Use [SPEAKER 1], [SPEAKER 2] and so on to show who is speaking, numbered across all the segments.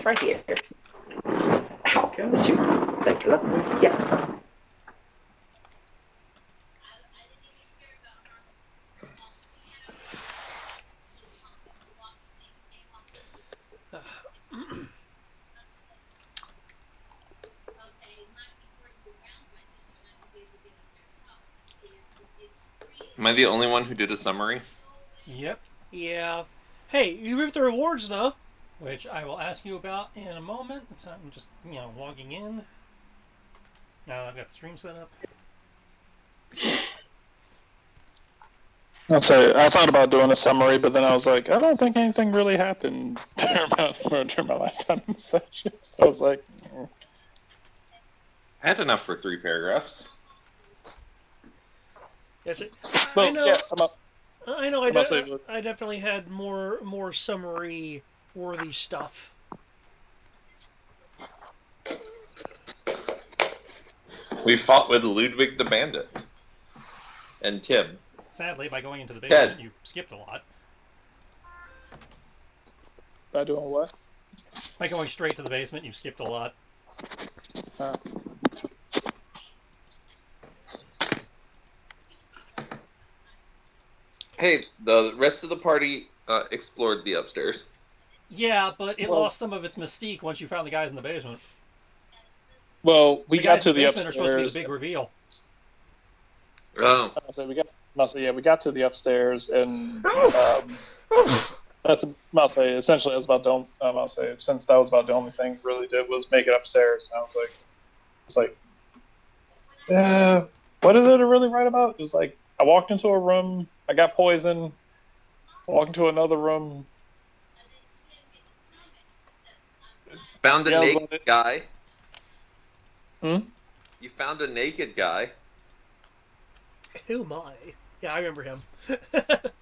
[SPEAKER 1] It's right here. Ow, shoot. Thank you. Yeah.
[SPEAKER 2] Am I the only one who did a summary?
[SPEAKER 3] Yep.
[SPEAKER 4] Yeah. Hey, you reap the rewards now.
[SPEAKER 3] Which I will ask you about in a moment. I'm just, logging in. Now that I've got the stream set up.
[SPEAKER 5] I'll say I thought about doing a summary, but then I was like, I don't think anything really happened during my last time in session. So I was like,
[SPEAKER 2] I had enough for 3 paragraphs.
[SPEAKER 4] That's it.
[SPEAKER 5] well,
[SPEAKER 4] I know.
[SPEAKER 5] yeah,
[SPEAKER 4] I know.
[SPEAKER 5] I'm say,
[SPEAKER 4] I definitely had more summary worthy stuff.
[SPEAKER 2] We fought with Ludwig the Bandit. And Tim.
[SPEAKER 3] Sadly, by going into the basement, you skipped a lot.
[SPEAKER 5] by doing what?
[SPEAKER 3] By going straight to the basement, you skipped a lot.
[SPEAKER 2] Hey, the rest of the party explored the upstairs.
[SPEAKER 3] Yeah, but it lost some of its mystique once you found the guys in the basement.
[SPEAKER 5] Well, we got to the
[SPEAKER 3] upstairs. Are supposed to be the big reveal.
[SPEAKER 2] Oh.
[SPEAKER 5] We got to the upstairs, and that's essentially since that was about the only thing we really did was make it upstairs. And I was like, what is it to really write about? It was like I walked into a room, I got poisoned, walked into another room.
[SPEAKER 2] Found a naked guy.
[SPEAKER 5] Hmm?
[SPEAKER 2] You found a naked guy.
[SPEAKER 4] Who my? Yeah, I remember him.
[SPEAKER 3] And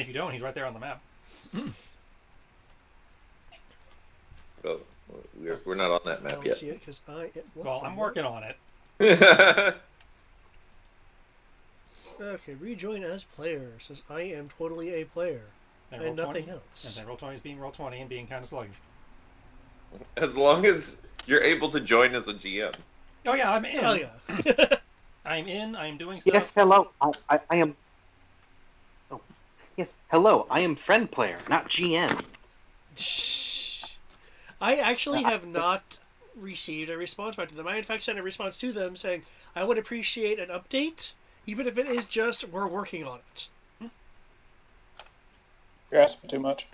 [SPEAKER 3] if you don't, he's right there on the map.
[SPEAKER 2] Oh, we're not on that map yet.
[SPEAKER 4] See it because
[SPEAKER 3] I'm working on it.
[SPEAKER 4] Okay, rejoin as player. Says I am totally a player and nothing else.
[SPEAKER 3] And then Roll20 is being Roll20 and being kind of sluggish.
[SPEAKER 2] As long as you're able to join as a GM.
[SPEAKER 3] Oh yeah, I'm in.
[SPEAKER 4] Oh yeah.
[SPEAKER 3] I'm in. I'm doing stuff.
[SPEAKER 1] Yes, hello. I am. Oh, yes, hello. I am friend player, not GM.
[SPEAKER 4] I actually have not received a response back to them. I in fact sent a response to them saying I would appreciate an update, even if it is just we're working on it.
[SPEAKER 5] You're asking too much.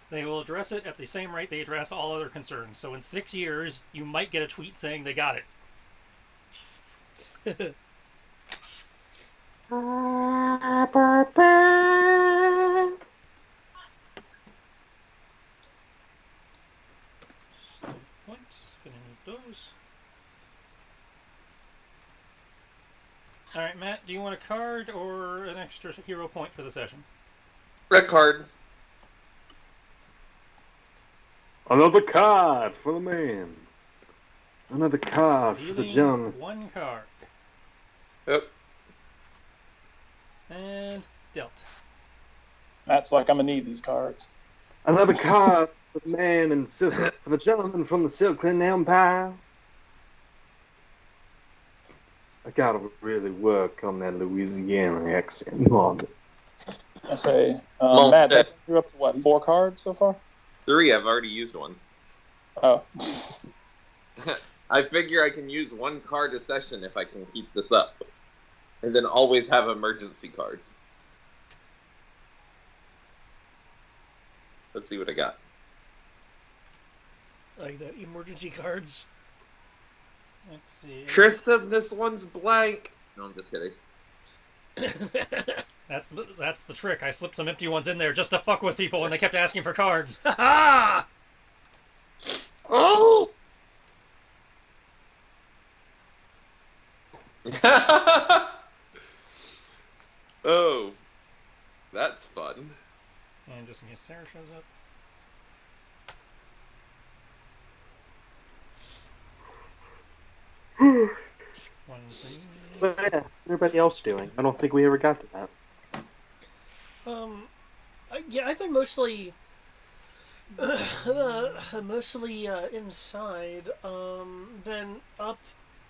[SPEAKER 3] They will address it at the same rate they address all other concerns. So in 6 years, you might get a tweet saying they got it. Points. Gonna need those. Alright, Matt, do you want a card or an extra hero point for the session?
[SPEAKER 2] Red card.
[SPEAKER 6] Another card for the man. Another card for the gentleman.
[SPEAKER 3] 1 card.
[SPEAKER 2] Yep.
[SPEAKER 3] And dealt.
[SPEAKER 5] Matt's like, I'm gonna need these cards.
[SPEAKER 6] Another card for the man and for the gentleman from the Silkland Empire. I gotta really work on that Louisiana accent.
[SPEAKER 5] I say, Matt, that you're up to what, 4 cards so far?
[SPEAKER 2] 3, I've already used one.
[SPEAKER 5] Oh.
[SPEAKER 2] I figure I can use 1 card a session if I can keep this up. And then always have emergency cards. Let's see what I got.
[SPEAKER 4] Like the emergency cards.
[SPEAKER 3] Let's see.
[SPEAKER 2] Tristan, this one's blank. No, I'm just kidding.
[SPEAKER 3] That's the trick. I slipped some empty ones in there just to fuck with people when they kept asking for cards.
[SPEAKER 4] Ha
[SPEAKER 2] Oh! Oh, that's fun.
[SPEAKER 3] And just in case Sarah shows up. One, three.
[SPEAKER 1] What's everybody else doing? I don't think we ever got to that.
[SPEAKER 4] Yeah, I've been mostly mostly inside. Been up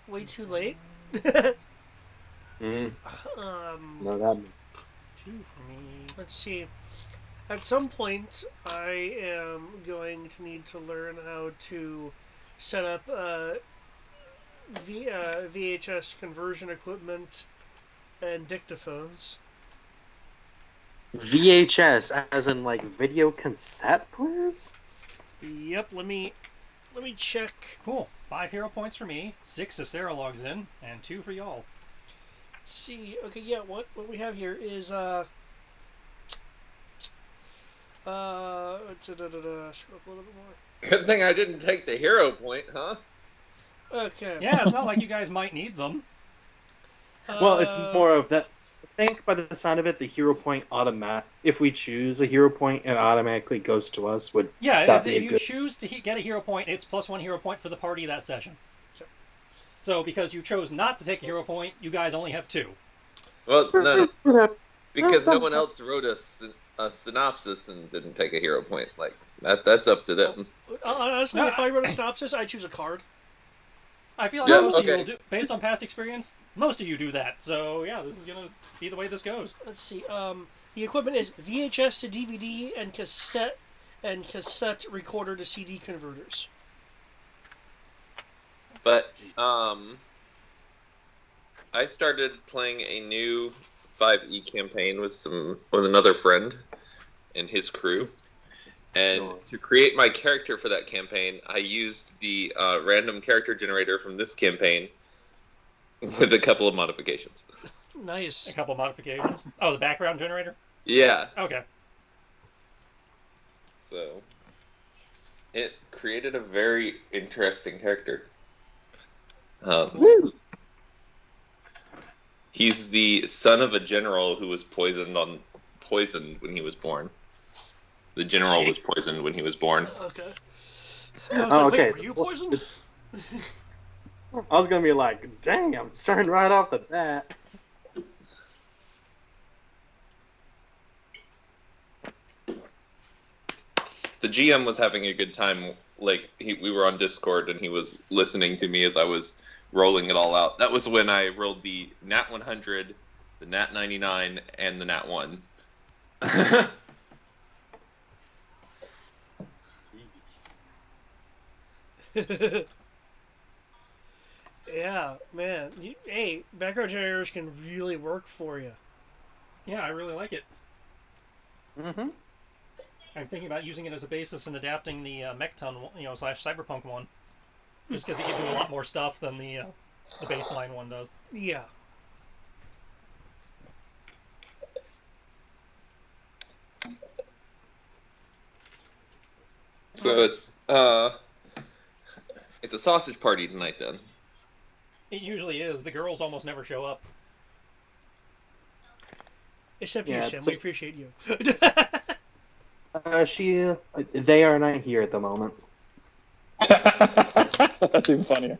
[SPEAKER 4] way too late.
[SPEAKER 6] Mm,
[SPEAKER 4] um,
[SPEAKER 6] no, that.
[SPEAKER 3] 2 for me.
[SPEAKER 4] let's see. At some point, I am going to need to learn how to set up VHS conversion equipment and dictaphones.
[SPEAKER 1] VHS, as in like video cassette players?
[SPEAKER 4] Yep. Let me check.
[SPEAKER 3] Cool. 5 hero points for me, 6 if Sarah logs in, and 2 for y'all.
[SPEAKER 4] Let's see. Okay. Yeah. What we have here is scroll up a little bit more.
[SPEAKER 2] Good thing I didn't take the hero point, huh?
[SPEAKER 4] Okay.
[SPEAKER 3] Yeah, it's not like you guys might need them.
[SPEAKER 1] Well, it's more of that. I think by the sound of it, the hero point if we choose a hero point, it automatically goes to us. Would
[SPEAKER 3] Yeah,
[SPEAKER 1] that be
[SPEAKER 3] if
[SPEAKER 1] a
[SPEAKER 3] you
[SPEAKER 1] good?
[SPEAKER 3] choose to get a hero point, it's +1 hero point for the party that session.
[SPEAKER 4] Sure.
[SPEAKER 3] So because you chose not to take a hero point, you guys only have 2.
[SPEAKER 2] Well, no, because no one else wrote a synopsis and didn't take a hero point. Like that's up to them.
[SPEAKER 4] Honestly,
[SPEAKER 3] No,
[SPEAKER 4] if I wrote a synopsis, I'd choose a card.
[SPEAKER 3] I feel like
[SPEAKER 2] Yeah,
[SPEAKER 3] most of you
[SPEAKER 2] okay.
[SPEAKER 3] will do, based on past experience, most of you do that. So yeah, this is gonna be the way this goes.
[SPEAKER 4] Let's see. The equipment is VHS to DVD and cassette recorder to CD converters.
[SPEAKER 2] But I started playing a new 5e campaign with another friend and his crew. And to create my character for that campaign, I used the random character generator from this campaign with a couple of modifications.
[SPEAKER 4] Nice.
[SPEAKER 3] A couple modifications. Oh, the background generator.
[SPEAKER 2] Yeah,
[SPEAKER 3] Okay.
[SPEAKER 2] so it created a very interesting character. He's the son of a general who was poisoned when he was born. The general was poisoned when he was born.
[SPEAKER 4] Okay. I was like,
[SPEAKER 1] okay.
[SPEAKER 4] wait, were you poisoned?
[SPEAKER 1] I was gonna be like, damn, starting right off the bat.
[SPEAKER 2] The GM was having a good time. Like we were on Discord and he was listening to me as I was rolling it all out. That was when I rolled the Nat 100, the Nat 99, and the Nat 1.
[SPEAKER 4] Yeah, man. Hey, background generators can really work for you.
[SPEAKER 3] Yeah, I really like it.
[SPEAKER 1] Mm-hmm.
[SPEAKER 3] I'm thinking about using it as a basis and adapting the Mechton, / Cyberpunk one, just because it gives you a lot more stuff than the baseline one does.
[SPEAKER 4] Yeah.
[SPEAKER 2] So it's a sausage party tonight then.
[SPEAKER 3] It usually is. The girls almost never show up.
[SPEAKER 4] Except
[SPEAKER 1] Yeah,
[SPEAKER 4] you, Sim.
[SPEAKER 1] so-
[SPEAKER 4] We appreciate you.
[SPEAKER 1] They are not here at the moment.
[SPEAKER 5] That's even funnier.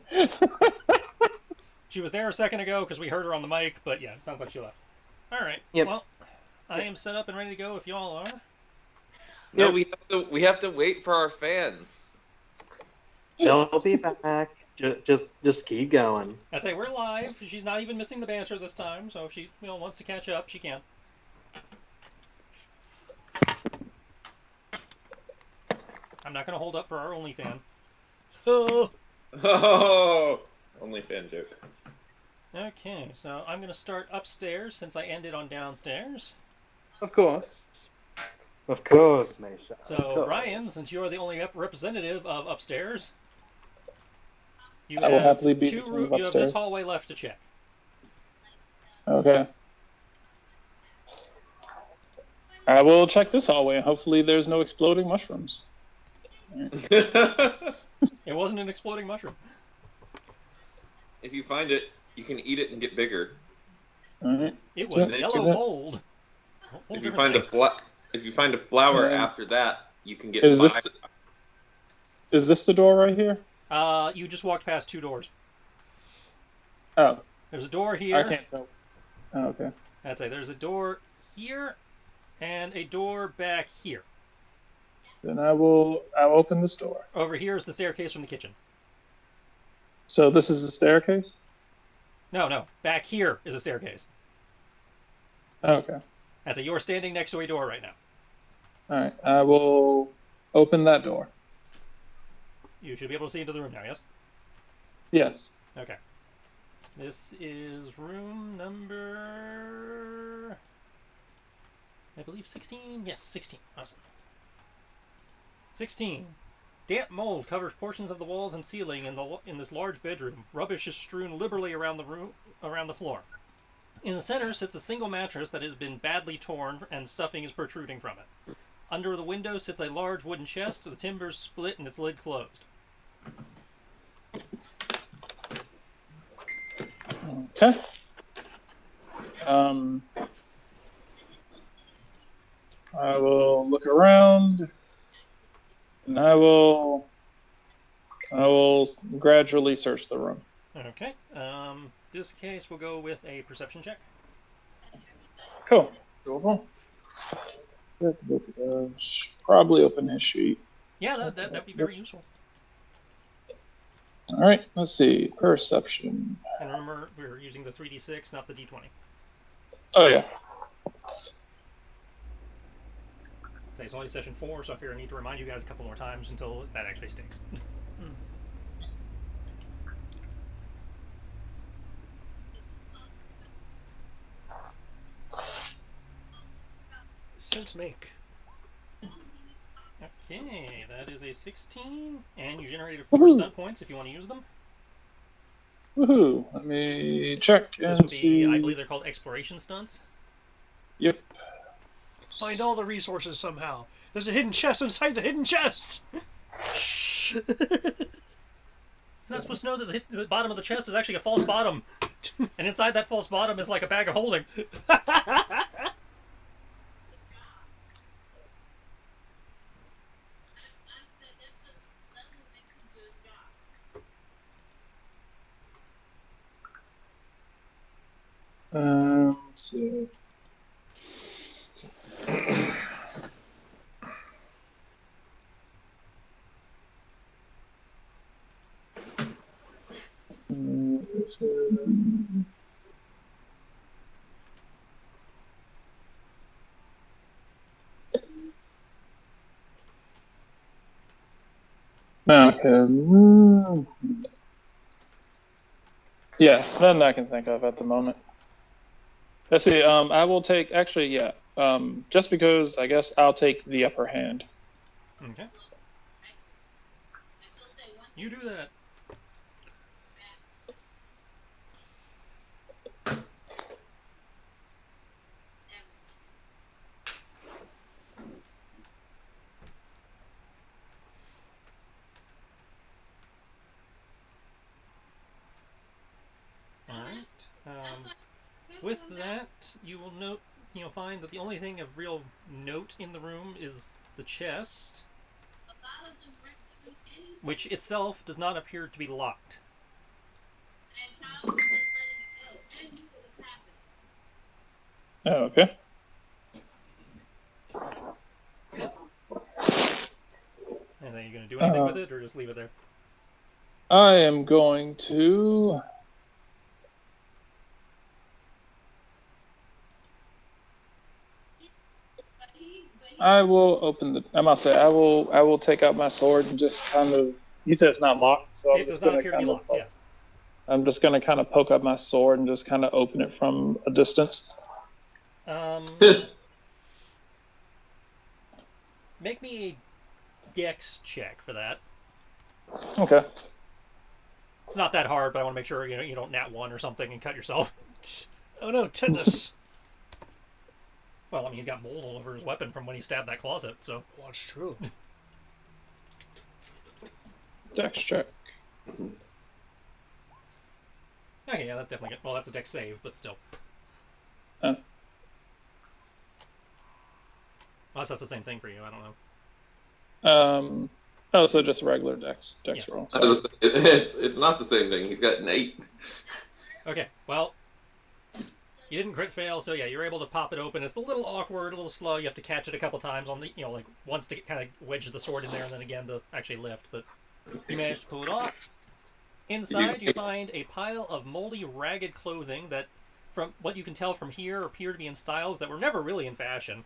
[SPEAKER 3] She was there a second ago because we heard her on the mic, but yeah, it sounds like she left. All right.
[SPEAKER 1] Yep.
[SPEAKER 3] Well, I am set up and ready to go if y'all are.
[SPEAKER 2] No,
[SPEAKER 1] Yep.
[SPEAKER 2] we have to wait for our fan.
[SPEAKER 1] They'll be back. Just keep going.
[SPEAKER 3] I'd say we're live. She's not even missing the banter this time, so if she wants to catch up, she can. I'm not going to hold up for our only fan.
[SPEAKER 4] Oh,
[SPEAKER 2] Oh, only fan joke.
[SPEAKER 3] Okay, so I'm going to start upstairs since I ended on downstairs.
[SPEAKER 1] Of course. Of course, Meisha. Of
[SPEAKER 3] So,
[SPEAKER 1] course.
[SPEAKER 3] Brian, since you're the only representative of upstairs, you
[SPEAKER 5] I will
[SPEAKER 3] have
[SPEAKER 5] happily be
[SPEAKER 3] two
[SPEAKER 5] the
[SPEAKER 3] you have this
[SPEAKER 5] upstairs.
[SPEAKER 3] hallway left to check.
[SPEAKER 5] Okay. I will check this hallway, and hopefully there's no exploding mushrooms.
[SPEAKER 3] It wasn't an exploding mushroom.
[SPEAKER 2] If you find it, you can eat it and get bigger.
[SPEAKER 5] All right.
[SPEAKER 3] It
[SPEAKER 5] Yeah,
[SPEAKER 3] was
[SPEAKER 5] do
[SPEAKER 3] yellow
[SPEAKER 5] that.
[SPEAKER 3] mold.
[SPEAKER 2] If you find a flower
[SPEAKER 5] Yeah.
[SPEAKER 2] after that, you can get
[SPEAKER 5] Is
[SPEAKER 2] 5.
[SPEAKER 5] this the door right here?
[SPEAKER 3] You just walked past 2 doors.
[SPEAKER 5] Oh,
[SPEAKER 3] There's a door
[SPEAKER 5] I
[SPEAKER 3] here.
[SPEAKER 5] can't tell. Oh, okay.
[SPEAKER 3] I'd say there's a door here, And a door back here.
[SPEAKER 5] Then I'll open this door.
[SPEAKER 3] Over here is the staircase from the kitchen.
[SPEAKER 5] So this is the staircase?
[SPEAKER 3] No. Back here is a staircase.
[SPEAKER 5] Okay.
[SPEAKER 3] I say you're standing next to a door right now.
[SPEAKER 5] All right. I will open that door.
[SPEAKER 3] You should be able to see into the room now, yes?
[SPEAKER 5] Yes.
[SPEAKER 3] Okay. This is room number... I believe 16? Yes, 16. Awesome. 16. Damp mold covers portions of the walls and ceiling in this large bedroom. Rubbish is strewn liberally around the floor. In the center sits a single mattress that has been badly torn and stuffing is protruding from it. Under the window sits a large wooden chest, the timbers split and its lid closed.
[SPEAKER 5] Okay. I will look around, and I will gradually search the room.
[SPEAKER 3] Okay. This case we'll go with a perception check.
[SPEAKER 5] Cool. Probably open his sheet.
[SPEAKER 3] Yeah, that'd be very useful.
[SPEAKER 5] All right. Let's see. Perception.
[SPEAKER 3] And remember, we're using the 3d6, not the d20.
[SPEAKER 5] Oh yeah.
[SPEAKER 3] It's only session 4, so I figure I need to remind you guys a couple more times until that actually sticks.
[SPEAKER 4] Sense make.
[SPEAKER 3] Okay, that is a 16, and you generated 4 stunt points if you want to use them.
[SPEAKER 5] Woohoo! Let me check
[SPEAKER 3] This
[SPEAKER 5] and
[SPEAKER 3] would be,
[SPEAKER 5] see.
[SPEAKER 3] I believe they're called exploration stunts.
[SPEAKER 5] Yep.
[SPEAKER 4] Find all the resources somehow. There's a hidden chest inside the hidden chest!
[SPEAKER 3] You're not supposed to know that the bottom of the chest is actually a false bottom. And inside that false bottom is like a bag of holding.
[SPEAKER 5] Let's see. Okay. Yeah, nothing I can think of at the moment. Let's see. I will take. Actually, yeah. Just because I guess I'll take the upper hand.
[SPEAKER 3] Okay. You do that. Alright. With that, you will find that the only thing of real note in the room is the chest, which itself does not appear to be locked.
[SPEAKER 5] Oh, okay.
[SPEAKER 3] And then you're going to do anything with it, or just leave it there?
[SPEAKER 5] I am going to. I will open the. I must say, I will take out my sword and just kind of. You said it's not locked, so I'm
[SPEAKER 3] It
[SPEAKER 5] just
[SPEAKER 3] does not
[SPEAKER 5] going to
[SPEAKER 3] appear to be
[SPEAKER 5] kind
[SPEAKER 3] locked,
[SPEAKER 5] of.
[SPEAKER 3] yeah.
[SPEAKER 5] I'm just going to kind of poke up my sword and just kind of open it from a distance.
[SPEAKER 3] Make me a dex check for that.
[SPEAKER 5] Okay.
[SPEAKER 3] It's not that hard, but I want to make sure you don't nat 1 or something and cut yourself.
[SPEAKER 4] Oh no, tetanus.
[SPEAKER 3] Well, I mean, he's got mold all over his weapon from when he stabbed that closet, so.
[SPEAKER 4] Well, that's true.
[SPEAKER 5] Dex check.
[SPEAKER 3] Okay, yeah, that's definitely good. Well, that's a dex save, but still.
[SPEAKER 5] Oh.
[SPEAKER 3] Unless that's the same thing for you, I don't know.
[SPEAKER 5] Oh, so just a regular dex roll.
[SPEAKER 2] It's not the same thing. He's got an 8.
[SPEAKER 3] Okay, well, You didn't crit fail, so yeah, you're able to pop it open. It's a little awkward, a little slow. You have to catch it a couple times on the, like once to kind of wedge the sword in there, and then again to actually lift. But you managed to pull it off. Inside, you find a pile of moldy, ragged clothing that, from what you can tell from here, appear to be in styles that were never really in fashion.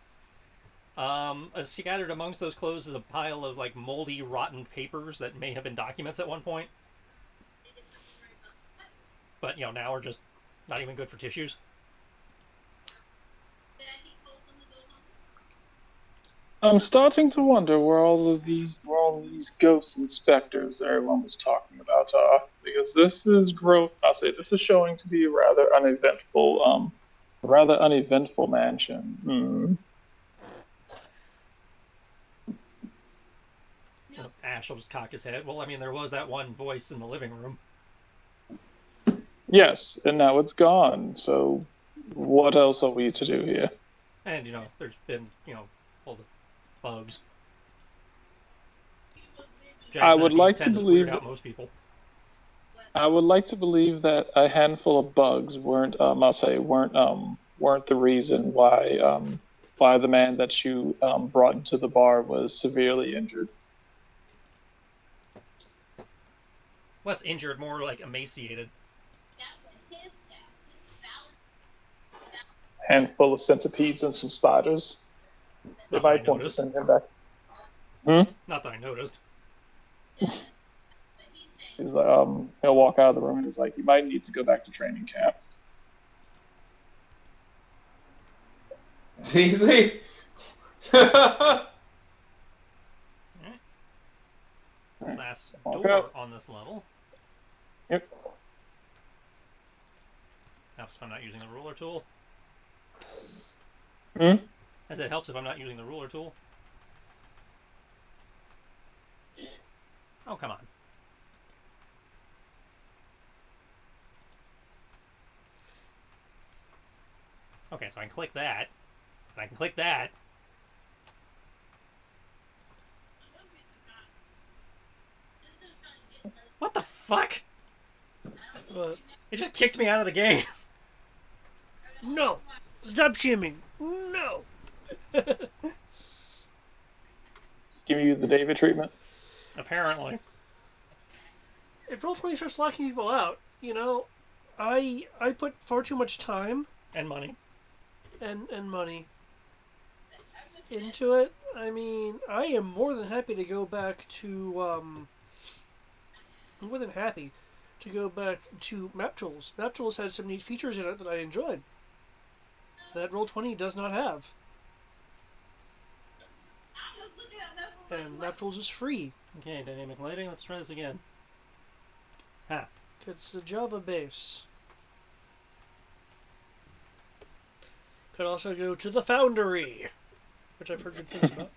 [SPEAKER 3] Scattered amongst those clothes is a pile of like moldy, rotten papers that may have been documents at one point, but now are just not even good for tissues.
[SPEAKER 5] I'm starting to wonder where all these ghosts and specters everyone was talking about are, because this is I'll say this is showing to be a rather uneventful mansion.
[SPEAKER 3] Ash will just cock his head. Well, I mean, there was that one voice in the living room.
[SPEAKER 5] Yes, and now it's gone. So, what else are we to do here?
[SPEAKER 3] And there's been all the bugs.
[SPEAKER 5] I would like to believe
[SPEAKER 3] out most people.
[SPEAKER 5] I would like to believe that a handful of bugs weren't the reason why the man that you brought into the bar was severely injured.
[SPEAKER 3] Less injured, more like emaciated.
[SPEAKER 5] Handful of centipedes and some spiders. They
[SPEAKER 3] Not
[SPEAKER 5] might
[SPEAKER 3] that I
[SPEAKER 5] want to
[SPEAKER 3] noticed.
[SPEAKER 5] send him back.
[SPEAKER 3] Not that I noticed.
[SPEAKER 5] He's like, he'll walk out of the room and he's like, "You might need to go back to training camp."
[SPEAKER 2] Easy.
[SPEAKER 3] Last
[SPEAKER 5] Walk
[SPEAKER 3] door
[SPEAKER 5] out.
[SPEAKER 3] on this level.
[SPEAKER 5] Yep.
[SPEAKER 3] Helps if I'm not using the ruler tool. As it helps if I'm not using the ruler tool. Oh, come on. Okay, so I can click that. And I can click that. What the fuck?
[SPEAKER 4] What?
[SPEAKER 3] It just kicked me out of the game.
[SPEAKER 4] No! Stop shimming! No!
[SPEAKER 5] Just giving you the David treatment.
[SPEAKER 3] Apparently.
[SPEAKER 4] If Roll20 starts locking people out, I put far too much time
[SPEAKER 3] And money.
[SPEAKER 4] and money into it. I mean, I am more than happy to go back to Map Tools. Map Tools had some neat features in it that I enjoyed that Roll20 does not have. And Map Tools is free.
[SPEAKER 3] Okay, dynamic lighting. Let's try this again. Ha.
[SPEAKER 4] It's the Java base. Could also go to the Foundry, which I've heard good things about.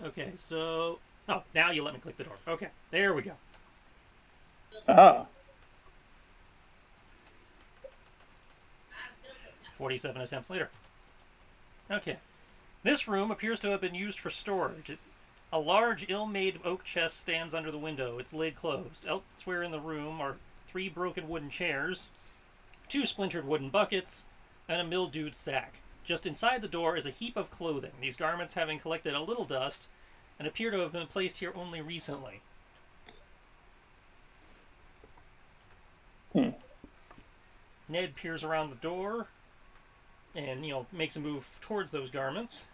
[SPEAKER 3] Okay, so... Oh, now you let me click the door. Okay, there we go.
[SPEAKER 5] Ah.
[SPEAKER 3] 47 attempts later. Okay. This room appears to have been used for storage. A large, ill-made oak chest stands under the window, its lid closed. Elsewhere in the room are 3 broken wooden chairs, 2 splintered wooden buckets, and a mildewed sack. Just inside the door is a heap of clothing, these garments having collected a little dust and appear to have been placed here only recently. Ned peers around the door and, makes a move towards those garments.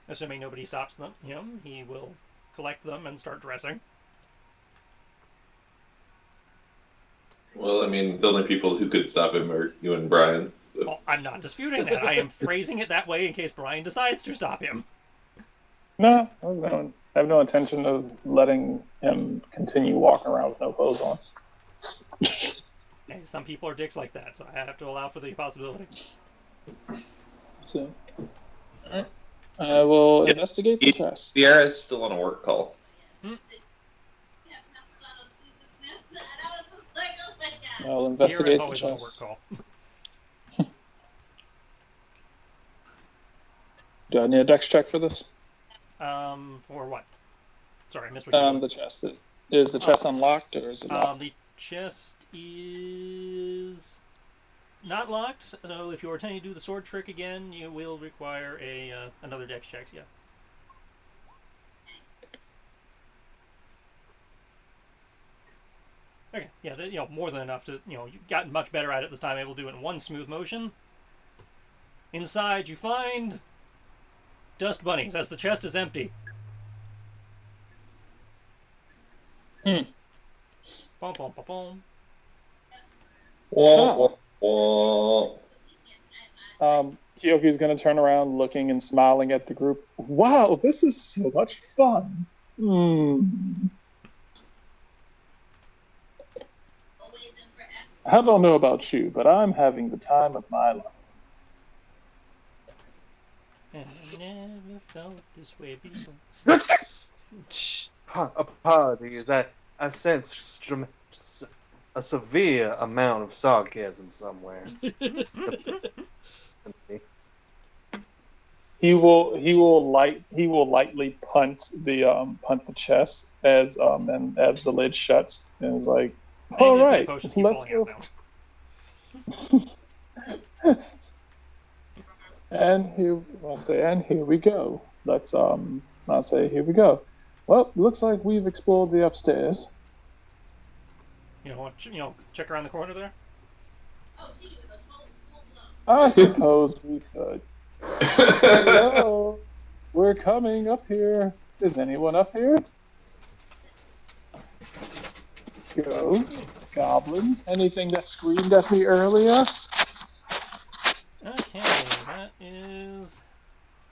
[SPEAKER 3] Assuming nobody stops him, he will collect them and start dressing.
[SPEAKER 2] Well, I mean, the only people who could stop him are you and Brian. So.
[SPEAKER 3] Well, I'm not disputing that. I am phrasing it that way in case Brian decides to stop him.
[SPEAKER 5] No, I have no intention of letting him continue walking around with no clothes on.
[SPEAKER 3] Hey, some people are dicks like that, so I have to allow for the possibility.
[SPEAKER 5] So, alright. I will investigate the chest.
[SPEAKER 2] Sierra is still on a work call.
[SPEAKER 5] I'll investigate the
[SPEAKER 3] always on a work
[SPEAKER 5] chest.
[SPEAKER 3] call.
[SPEAKER 5] Do I need a dex check for this?
[SPEAKER 3] For what? Sorry, I missed what you said.
[SPEAKER 5] The chest. Is the chest unlocked or is it locked?
[SPEAKER 3] The chest is not locked, so if you're intending to do the sword trick again, you will require another dex check, yeah. Okay, yeah, more than enough to, you've gotten much better at it this time, able to do it in one smooth motion. Inside, you find dust bunnies, as the chest is empty.
[SPEAKER 5] Hmm.
[SPEAKER 3] Bum, bum, bum, bum.
[SPEAKER 5] Kyoki's gonna turn around, looking and smiling at the group. Wow, this is so much fun. I don't know about you, but I'm having the time of my life.
[SPEAKER 3] And I never felt this way before.
[SPEAKER 1] Apology that I sense a severe amount of sarcasm somewhere.
[SPEAKER 5] He will lightly punt the chest as the lid shuts and is like, all right, let's go. And here we go. I'll say here we go. Well, looks like we've explored the upstairs.
[SPEAKER 3] Check around the corner there.
[SPEAKER 5] I suppose we could. Hello, we're coming up here. Is anyone up here? Ghosts, goblins, anything that screamed at me earlier?
[SPEAKER 3] Okay, that is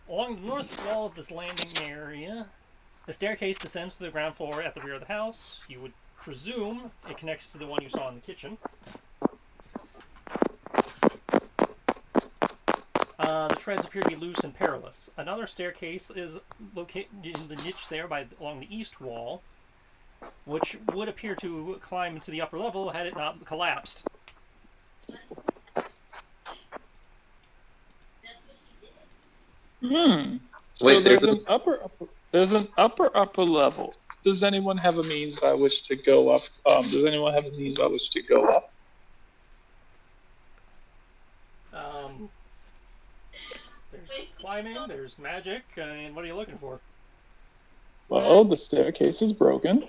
[SPEAKER 3] along the north wall of this landing area. The staircase descends to the ground floor at the rear of the house. You would presume it connects to the one you saw in the kitchen. The treads appear to be loose and perilous. Another staircase is located in the niche there along the east wall, which would appear to climb into the upper level had it not collapsed.
[SPEAKER 5] So there's an upper level. Does anyone have a means by which to go up?
[SPEAKER 3] There's climbing, there's magic, and what are you looking for?
[SPEAKER 5] Well, the staircase is broken.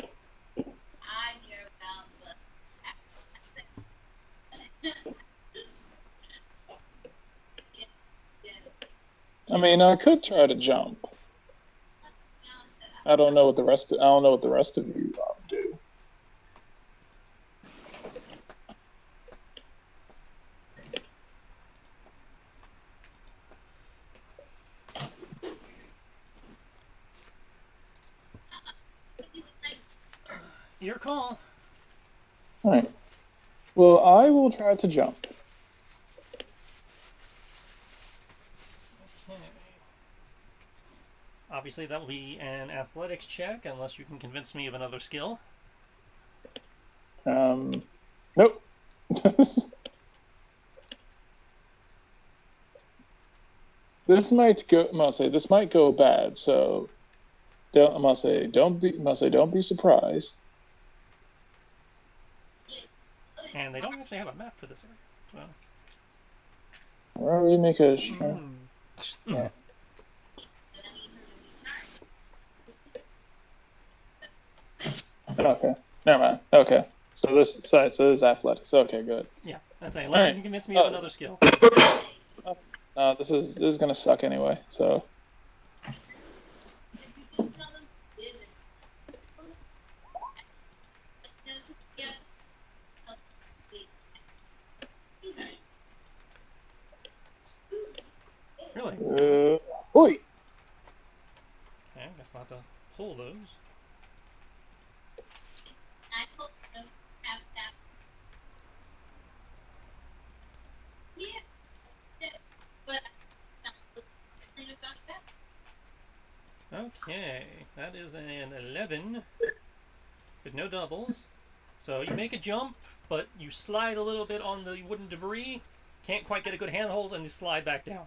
[SPEAKER 5] I mean, I could try to jump. I don't know what the rest of you do.
[SPEAKER 3] Your call.
[SPEAKER 5] All right. Well, I will try to jump.
[SPEAKER 3] Okay. Obviously, that will be an athletics check, unless you can convince me of another skill.
[SPEAKER 5] Nope. This might go bad. So, don't be surprised.
[SPEAKER 3] And they don't actually have a map for this area. So.
[SPEAKER 5] Where do we make a? Yeah. Okay. Never mind. Okay. So this is athletics. Okay, good.
[SPEAKER 3] Yeah, that's it. Unless you can convince me of another skill.
[SPEAKER 5] This is gonna suck anyway. So.
[SPEAKER 3] Really?
[SPEAKER 5] Oi.
[SPEAKER 3] Okay, I guess I'll have to pull those. Okay, that is an 11 with no doubles. So you make a jump, but you slide a little bit on the wooden debris, can't quite get a good handhold, and you slide back down.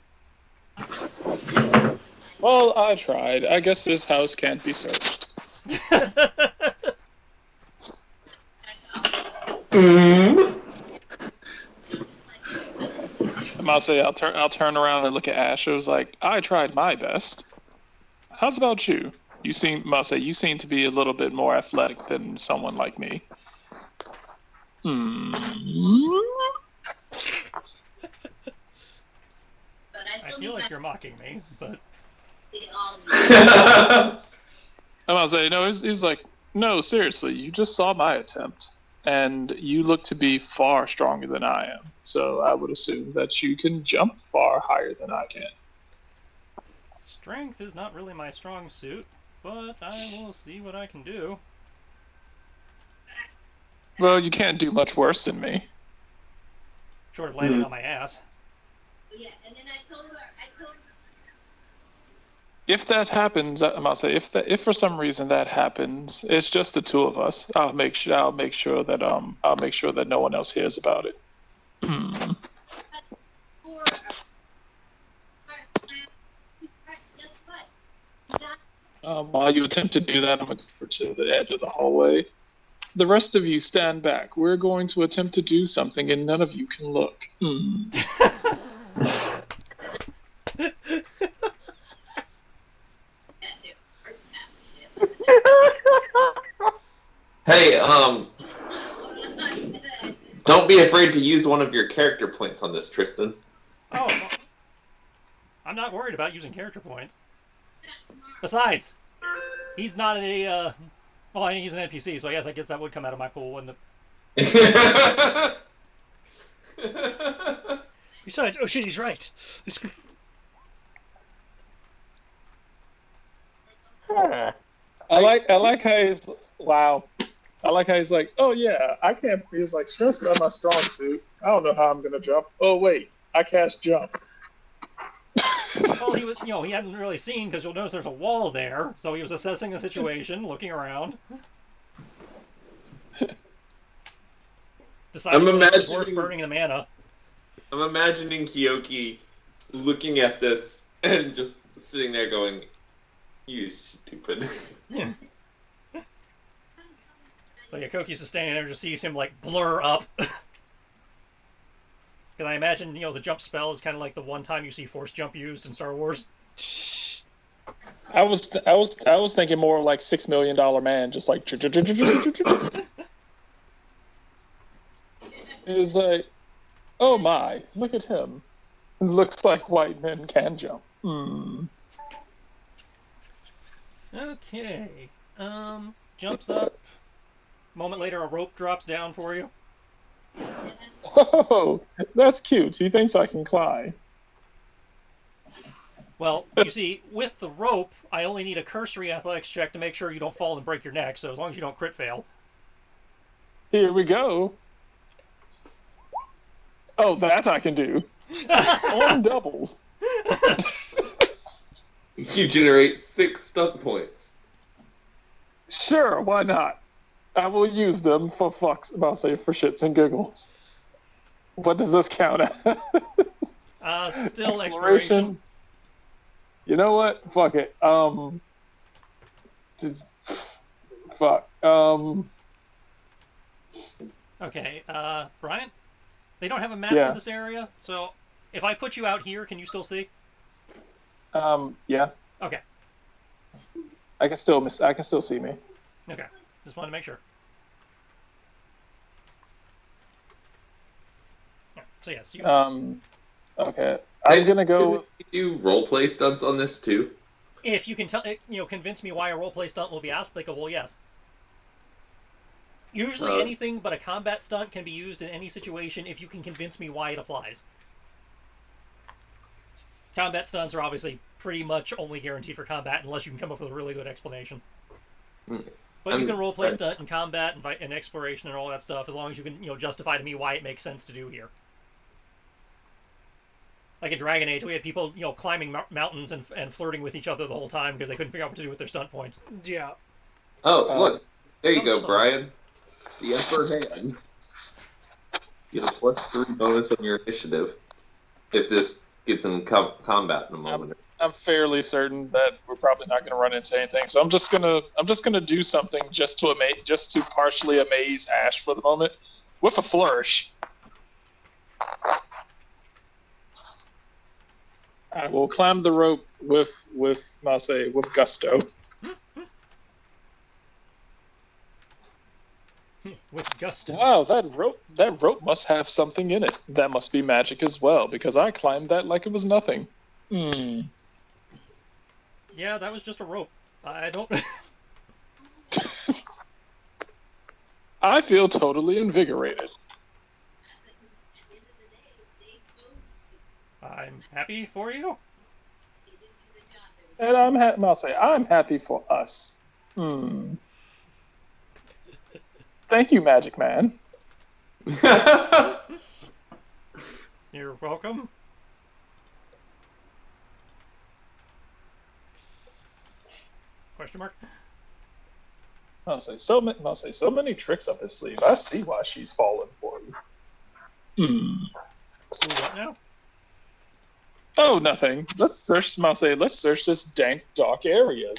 [SPEAKER 5] Well, I tried. I guess this house can't be searched. I'll say I'll turn around and look at Ash. It was like, I tried my best. How's about you? You seem to be a little bit more athletic than someone like me.
[SPEAKER 3] I feel like you're mocking me, but
[SPEAKER 5] I'll say no. He was like, no, seriously. You just saw my attempt, and you look to be far stronger than I am. So I would assume that you can jump far higher than I can.
[SPEAKER 3] strength is not really my strong suit, but I will see what I can do.
[SPEAKER 5] Well, you can't do much worse than me.
[SPEAKER 3] Short of landing on my ass.
[SPEAKER 7] Yeah, and then I told her.
[SPEAKER 5] If that happens, I'll say if for some reason that happens, it's just the two of us. I'll make sure that no one else hears about it. While you attempt to do that, I'm going to go to the edge of the hallway. The rest of you stand back. We're going to attempt to do something, and none of you can look.
[SPEAKER 2] Hey, don't be afraid to use one of your character points on this, Tristan.
[SPEAKER 3] Oh, well, I'm not worried about using character points. Besides, he's not a, well, I mean, he's an NPC, so I guess that would come out of my pool, wouldn't it?
[SPEAKER 4] Besides, oh shit, he's right.
[SPEAKER 5] I like how he's wow. I like how he's like, oh yeah, I can't. He's like, stress not my strong suit. I don't know how I'm gonna jump. Oh wait, I cast jump.
[SPEAKER 3] Well, he was, he hadn't really seen, because you'll notice there's a wall there, so he was assessing the situation, looking around. Decided it was worth burning the mana.
[SPEAKER 2] I'm imagining Kyoki looking at this and just sitting there going, "You stupid."
[SPEAKER 3] Yeah. So yeah, Koki's just standing there, just sees him like blur up. Because I imagine, the jump spell is kind of like the one time you see force jump used in Star Wars.
[SPEAKER 5] I was thinking more like $6 Million Man, just like. It was like, oh my, look at him. It looks like white men can jump.
[SPEAKER 3] Okay. Jumps up. A moment later, a rope drops down for you.
[SPEAKER 5] Whoa, that's cute. He thinks I can climb.
[SPEAKER 3] Well, you see, with the rope, I only need a cursory athletics check to make sure you don't fall and break your neck, so as long as you don't crit fail.
[SPEAKER 5] Here we go. Oh, that I can do. On doubles.
[SPEAKER 2] You generate 6 stunt points.
[SPEAKER 5] Sure, why not? I will use them for shits and giggles. What does this count as?
[SPEAKER 3] Still exploration.
[SPEAKER 5] You know what? Fuck it. Fuck.
[SPEAKER 3] Okay, Brian? They don't have a map for this area, so if I put you out here, can you still see?
[SPEAKER 5] Yeah.
[SPEAKER 3] Okay.
[SPEAKER 5] I can still see me.
[SPEAKER 3] Okay. Just wanted to make sure. Yeah, so yes, you...
[SPEAKER 5] Okay. I'm gonna go.
[SPEAKER 2] You roleplay stunts on this too.
[SPEAKER 3] If you can convince me why a roleplay stunt will be applicable, yes. Usually anything but a combat stunt can be used in any situation if you can convince me why it applies. Combat stunts are obviously pretty much only guaranteed for combat unless you can come up with a really good explanation. But you can roleplay stunt in combat and exploration and all that stuff as long as you can justify to me why it makes sense to do here. Like in Dragon Age, we had people climbing mountains and flirting with each other the whole time because they couldn't figure out what to do with their stunt points.
[SPEAKER 4] Yeah.
[SPEAKER 2] Oh, look. There you go, Brian. The Emperor hand. Get a +3 bonus on your initiative if this gets in combat in a moment.
[SPEAKER 5] I'm fairly certain that we're probably not going to run into anything. So I'm just gonna do something just to partially amaze Ash for the moment with a flourish. I will climb the rope with gusto.
[SPEAKER 3] With gusto.
[SPEAKER 5] Wow, that rope must have something in it. That must be magic as well, because I climbed that like it was nothing. Hmm.
[SPEAKER 3] Yeah, that was just a rope. I don't.
[SPEAKER 5] I feel totally invigorated.
[SPEAKER 3] I'm happy for you.
[SPEAKER 5] And I'm happy for us. Hmm. Thank you, Magic Man.
[SPEAKER 3] You're welcome. Question mark?
[SPEAKER 5] I'll say so many tricks up his sleeve. I see why she's fallen for him. Hmm.
[SPEAKER 3] What now?
[SPEAKER 5] Oh, nothing. Let's search this dank, dark area.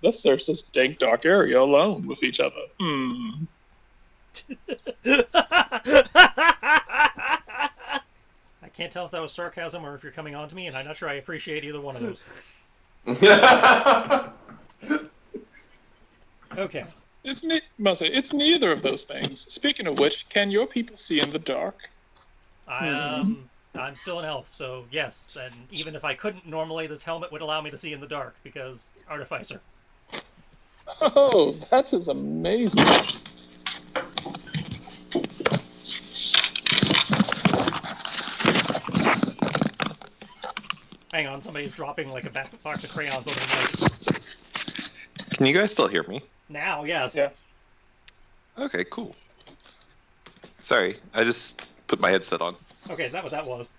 [SPEAKER 5] Let's search this dank, dark area alone with each other. Hmm.
[SPEAKER 3] I can't tell if that was sarcasm or if you're coming on to me, and I'm not sure I appreciate either one of those. Okay.
[SPEAKER 5] It's neither of those things. Speaking of which, can your people see in the dark?
[SPEAKER 3] I'm still an elf, so yes. And even if I couldn't normally, this helmet would allow me to see in the dark because artificer.
[SPEAKER 5] Oh, that is amazing.
[SPEAKER 3] Hang on, somebody's dropping like a box of crayons over the mic.
[SPEAKER 2] Can you guys still hear me?
[SPEAKER 3] Now, yes.
[SPEAKER 5] Yes.
[SPEAKER 2] Okay, cool. Sorry, I just put my headset on.
[SPEAKER 3] Okay, is that what that was?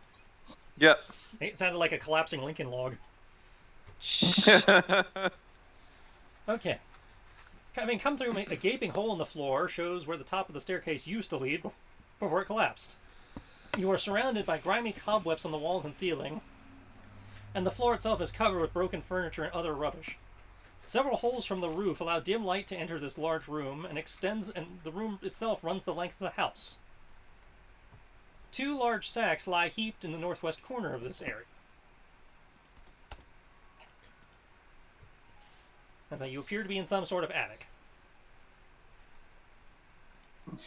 [SPEAKER 2] Yep.
[SPEAKER 3] It sounded like a collapsing Lincoln log. Okay. Come through a gaping hole in the floor shows where the top of the staircase used to lead before it collapsed. You are surrounded by grimy cobwebs on the walls and ceiling, and the floor itself is covered with broken furniture and other rubbish. Several holes from the roof allow dim light to enter this large room and the room itself runs the length of the house. 2 large sacks lie heaped in the northwest corner of this area. And so you appear to be in some sort of attic.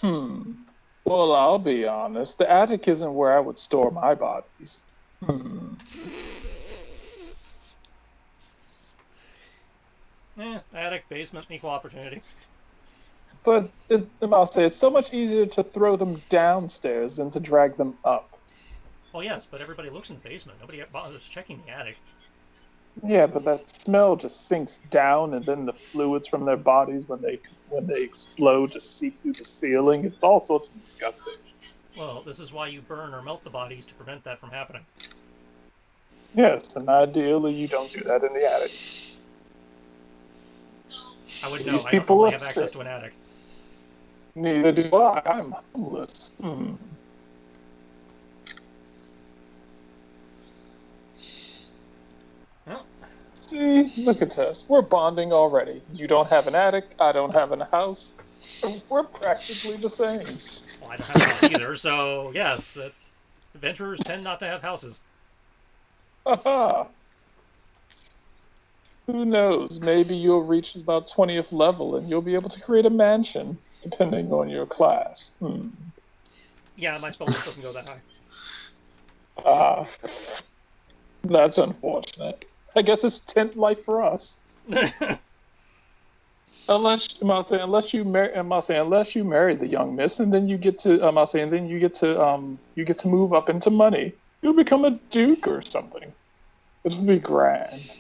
[SPEAKER 5] Well, I'll be honest. The attic isn't where I would store my bodies.
[SPEAKER 3] Attic, basement, equal opportunity.
[SPEAKER 5] But I'll say it's so much easier to throw them downstairs than to drag them up.
[SPEAKER 3] Well, yes, but everybody looks in the basement. Nobody bothers checking the attic.
[SPEAKER 5] Yeah, but that smell just sinks down, and then the fluids from their bodies when they explode just seep through the ceiling. It's all sorts of disgusting.
[SPEAKER 3] Well, this is why you burn or melt the bodies to prevent that from happening.
[SPEAKER 5] Yes, and ideally you don't do that in the attic.
[SPEAKER 3] I wouldn't know.
[SPEAKER 5] These
[SPEAKER 3] I don't
[SPEAKER 5] people
[SPEAKER 3] really
[SPEAKER 5] are
[SPEAKER 3] have access
[SPEAKER 5] sick.
[SPEAKER 3] to an attic.
[SPEAKER 5] Neither do I. I'm homeless.
[SPEAKER 3] Well,
[SPEAKER 5] See, look at us. We're bonding already. You don't have an attic. I don't have a house. We're practically the same.
[SPEAKER 3] well, I don't have a house either, so yes, adventurers tend not to have houses.
[SPEAKER 5] Haha. Who knows? Maybe you'll reach about 20th level and you'll be able to create a mansion, depending on your class.
[SPEAKER 3] Yeah, my spell list doesn't go that high.
[SPEAKER 5] That's unfortunate. I guess it's tent life for us. Unless you marry the young miss, and then you get to you get to move up into money. You'll become a duke or something. It would be grand.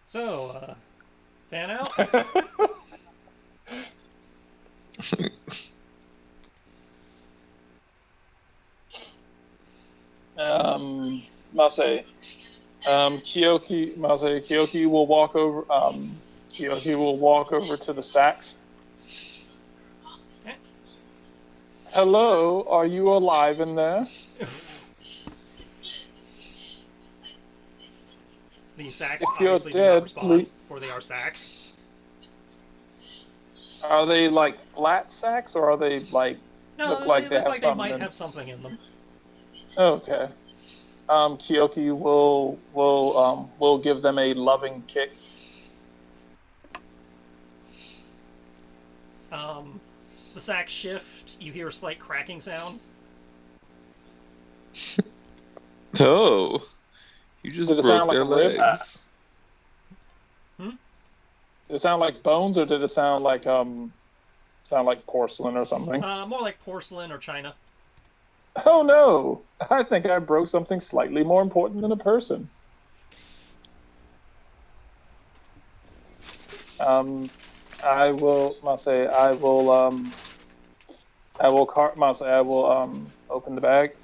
[SPEAKER 3] So, fan out?
[SPEAKER 5] Kyoki will walk over. Kyoki will walk over to the sacks. Hello, are you alive in there?
[SPEAKER 3] These sacks
[SPEAKER 5] If you're
[SPEAKER 3] obviously do not
[SPEAKER 5] dead,
[SPEAKER 3] respond,
[SPEAKER 5] please.
[SPEAKER 3] for they are sacks.
[SPEAKER 5] Are they like flat sacks, or are they like
[SPEAKER 3] No,
[SPEAKER 5] look
[SPEAKER 3] they
[SPEAKER 5] like they
[SPEAKER 3] look
[SPEAKER 5] have
[SPEAKER 3] like they
[SPEAKER 5] something
[SPEAKER 3] might
[SPEAKER 5] in?
[SPEAKER 3] have something in them.
[SPEAKER 5] Okay. Kyoki will give them a loving kick.
[SPEAKER 3] The sacks shift. You hear a slight cracking sound.
[SPEAKER 2] Oh, you just
[SPEAKER 5] Did it
[SPEAKER 2] broke
[SPEAKER 5] sound like
[SPEAKER 2] their
[SPEAKER 5] a rib?
[SPEAKER 2] legs.
[SPEAKER 3] Hmm?
[SPEAKER 5] Did it sound like bones, or did it sound like porcelain or something?
[SPEAKER 3] More like porcelain or china.
[SPEAKER 5] Oh no! I think I broke something slightly more important than a person. I will. I will open the bag.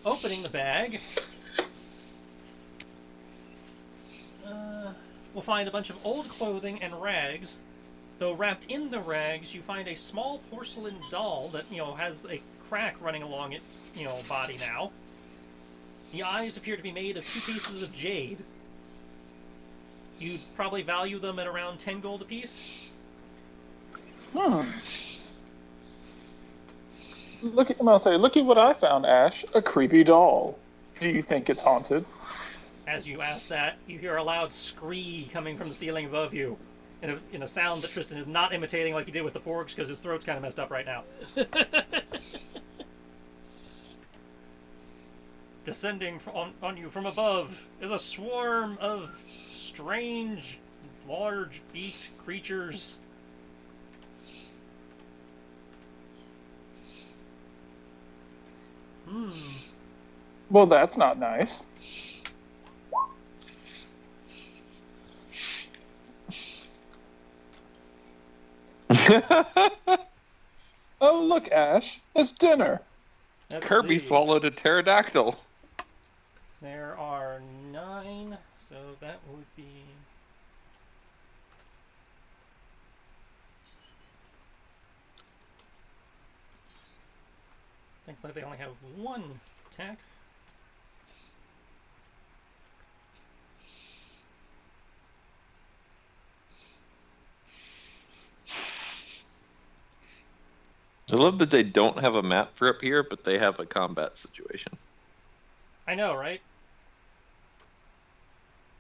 [SPEAKER 3] Opening the bag, we'll find a bunch of old clothing and rags. Though wrapped in the rags, you find a small porcelain doll that, has a crack running along its, body now. The eyes appear to be made of 2 pieces of jade. You'd probably value them at around 10 gold apiece.
[SPEAKER 5] Look at what I found, Ash. A creepy doll. Do you think it's haunted?
[SPEAKER 3] As you ask that, you hear a loud scree coming from the ceiling above you, in a sound that Tristan is not imitating like he did with the porgs because his throat's kind of messed up right now. Descending on you from above is a swarm of strange, large-beaked creatures.
[SPEAKER 5] Well, that's not nice. Oh, look, Ash. It's dinner.
[SPEAKER 3] Let's
[SPEAKER 2] Kirby
[SPEAKER 3] see.
[SPEAKER 2] swallowed a pterodactyl.
[SPEAKER 3] There are 9, so that would be... Looks like they only have 1 attack.
[SPEAKER 2] I love that they don't have a map for up here, but they have a combat situation.
[SPEAKER 3] I know, right?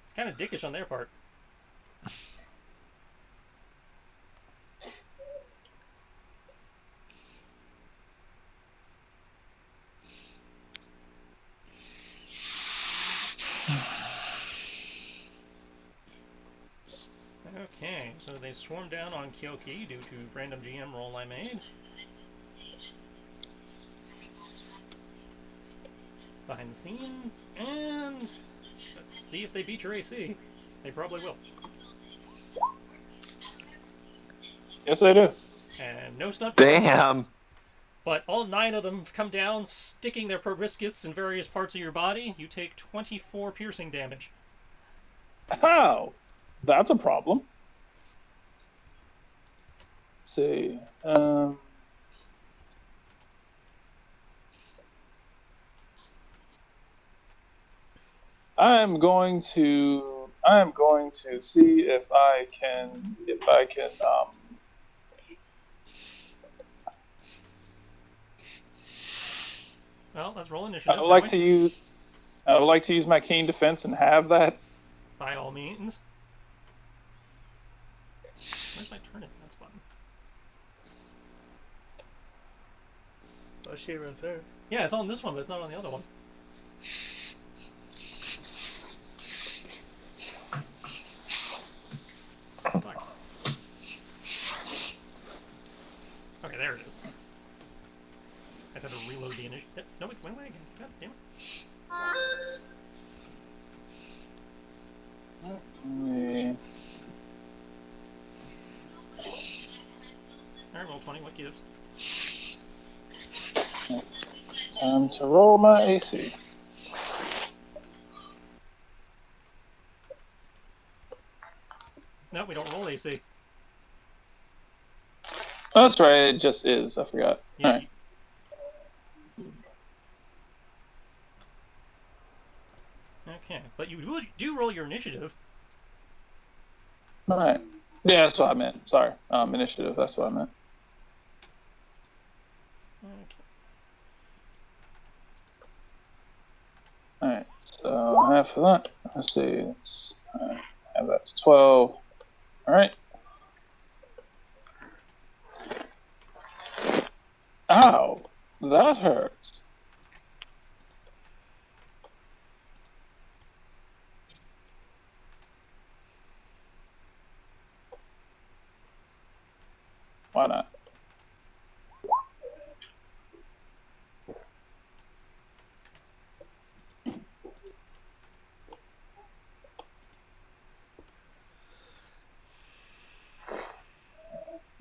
[SPEAKER 3] It's kind of dickish on their part. Okay, so they swarm down on Kyoki due to random GM roll I made. Behind the scenes, and let's see if they beat your AC. They probably will.
[SPEAKER 5] Yes, they do.
[SPEAKER 3] And no stunt points.
[SPEAKER 2] Damn!
[SPEAKER 3] But all 9 of them come down, sticking their proboscis in various parts of your body. You take 24 piercing damage.
[SPEAKER 5] How? That's a problem. Let's see. I am going to see if I can
[SPEAKER 3] Well, let's roll initiative.
[SPEAKER 5] I would like to use my keen defense and have that.
[SPEAKER 3] By all means. Where's my turn advance button?
[SPEAKER 4] I see it right there.
[SPEAKER 3] Yeah, it's on this one, but it's not on the other one. Fuck. Okay, there it is. I just had to reload the initiative. No, it went away again. God damn it. Alright, roll 20. What gives?
[SPEAKER 5] Time to roll my AC.
[SPEAKER 3] No, we don't roll AC.
[SPEAKER 5] Oh, that's right. It just is. I forgot.
[SPEAKER 3] Yeah.
[SPEAKER 5] All right.
[SPEAKER 3] Okay, but you do roll your initiative.
[SPEAKER 5] All right. Yeah, that's what I meant. Sorry. Initiative. That's what I meant.
[SPEAKER 3] Okay.
[SPEAKER 5] All right. So half of that. Let's see. Let's have that to 12. All right. Ow. That hurts. Why not?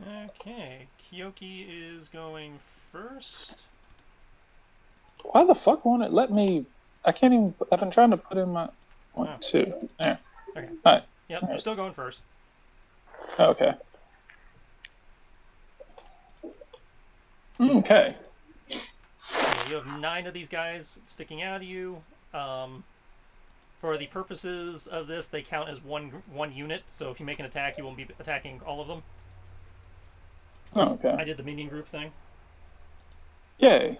[SPEAKER 3] Okay, Kyoki is going first.
[SPEAKER 5] Why the fuck won't it let me? I can't even. I've been trying to put in my 1,
[SPEAKER 3] Oh.
[SPEAKER 5] 2. There.
[SPEAKER 3] Okay.
[SPEAKER 5] All right.
[SPEAKER 3] Yep, you're still going first.
[SPEAKER 5] Okay. Okay.
[SPEAKER 3] Yeah, you have 9 of these guys sticking out of you. For the purposes of this, they count as one unit. So if you make an attack, you won't be attacking all of them.
[SPEAKER 5] Okay.
[SPEAKER 3] I did the minion group thing.
[SPEAKER 5] Yay.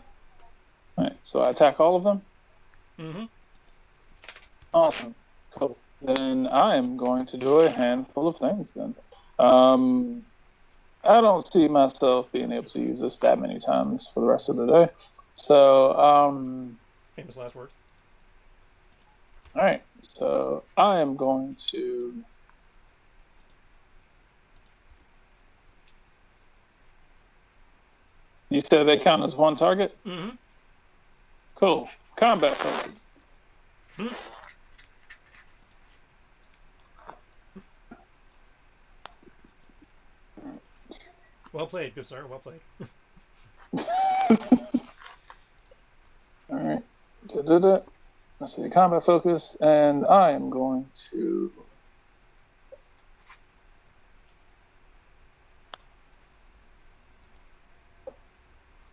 [SPEAKER 5] All right. So I attack all of them.
[SPEAKER 3] Mm-hmm.
[SPEAKER 5] Awesome. Cool. Then I am going to do a handful of things. Then. I don't see myself being able to use this that many times for the rest of the day. So,
[SPEAKER 3] Famous last words.
[SPEAKER 5] all right. So I am going to. You said they count as one target?
[SPEAKER 3] Mm-hmm.
[SPEAKER 5] Cool. Combat focus.
[SPEAKER 3] Well played, good sir. Well played.
[SPEAKER 5] All right. Da-da-da. Let's see, combat focus, and I am going to.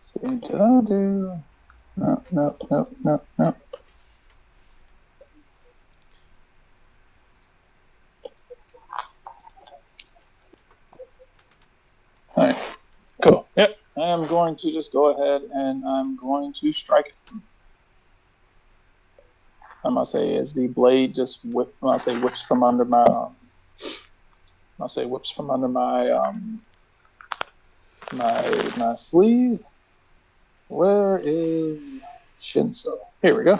[SPEAKER 5] See, did I do? No. All right. Cool. Yep. I'm going to just go ahead and I'm going to strike it. I'm gonna say as the blade just whips from under my my sleeve. Where is Shinso? Here we go.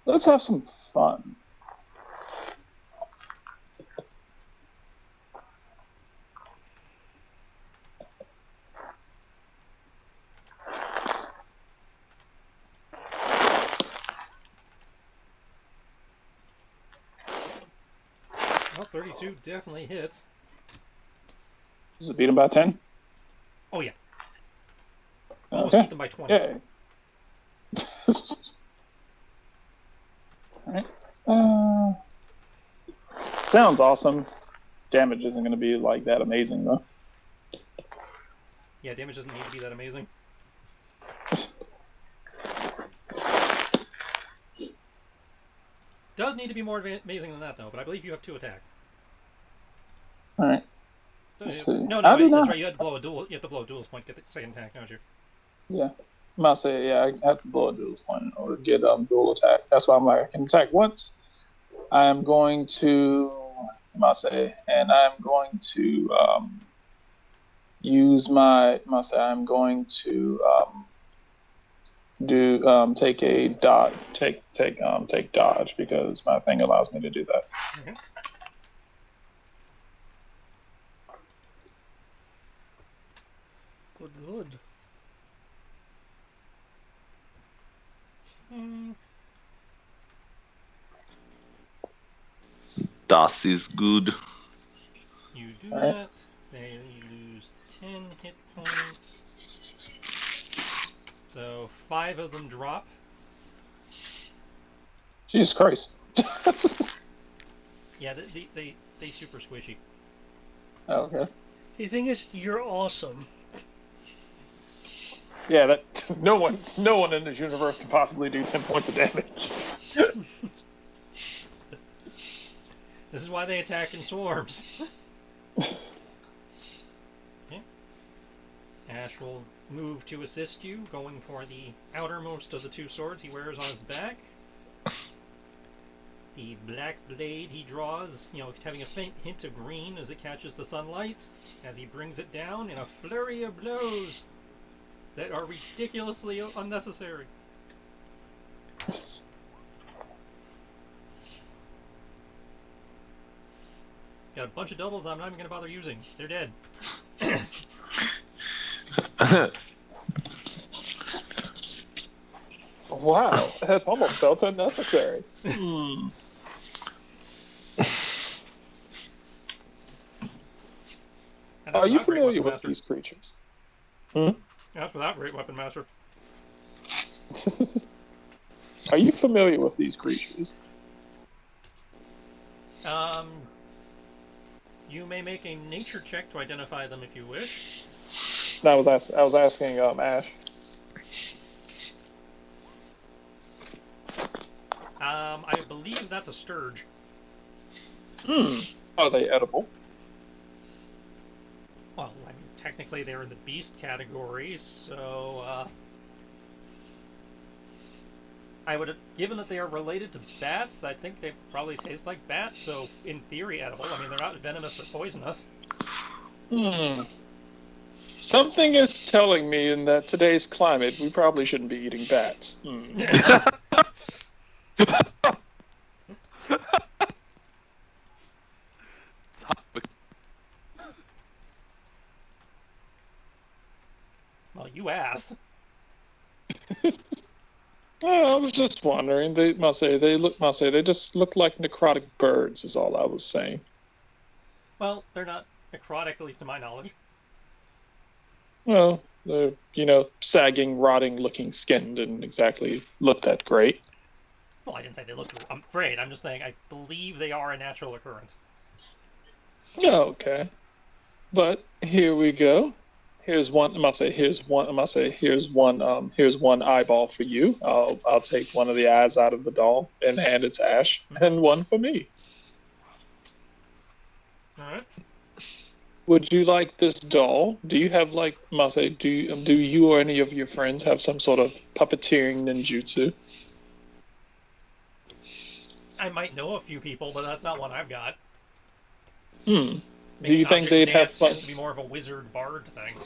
[SPEAKER 5] Let's have some fun.
[SPEAKER 3] Well, 32 definitely hits.
[SPEAKER 5] Does it beat him by 10?
[SPEAKER 3] Oh, yeah. Almost
[SPEAKER 5] Okay.
[SPEAKER 3] beat them by 20.
[SPEAKER 5] Okay. All right. Sounds awesome. Damage isn't going to be like that amazing though.
[SPEAKER 3] Yeah, damage doesn't need to be that amazing. Does need to be more amazing than that though, but I believe you have 2 attacks.
[SPEAKER 5] All right.
[SPEAKER 3] No,
[SPEAKER 5] Let's see.
[SPEAKER 3] that's right. You have to blow a duelist point to get the second attack, don't you?
[SPEAKER 5] Yeah. I'm about to say, yeah, I have to blow a duelist point in order to get dual attack. That's why I'm like, I can attack once. I'm going to, and I'm going to use I'm going to take a dodge, take dodge because my thing allows me to do that.
[SPEAKER 3] Okay.
[SPEAKER 4] Good.
[SPEAKER 2] Das is good.
[SPEAKER 3] You do
[SPEAKER 5] All right.
[SPEAKER 3] that. They lose 10 hit points. So 5 of them drop.
[SPEAKER 5] Jesus Christ.
[SPEAKER 3] Yeah, they super squishy.
[SPEAKER 5] Okay.
[SPEAKER 4] The thing is, you're awesome.
[SPEAKER 5] Yeah, that no one in this universe can possibly do 10 points of damage.
[SPEAKER 3] This is why they attack in swarms. Okay. Ash will move to assist you, going for the outermost of the two swords he wears on his back. The black blade he draws, having a faint hint of green as it catches the sunlight, as he brings it down in a flurry of blows that are ridiculously unnecessary. Got a bunch of doubles I'm not even going to bother using. They're dead.
[SPEAKER 5] Wow, that almost felt unnecessary. Are you familiar with these creatures?
[SPEAKER 3] That's without Great Weapon Master.
[SPEAKER 5] Are you familiar with these creatures?
[SPEAKER 3] You may make a nature check to identify them if you wish.
[SPEAKER 5] No, I was asking Ash.
[SPEAKER 3] I believe that's a sturge.
[SPEAKER 5] Are they edible?
[SPEAKER 3] Well, I mean, technically they're in the beast category, so, I would have, given that they are related to bats, I think they probably taste like bats, so in theory edible. I mean, they're not venomous or poisonous.
[SPEAKER 5] Something is telling me in that today's climate, we probably shouldn't be eating bats.
[SPEAKER 3] Well, you asked.
[SPEAKER 5] I was just wondering. They just look like necrotic birds. Is all I was saying.
[SPEAKER 3] Well, they're not necrotic, at least to my knowledge.
[SPEAKER 5] Well, they're sagging, rotting-looking skin didn't exactly look that great.
[SPEAKER 3] Well, I didn't say they look great. I'm just saying I believe they are a natural occurrence.
[SPEAKER 5] Okay, but here we go. Here's one. Here's one eyeball for you. I'll take one of the eyes out of the doll and hand it to Ash, and one for me.
[SPEAKER 3] All right.
[SPEAKER 5] Would you like this doll? Do you have do you or any of your friends have some sort of puppeteering ninjutsu?
[SPEAKER 3] I might know a few people, but that's not one I've got.
[SPEAKER 5] Do you think they'd have fun?
[SPEAKER 3] Tends to be more of a wizard bard thing.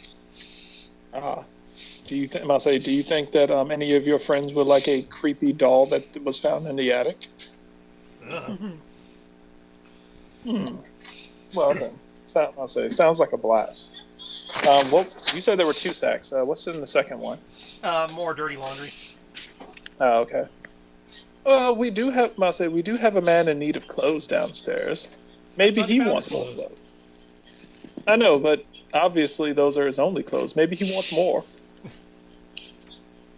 [SPEAKER 5] Do you think that any of your friends would like a creepy doll that was found in the attic? Well then, sounds like a blast. You said there were 2 sacks. What's in the second one?
[SPEAKER 3] More dirty laundry.
[SPEAKER 5] Oh, okay. We do have a man in need of clothes downstairs. Maybe he wants more clothes. I know, but obviously those are his only clothes. Maybe he wants more.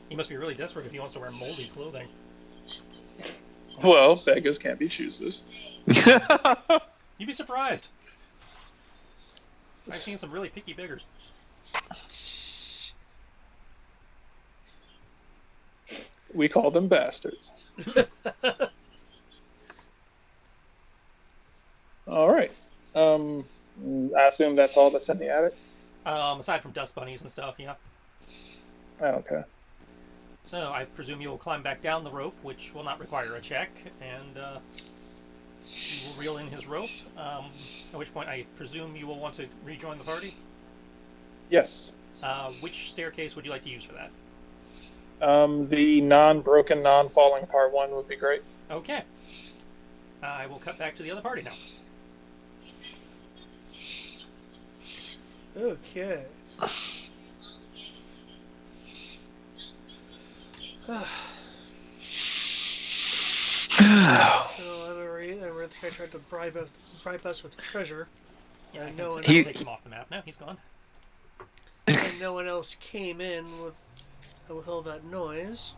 [SPEAKER 3] He must be really desperate if he wants to wear moldy clothing.
[SPEAKER 5] Well, beggars can't be choosers.
[SPEAKER 3] You'd be surprised. I've seen some really picky beggars.
[SPEAKER 5] We call them bastards. All right. I assume that's all that's in the attic?
[SPEAKER 3] Aside from dust bunnies and stuff, yeah.
[SPEAKER 5] Oh, okay.
[SPEAKER 3] So I presume you will climb back down the rope, which will not require a check, and you will reel in his rope, at which point I presume you will want to rejoin the party?
[SPEAKER 5] Yes.
[SPEAKER 3] Which staircase would you like to use for that?
[SPEAKER 5] The non-broken, non-falling part 1 would be great.
[SPEAKER 3] Okay. I will cut back to the other party now.
[SPEAKER 4] Okay. This guy tried to bribe us with treasure.
[SPEAKER 3] Yeah,
[SPEAKER 4] and no one
[SPEAKER 3] take him off the map now. He's gone.
[SPEAKER 4] And no one else came in with all that noise.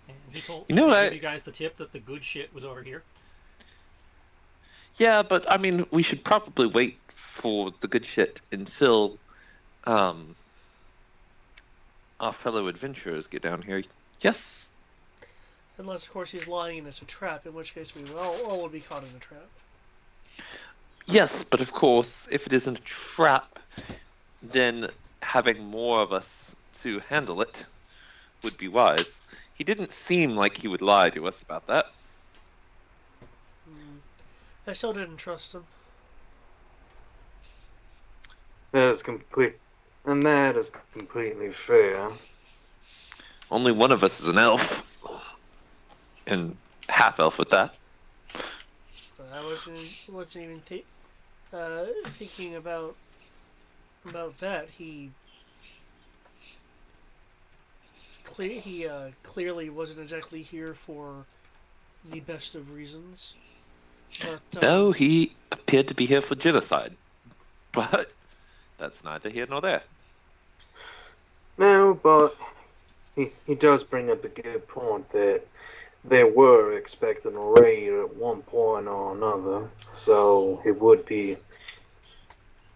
[SPEAKER 3] And he told
[SPEAKER 8] You know what?
[SPEAKER 3] give you guys the tip that the good shit was over here.
[SPEAKER 2] Yeah, but I mean, we should probably wait for the good shit until our fellow adventurers get down here. Yes?
[SPEAKER 4] Unless, of course, he's lying and it's a trap, in which case we all would be caught in a trap.
[SPEAKER 2] Yes, but of course, if it isn't a trap, then having more of us to handle it would be wise. He didn't seem like he would lie to us about that.
[SPEAKER 4] I still didn't trust him.
[SPEAKER 6] That is completely fair.
[SPEAKER 2] Only one of us is an elf. And half-elf with that.
[SPEAKER 4] But I wasn't even thinking about that. He clearly wasn't exactly here for the best of reasons. But,
[SPEAKER 2] No, he appeared to be here for genocide. But that's neither here nor there.
[SPEAKER 6] No, but he does bring up a good point that they were expecting a raid at one point or another, so it would be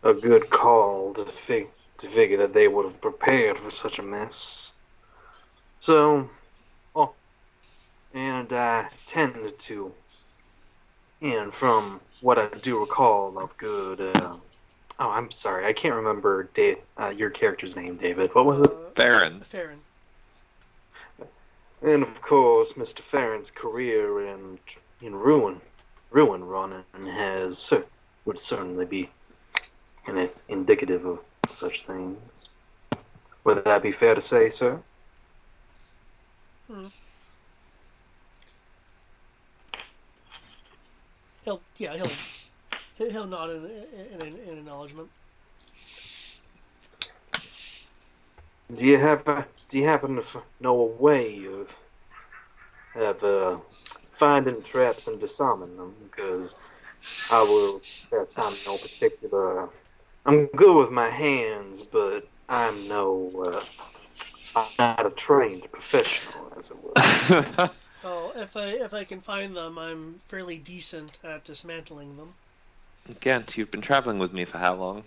[SPEAKER 6] a good call to figure that they would have prepared for such a mess. So, and I tended to, and from what I do recall of good, I'm sorry, I can't remember your character's name, David. What was it?
[SPEAKER 2] Farron.
[SPEAKER 4] Farron.
[SPEAKER 6] And of course, Mr. Farron's career in ruin running would certainly be indicative of such things. Would that be fair to say, sir?
[SPEAKER 4] He'll nod in acknowledgement.
[SPEAKER 6] Do you happen to know a way of finding traps and disarming them? Because that's not no particular. I'm good with my hands, but I'm not a trained professional, as it were.
[SPEAKER 4] Oh, if I can find them, I'm fairly decent at dismantling them.
[SPEAKER 2] Gant, you've been traveling with me for how long?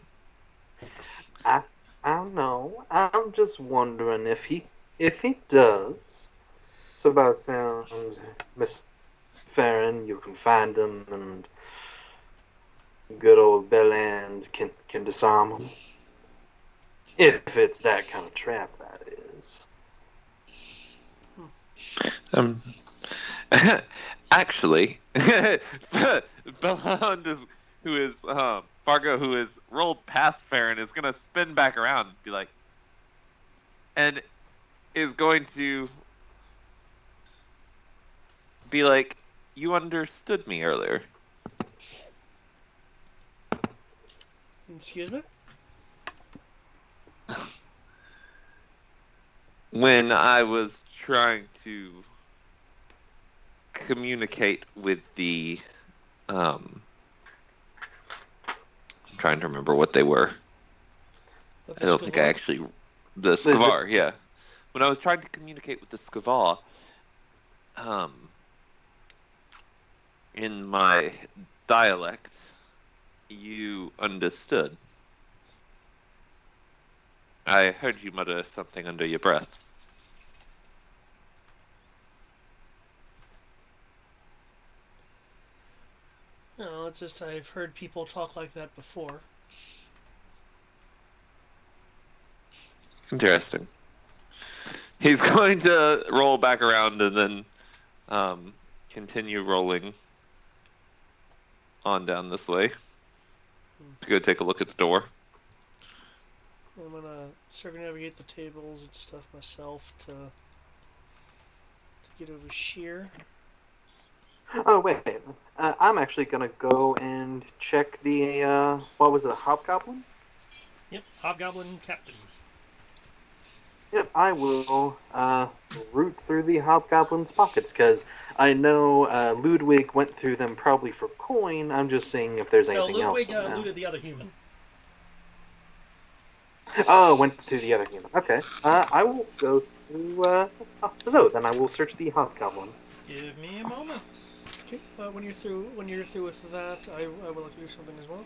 [SPEAKER 6] I don't know. I'm just wondering if he does. So about sounds, Miss Farron, you can find them, and good old Belland can disarm them. If it's that kind of trap, that is.
[SPEAKER 2] Actually, Belland Fargo, who is rolled past Farron, is gonna spin back around and be like, and is going to be like, you understood me earlier.
[SPEAKER 4] Excuse me?
[SPEAKER 2] When I was trying to communicate with the I'm trying to remember what they were. I don't think I actually... The Skavar, yeah. When I was trying to communicate with the Skavar, in my dialect, you understood. I heard you mutter something under your breath.
[SPEAKER 4] No, it's just I've heard people talk like that before.
[SPEAKER 2] Interesting. He's going to roll back around and then continue rolling on down this way. To go take a look at the door.
[SPEAKER 4] I'm gonna circumnavigate the tables and stuff myself to get over sheer.
[SPEAKER 6] Oh wait, I'm actually gonna go and check the what was it, Hobgoblin?
[SPEAKER 3] Yep, Hobgoblin Captain.
[SPEAKER 6] Yep, I will root through the Hobgoblin's pockets, because I know Ludwig went through them probably for coin. I'm just seeing if there's anything
[SPEAKER 3] Ludwig
[SPEAKER 6] else.
[SPEAKER 3] looted the other human.
[SPEAKER 6] Oh, went through the other human. Okay. I will go through... so, then I will search the Hobgoblin.
[SPEAKER 3] Give me a moment.
[SPEAKER 4] Okay. When you're through with that, I will let you do something as well.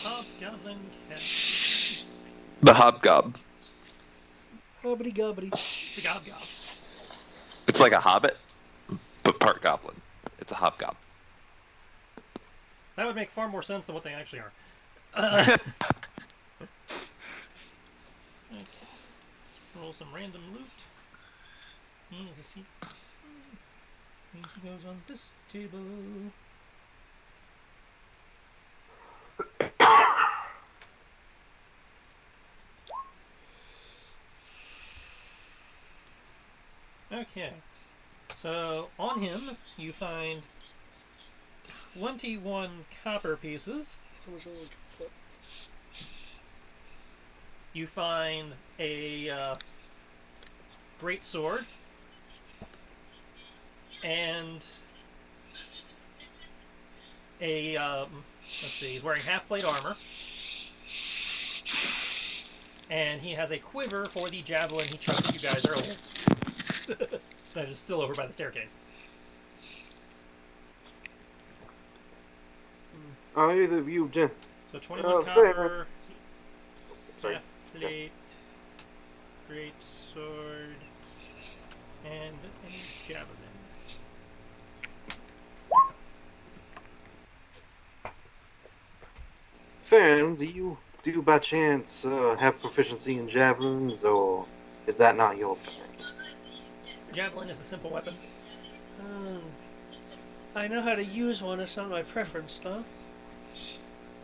[SPEAKER 3] Hobgoblin cat.
[SPEAKER 2] The hobgob.
[SPEAKER 4] Hobbity gobbity.
[SPEAKER 3] The gob gob.
[SPEAKER 2] It's like a hobbit, but part goblin. It's a hobgob.
[SPEAKER 3] That would make far more sense than what they actually are. Okay. Let's roll some random loot. Here's a seat. He goes on this table. Okay. So on him, you find 21 copper pieces.
[SPEAKER 4] So much like a foot.
[SPEAKER 3] You find a great sword and a let's see, he's wearing half plate armor, and he has a quiver for the javelin he chucked at you guys earlier. That is still over by the staircase.
[SPEAKER 6] Either of you, Jen.
[SPEAKER 3] So 21
[SPEAKER 6] fair.
[SPEAKER 3] copper,
[SPEAKER 6] Sorry.
[SPEAKER 3] half plate, great sword, and a javelin.
[SPEAKER 6] Farron, do you by chance have proficiency in javelins, or is that not your thing?
[SPEAKER 3] Javelin is a simple weapon.
[SPEAKER 4] I know how to use one. It's not my preference, though.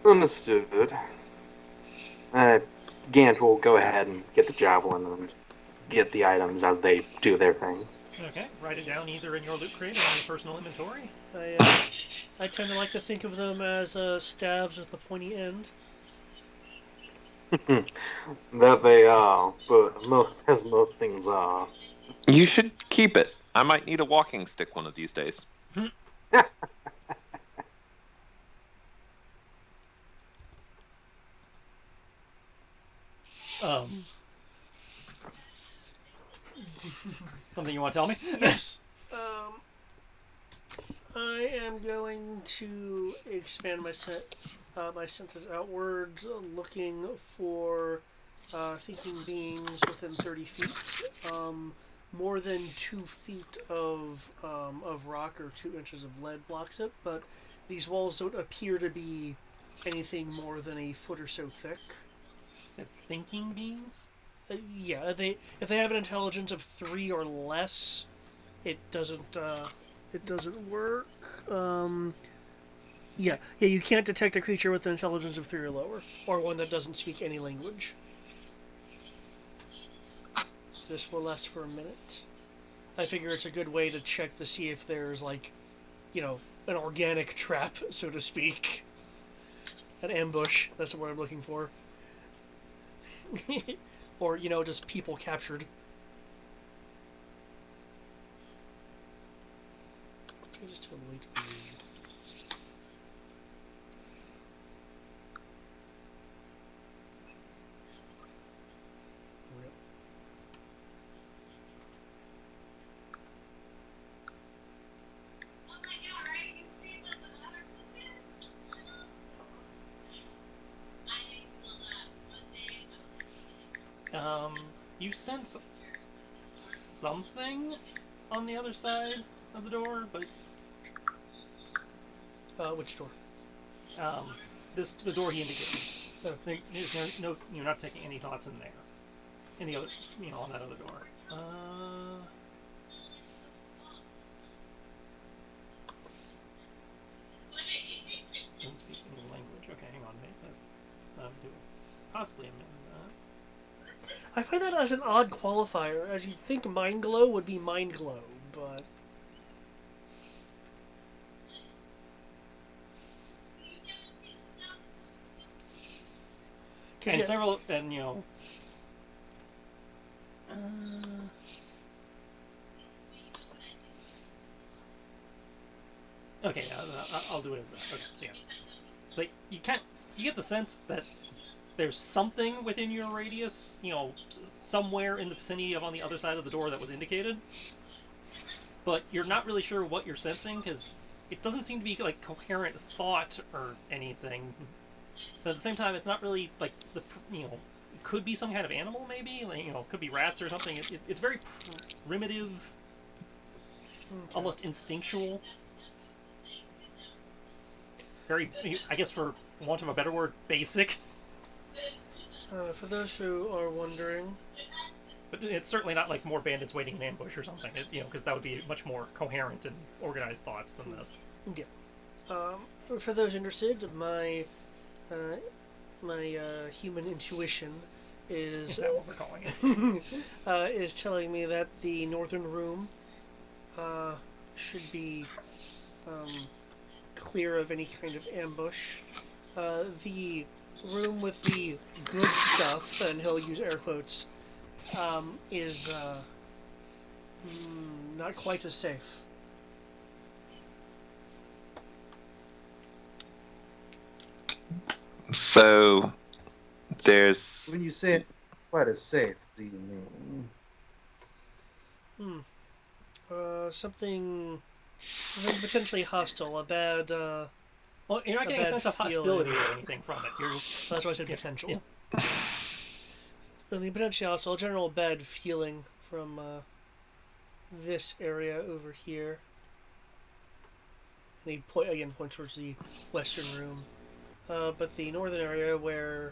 [SPEAKER 6] Understood. Gant will go ahead and get the javelin and get the items as they do their thing.
[SPEAKER 3] Okay, write it down either in your loot crate or in your personal inventory.
[SPEAKER 4] I tend to like to think of them as stabs with a pointy end.
[SPEAKER 6] That they are, but most things are.
[SPEAKER 2] You should keep it. I might need a walking stick one of these days.
[SPEAKER 3] Something you want to tell me?
[SPEAKER 4] Yes. I am going to expand my senses outwards, looking for thinking beings within 30 feet. More than 2 feet of rock or 2 inches of lead blocks it, but these walls don't appear to be anything more than a foot or so thick.
[SPEAKER 3] Is it thinking beings?
[SPEAKER 4] Yeah, if they have an intelligence of 3 or less, it doesn't work. Yeah, you can't detect a creature with an intelligence of 3 or lower, or one that doesn't speak any language. This will last for a minute. I figure it's a good way to check to see if there's, like, you know, an organic trap, so to speak. An ambush, that's the word I'm looking for. Or, you know, just people captured. Just to wait to read.
[SPEAKER 3] You sense something on the other side of the door, but
[SPEAKER 4] Which door?
[SPEAKER 3] the door he indicated.
[SPEAKER 4] Okay.
[SPEAKER 3] There's no, you're not taking any thoughts in there. In the other, on that other door. Doesn't speak any language. Okay, hang on, mate. Do possibly amend that.
[SPEAKER 4] I find that as an odd qualifier, as you'd think Mind Glow would be Mind Glow, but...
[SPEAKER 3] And
[SPEAKER 4] yeah.
[SPEAKER 3] several, okay, I'll do it as that. Okay, so yeah. So you get the sense that there's something within your radius, somewhere in the vicinity of on the other side of the door that was indicated, but you're not really sure what you're sensing because it doesn't seem to be like coherent thought or anything. But at the same time, it's not really like it could be some kind of animal maybe, like, could be rats or something. It's very primitive, almost instinctual. Very, I guess, for want of a better word, basic.
[SPEAKER 4] For those who are wondering,
[SPEAKER 3] but it's certainly not like more bandits waiting in ambush or something. Because that would be much more coherent and organized thoughts than this.
[SPEAKER 4] Yeah. For those interested, my human intuition is
[SPEAKER 3] that what we're calling it?
[SPEAKER 4] Is telling me that the northern room should be clear of any kind of ambush. The room with the good stuff, and he'll use air quotes, is not quite as safe.
[SPEAKER 2] So, there's...
[SPEAKER 6] When you say quite as safe, do you mean?
[SPEAKER 4] Something potentially hostile, a bad...
[SPEAKER 3] well, you're not getting a sense of hostility or anything from it. You're just...
[SPEAKER 4] That's why I said potential.
[SPEAKER 3] Yeah.
[SPEAKER 4] Something potentially hostile, a general bad feeling from this area over here. And he points towards the western room. But the northern area where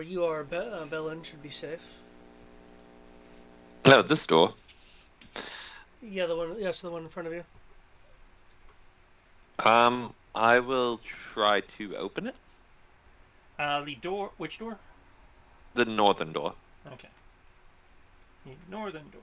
[SPEAKER 4] you are, Bellin, should be safe.
[SPEAKER 2] No, this door.
[SPEAKER 4] Yeah, the one. Yes, the one in front of you.
[SPEAKER 2] I will try to open it.
[SPEAKER 3] The door. Which door?
[SPEAKER 2] The northern door.
[SPEAKER 3] Okay. The northern door.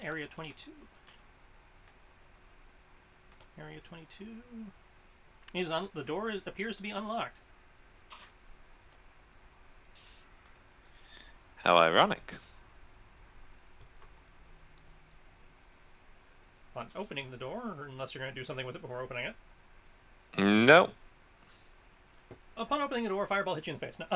[SPEAKER 3] Area 22. Area 22. The door appears to be unlocked.
[SPEAKER 2] How ironic.
[SPEAKER 3] On opening the door, or unless you're going to do something with it before opening it.
[SPEAKER 2] No.
[SPEAKER 3] Upon opening the door, a fireball hits you in the face. No,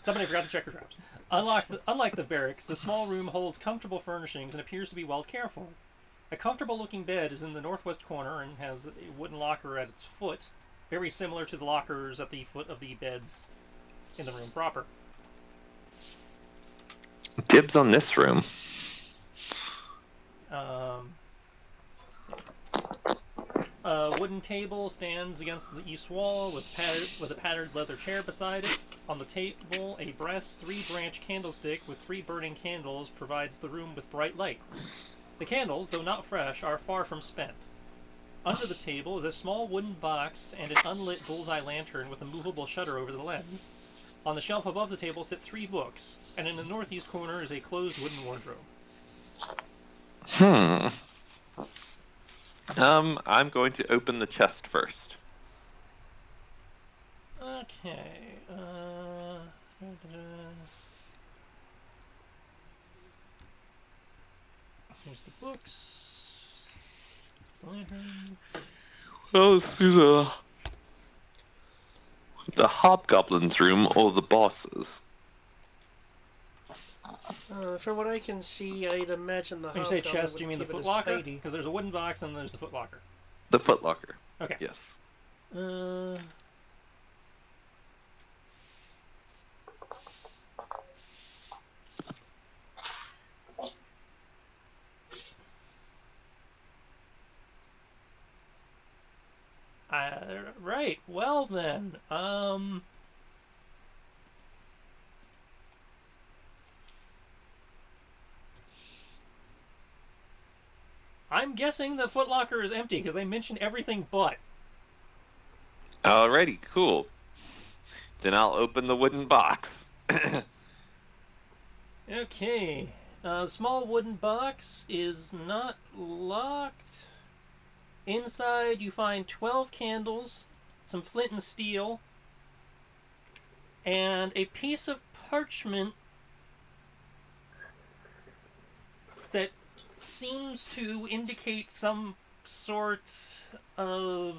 [SPEAKER 3] somebody forgot to check your traps. Unlike the barracks, the small room holds comfortable furnishings and appears to be well cared for. A comfortable-looking bed is in the northwest corner and has a wooden locker at its foot, very similar to the lockers at the foot of the beds in the room proper.
[SPEAKER 2] Dibs on this room.
[SPEAKER 3] A wooden table stands against the east wall with a patterned leather chair beside it. On the table, a brass 3-branch candlestick with 3 burning candles provides the room with bright light. The candles, though not fresh, are far from spent. Under the table is a small wooden box and an unlit bullseye lantern with a movable shutter over the lens. On the shelf above the table sit 3 books, and in the northeast corner is a closed wooden wardrobe.
[SPEAKER 2] I'm going to open the chest first.
[SPEAKER 3] Okay. Here's the books. The lantern.
[SPEAKER 2] Well, let's do the hobgoblin's room or the boss's.
[SPEAKER 4] From what I can see, I'd imagine the
[SPEAKER 3] When you say
[SPEAKER 4] hobgoblin
[SPEAKER 3] chest,
[SPEAKER 4] would
[SPEAKER 3] do you mean the
[SPEAKER 4] keep it as
[SPEAKER 3] footlocker?
[SPEAKER 4] tidy.
[SPEAKER 3] Because there's a wooden box and there's the footlocker.
[SPEAKER 2] The footlocker.
[SPEAKER 3] Okay.
[SPEAKER 2] Yes.
[SPEAKER 3] Right. Well then, I'm guessing the footlocker is empty because they mentioned everything but.
[SPEAKER 2] Alrighty, cool. Then I'll open the wooden box.
[SPEAKER 3] Okay. Small wooden box is not locked. Inside, you find 12 candles, some flint and steel, and a piece of parchment that seems to indicate some sort of,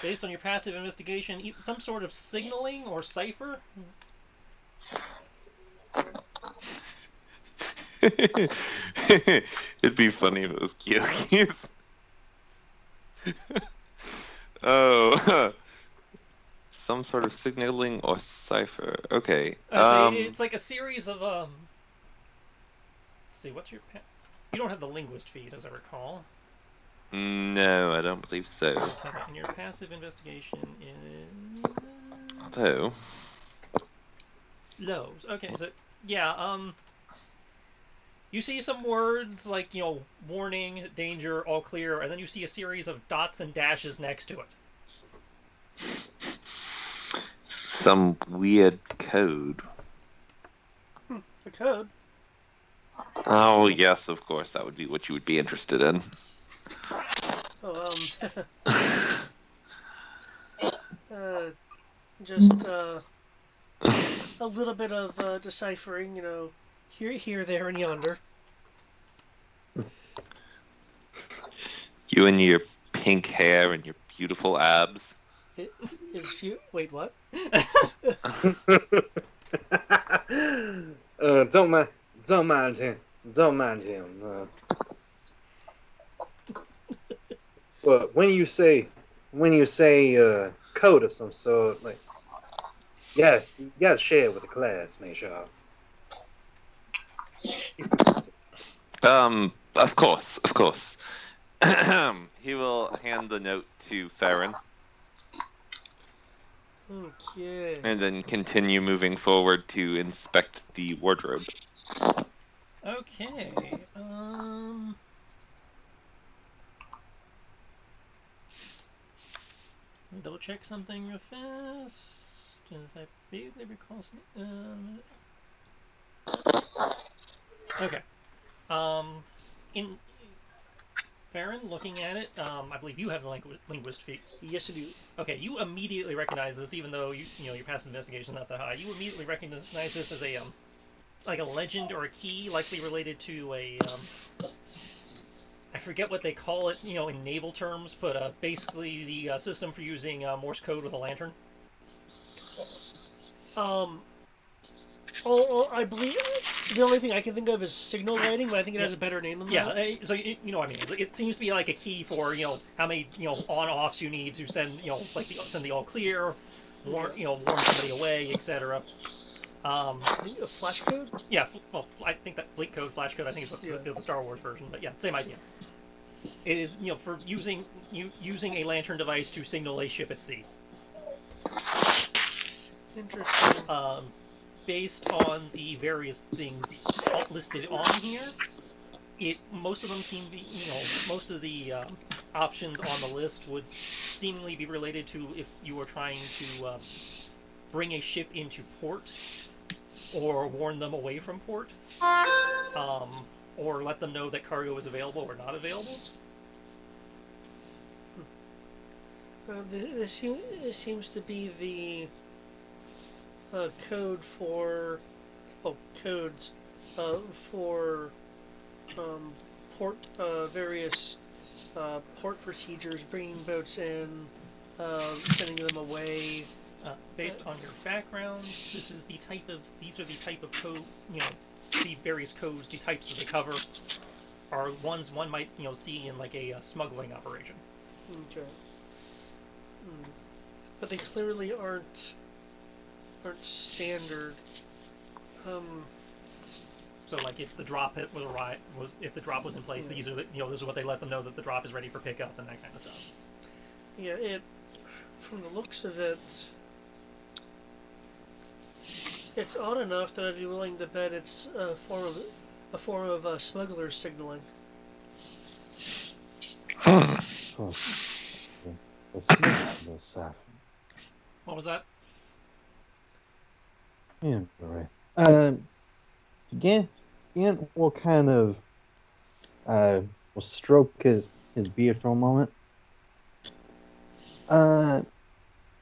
[SPEAKER 3] based on your passive investigation, some sort of signaling or cipher.
[SPEAKER 2] It'd be funny if it was Kyoki's. Oh, some sort of signaling or cipher. Okay.
[SPEAKER 3] It's like a series of let's see, what's your you don't have the linguist feed, as I recall.
[SPEAKER 2] No, I don't believe so.
[SPEAKER 3] And your passive investigation is
[SPEAKER 2] Although
[SPEAKER 3] lows. Okay, so yeah, you see some words like, warning, danger, all clear, and then you see a series of dots and dashes next to it.
[SPEAKER 2] some weird code.
[SPEAKER 4] The code.
[SPEAKER 2] Oh yes, of course, that would be what you would be interested in.
[SPEAKER 4] Oh, just a little bit of deciphering, here, there, and yonder.
[SPEAKER 2] You and your pink hair and your beautiful abs.
[SPEAKER 4] Wait, what?
[SPEAKER 6] Don't mind him. But when you say code of some sort, like, yeah, you gotta share it with the class, make sure.
[SPEAKER 2] Of course. He will hand the note to Farron.
[SPEAKER 4] Okay.
[SPEAKER 2] And then continue moving forward to inspect the wardrobe.
[SPEAKER 3] Okay. Double check something real fast. Just I vaguely recall something. Okay. In Farron, looking at it, I believe you have the linguist feat.
[SPEAKER 4] Yes, I do.
[SPEAKER 3] Okay, you immediately recognize this, even though your passive investigation is not that high. You immediately recognize this as a like a legend or a key, likely related to a I forget what they call it, in naval terms, but basically the system for using Morse code with a lantern.
[SPEAKER 4] I believe the only thing I can think of is signal writing, but I think it has a better name than that.
[SPEAKER 3] Yeah, so you know what I mean. It seems to be like a key for how many on-offs you need to send send the all clear, warn somebody away, etc.
[SPEAKER 4] Flash code?
[SPEAKER 3] Yeah, well, I think that blink code, flash code, I think is what the Star Wars version, but yeah, same idea. It is for using a lantern device to signal a ship at sea.
[SPEAKER 4] Interesting.
[SPEAKER 3] Based on the various things listed on here, most of them seem to be, most of the options on the list would seemingly be related to if you were trying to bring a ship into port, or warn them away from port, or let them know that cargo is available or not available.
[SPEAKER 4] This seems to be the code for codes for port various port procedures, bringing boats in, sending them away.
[SPEAKER 3] Based on your background, these are the type of code, the various codes, the types that they cover are ones one might see in like a smuggling operation.
[SPEAKER 4] Okay. But they clearly aren't standard.
[SPEAKER 3] So like if the drop if the drop was in place, these are this is what they let them know that the drop is ready for pickup and that kind of stuff.
[SPEAKER 4] Yeah, from the looks of it, it's odd enough that I'd be willing to bet it's a form of smuggler signaling.
[SPEAKER 3] What was that?
[SPEAKER 6] Yeah, right. Again,
[SPEAKER 1] Gant will kind of will stroke his beard for a moment.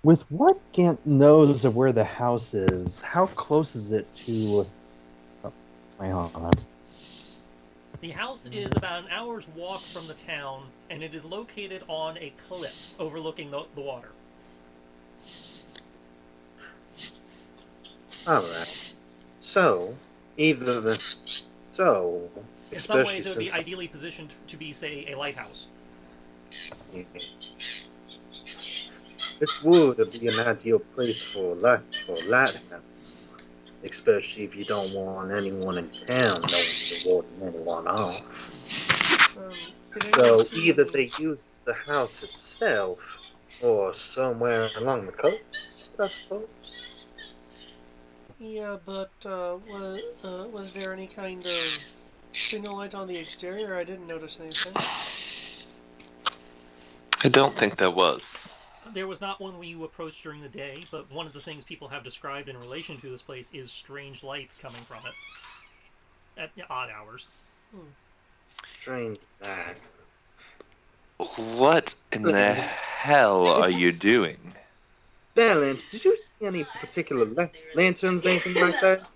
[SPEAKER 1] With what Gant knows of where the house is, how close is it to? Oh, wait, hold on.
[SPEAKER 3] The house is about an hour's walk from the town, and it is located on a cliff overlooking the water.
[SPEAKER 6] All right. So, either the so,
[SPEAKER 3] In some
[SPEAKER 6] especially
[SPEAKER 3] ways, it would be
[SPEAKER 6] since
[SPEAKER 3] ideally positioned to be, say, a lighthouse.
[SPEAKER 6] this would be an ideal place for lighthouse, especially if you don't want anyone in town knowing you're warding anyone off.
[SPEAKER 4] Did anyone
[SPEAKER 6] So
[SPEAKER 4] see
[SPEAKER 6] either
[SPEAKER 4] any-
[SPEAKER 6] they use the house itself or somewhere along the coast, I suppose.
[SPEAKER 4] Yeah, but was there any kind of signal light on the exterior? I didn't notice anything.
[SPEAKER 2] I don't think there was.
[SPEAKER 3] There was not one when you approached during the day, but one of the things people have described in relation to this place is strange lights coming from it at odd hours.
[SPEAKER 6] Strange that.
[SPEAKER 2] What in the hell are you doing?
[SPEAKER 6] Balance, did you see any particular lanterns, anything like that?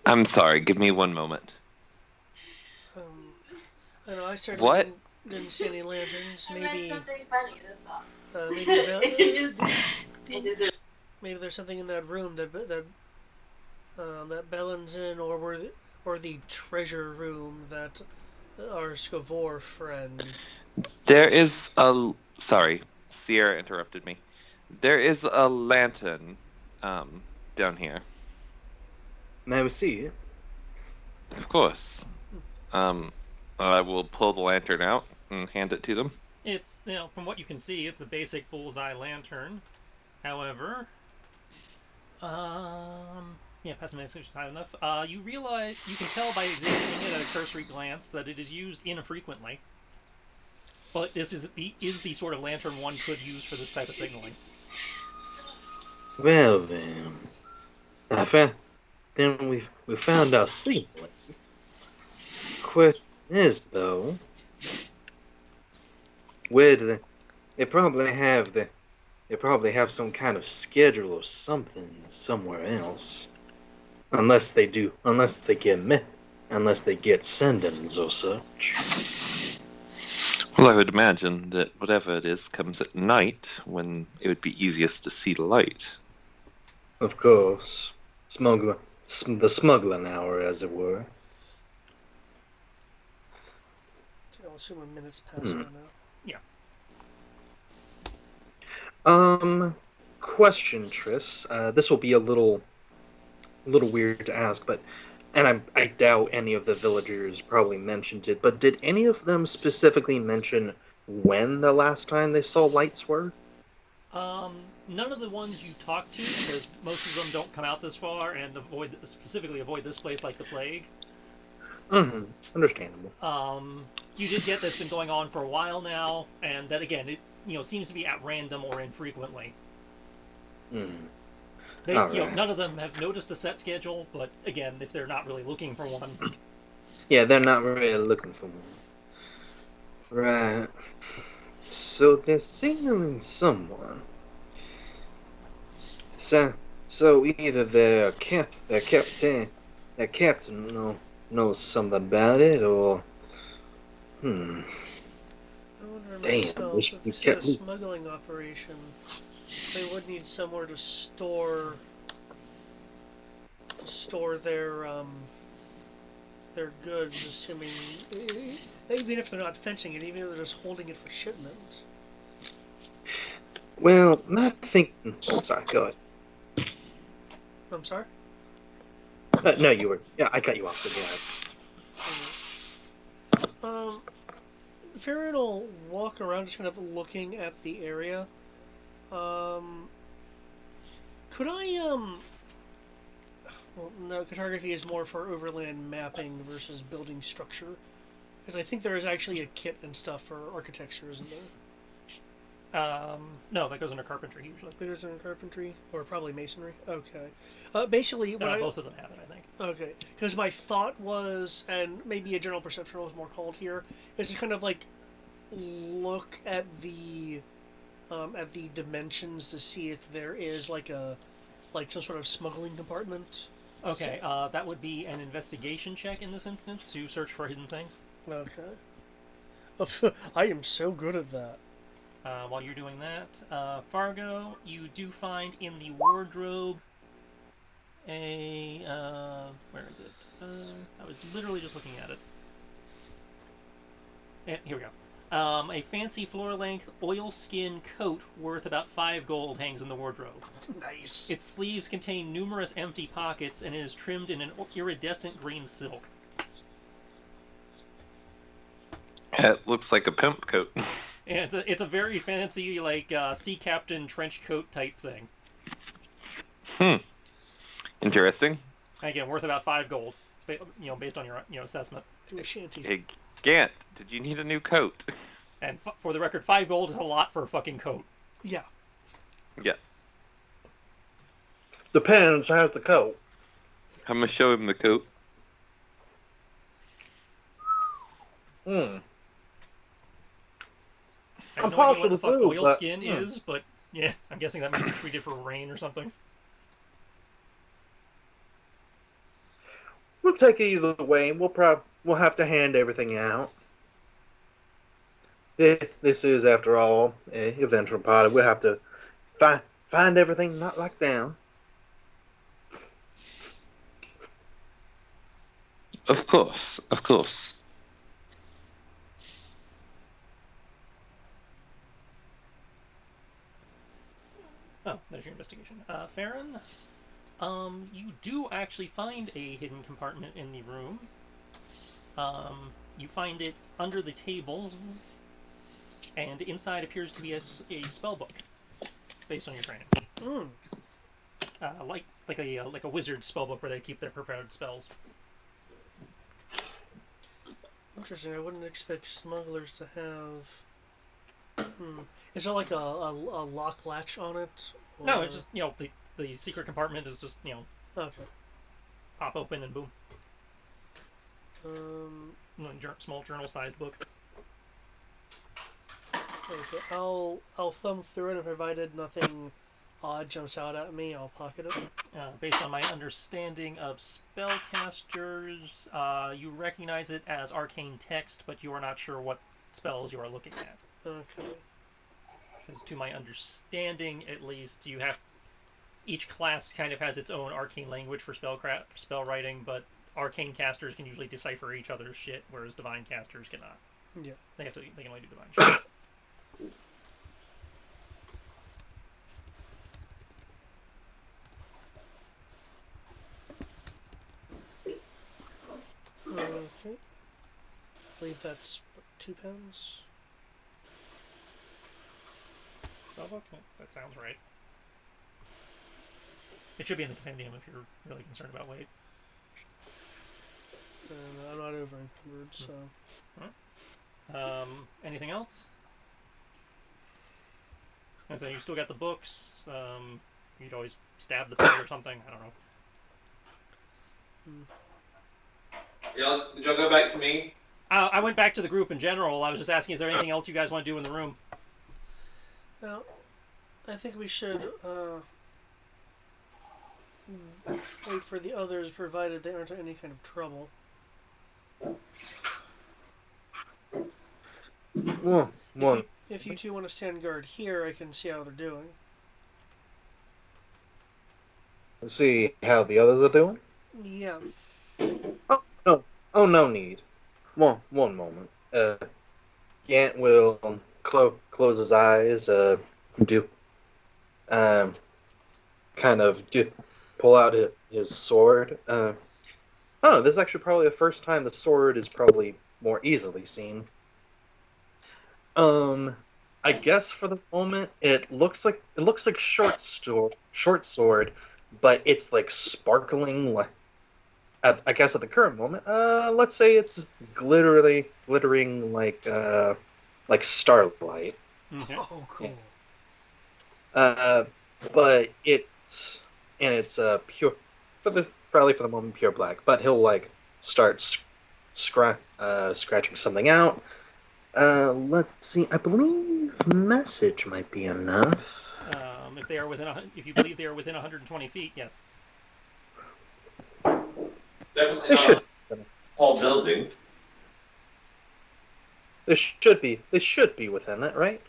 [SPEAKER 2] I'm sorry, give me one moment.
[SPEAKER 4] I know I certainly
[SPEAKER 2] What?
[SPEAKER 4] didn't see any lanterns. Maybe
[SPEAKER 7] something funny, that's all.
[SPEAKER 4] maybe there's something in that room that Bellen's in, or the treasure room that our Scavor friend.
[SPEAKER 2] There is a... Sorry, Sierra interrupted me. There is a lantern down here.
[SPEAKER 6] May we see it?
[SPEAKER 2] Of course. I will pull the lantern out and hand it to them.
[SPEAKER 3] It's, from what you can see, it's a basic bullseye lantern. However, pessimistic time enough. You realize, you can tell by examining it at a cursory glance that it is used infrequently. But this is the sort of lantern one could use for this type of signaling.
[SPEAKER 6] Well then, we found our seat. Question is though, where do they probably have some kind of schedule or something somewhere else, unless they get send-ins or such.
[SPEAKER 2] Well, I would imagine that whatever it is comes at night when it would be easiest to see the light.
[SPEAKER 6] Of course, the smuggling hour, as it were.
[SPEAKER 4] I'll assume a minute's passed by now.
[SPEAKER 6] Question, Triss. This will be a little weird to ask, but I doubt any of the villagers probably mentioned it. But did any of them specifically mention when the last time they saw lights were?
[SPEAKER 3] None of the ones you talk to, because most of them don't come out this far and specifically avoid this place like the plague.
[SPEAKER 6] Understandable.
[SPEAKER 3] You did get that's been going on for a while now, and that again, it seems to be at random or infrequently. None of them have noticed a set schedule, but again, if they're not really looking for one.
[SPEAKER 6] Yeah, they're not really looking for one. Right. So they're signaling someone. So either their captain knows something about it, or
[SPEAKER 4] I wonder
[SPEAKER 6] damn,
[SPEAKER 4] myself, if this is a smuggling operation, they would need somewhere to store their goods, assuming even if they're not fencing it, even if they're just holding it for shipment.
[SPEAKER 6] Well, not thinking. Oh, sorry, go ahead.
[SPEAKER 4] I'm sorry?
[SPEAKER 6] No, you were. Yeah, I cut you off. So go ahead.
[SPEAKER 4] Farron will walk around just kind of looking at the area. Could I, well, no, cartography is more for overland mapping versus building structure. Because I think there is actually a kit and stuff for architecture, isn't there?
[SPEAKER 3] No, that goes under carpentry usually.
[SPEAKER 4] It goes under carpentry? Or probably masonry? Okay. Basically,
[SPEAKER 3] both of them have it, I think.
[SPEAKER 4] Okay, because my thought was, and maybe a general perception was more called here, is to kind of like look at the dimensions to see if there is like some sort of smuggling compartment.
[SPEAKER 3] Okay, that would be an investigation check in this instance to search for hidden things.
[SPEAKER 4] Okay. I am so good at that.
[SPEAKER 3] While you're doing that, Fargo, you do find in the wardrobe a where is it? I was literally just looking at it. Here we go. A fancy floor-length oilskin coat worth about 5 gold hangs in the wardrobe.
[SPEAKER 4] Nice.
[SPEAKER 3] Its sleeves contain numerous empty pockets and it is trimmed in an iridescent green silk.
[SPEAKER 2] It looks like a pimp coat.
[SPEAKER 3] And it's a very fancy, like, sea captain trench coat type thing.
[SPEAKER 2] Interesting.
[SPEAKER 3] Again, worth about 5 gold, based on your assessment.
[SPEAKER 4] Do a shanty.
[SPEAKER 2] Hey, Gant, did you need a new coat?
[SPEAKER 3] And for the record, 5 gold is a lot for a fucking coat.
[SPEAKER 4] Yeah.
[SPEAKER 2] Yeah.
[SPEAKER 1] Depends. How's the coat?
[SPEAKER 2] I'm gonna show him the coat.
[SPEAKER 3] I have no idea what the fuck oilskin is, but yeah, I'm guessing that means it's treated for rain or something.
[SPEAKER 1] We'll take it either way. We'll have to hand everything out. This is, after all, a eventual party. We'll have to find everything not locked down.
[SPEAKER 2] Of course, of course.
[SPEAKER 3] Oh, there's your investigation. Farron, you do actually find a hidden compartment in the room. You find it under the table, and inside appears to be a spell book, based on your training. Like a wizard's spell book where they keep their prepared spells.
[SPEAKER 4] Interesting. I wouldn't expect smugglers to have. Is there like a lock latch on it? Or...
[SPEAKER 3] No, it's just the secret compartment is just
[SPEAKER 4] Okay.
[SPEAKER 3] pop open and boom.
[SPEAKER 4] Um.
[SPEAKER 3] Small journal-sized book.
[SPEAKER 4] Okay. I'll thumb through it, and provided nothing odd jumps out at me, I'll pocket it.
[SPEAKER 3] Based on my understanding of spellcasters, you recognize it as arcane text, but you are not sure what spells you are looking at.
[SPEAKER 4] Okay.
[SPEAKER 3] Because to my understanding, at least, each class kind of has its own arcane language for spell writing, but arcane casters can usually decipher each other's shit, whereas divine casters cannot.
[SPEAKER 4] Yeah.
[SPEAKER 3] They can only do divine shit.
[SPEAKER 4] Okay. I believe that's £2.
[SPEAKER 3] Spellbook? That sounds right. It should be in the compendium if you're really concerned about weight.
[SPEAKER 4] I'm not over encumbered, so.
[SPEAKER 3] Anything else? And so you still got the books. You'd always stab the pig or something. I don't know.
[SPEAKER 2] Did y'all go back to me?
[SPEAKER 3] I went back to the group in general. I was just asking, is there anything else you guys want to do in the room?
[SPEAKER 4] Well, I think we should wait for the others, provided they aren't in any kind of trouble. If you two want to stand guard here, I can see how they're doing.
[SPEAKER 1] See how the others are doing?
[SPEAKER 4] Yeah.
[SPEAKER 1] Oh, no need. One moment. Gant will close his eyes, pull out his sword. This is actually probably the first time the sword is probably more easily seen. I guess for the moment it looks like short sword, but it's like sparkling. Like I guess at the current moment, let's say it's glittering like starlight.
[SPEAKER 3] Okay.
[SPEAKER 4] Oh, cool.
[SPEAKER 1] But it's pure probably for the moment pure black, but he'll like start scratching something out. Let's see. I believe message might be enough.
[SPEAKER 3] If they are if you believe they are within 120 feet, yes.
[SPEAKER 2] It's definitely
[SPEAKER 1] They
[SPEAKER 2] not
[SPEAKER 1] should.
[SPEAKER 2] a tall building.
[SPEAKER 1] They should be. They should be within it, right?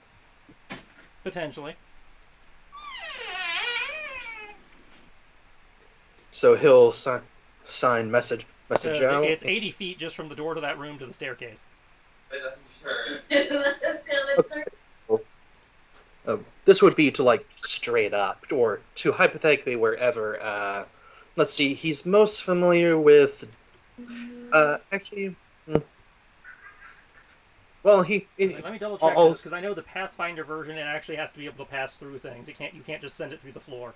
[SPEAKER 3] Potentially.
[SPEAKER 1] So he'll sign message out.
[SPEAKER 3] It's 80 feet just from the door to that room to the staircase.
[SPEAKER 2] Sure.
[SPEAKER 1] This would be to like straight up, or to hypothetically wherever. Let's see. He's most familiar with. Actually. Well,
[SPEAKER 3] Let me double check this because I know the Pathfinder version it actually has to be able to pass through things. You can't just send it through the floor.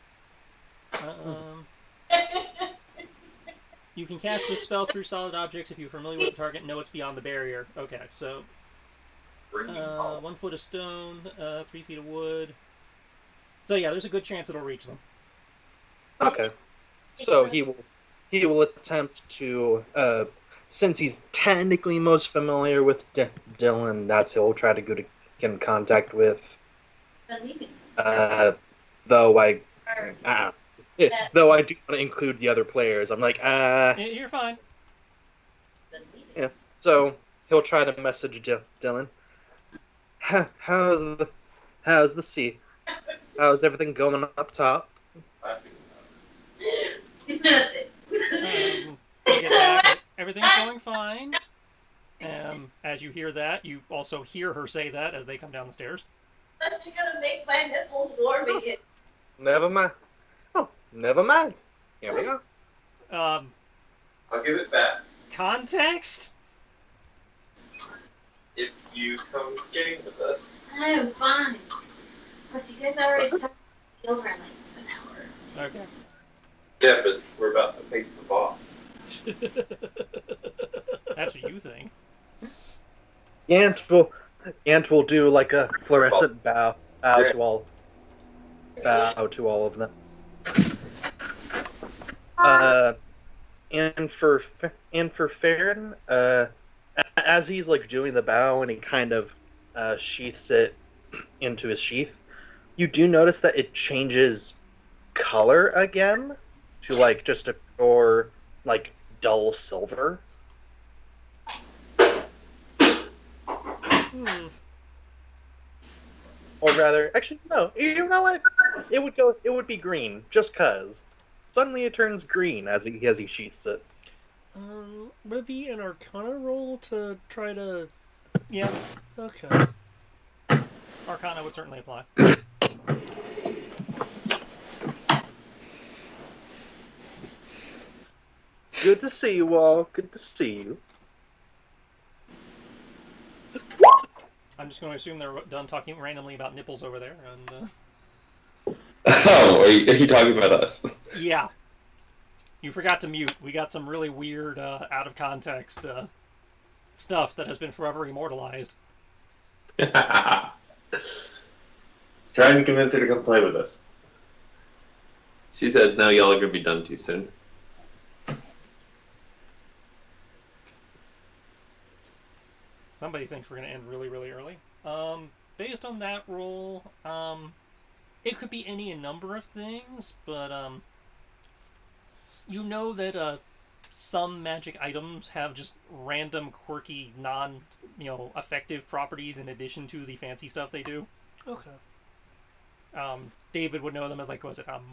[SPEAKER 3] You can cast this spell through solid objects if you're familiar with the target and know it's beyond the barrier. Okay, so 1 foot of stone, 3 feet of wood. So yeah, there's a good chance it'll reach them.
[SPEAKER 1] Okay. So he will attempt to since he's technically most familiar with Dylan, that's he'll try to get in contact with. Though I do want to include the other players. I'm like,
[SPEAKER 3] You're fine.
[SPEAKER 1] Yeah. So he'll try to message Dylan. How's the sea? How's everything going up top?
[SPEAKER 3] Everything's going fine. As you hear that, you also hear her say that as they come down the stairs.
[SPEAKER 7] Unless you're gonna make my nipples warm again.
[SPEAKER 1] Never mind. Oh, never mind. Here we go.
[SPEAKER 2] I'll give it back.
[SPEAKER 3] Context?
[SPEAKER 2] If you come game with us.
[SPEAKER 7] I am fine. Plus, you guys already started over in like an hour.
[SPEAKER 3] Okay.
[SPEAKER 2] Yeah, but we're about to face the boss.
[SPEAKER 3] That's what you think.
[SPEAKER 1] Ant will do like a fluorescent bow to all of them. And for Farron, as he's like doing the bow and he kind of sheaths it into his sheath, you do notice that it changes color again to like just a pure like dull silver. Or rather, actually, no. You know what? It would be green, just cause. Suddenly, it turns green as he sheaths it.
[SPEAKER 4] Would it be an Arcana roll to try to?
[SPEAKER 3] Yeah.
[SPEAKER 4] Okay.
[SPEAKER 3] Arcana would certainly apply.
[SPEAKER 1] Good to see you all. Good to see you.
[SPEAKER 3] I'm just going to assume they're done talking randomly about nipples over there, and.
[SPEAKER 2] Oh, are you talking about us?
[SPEAKER 3] Yeah. You forgot to mute. We got some really weird, out of context stuff that has been forever immortalized.
[SPEAKER 2] It's trying to convince her to come play with us. She said, "No, y'all are gonna be done too soon."
[SPEAKER 3] Somebody thinks we're going to end really, really early. Based on that roll, it could be any number of things, but you know that some magic items have just random, quirky, effective properties in addition to the fancy stuff they do.
[SPEAKER 4] Okay.
[SPEAKER 3] David would know them as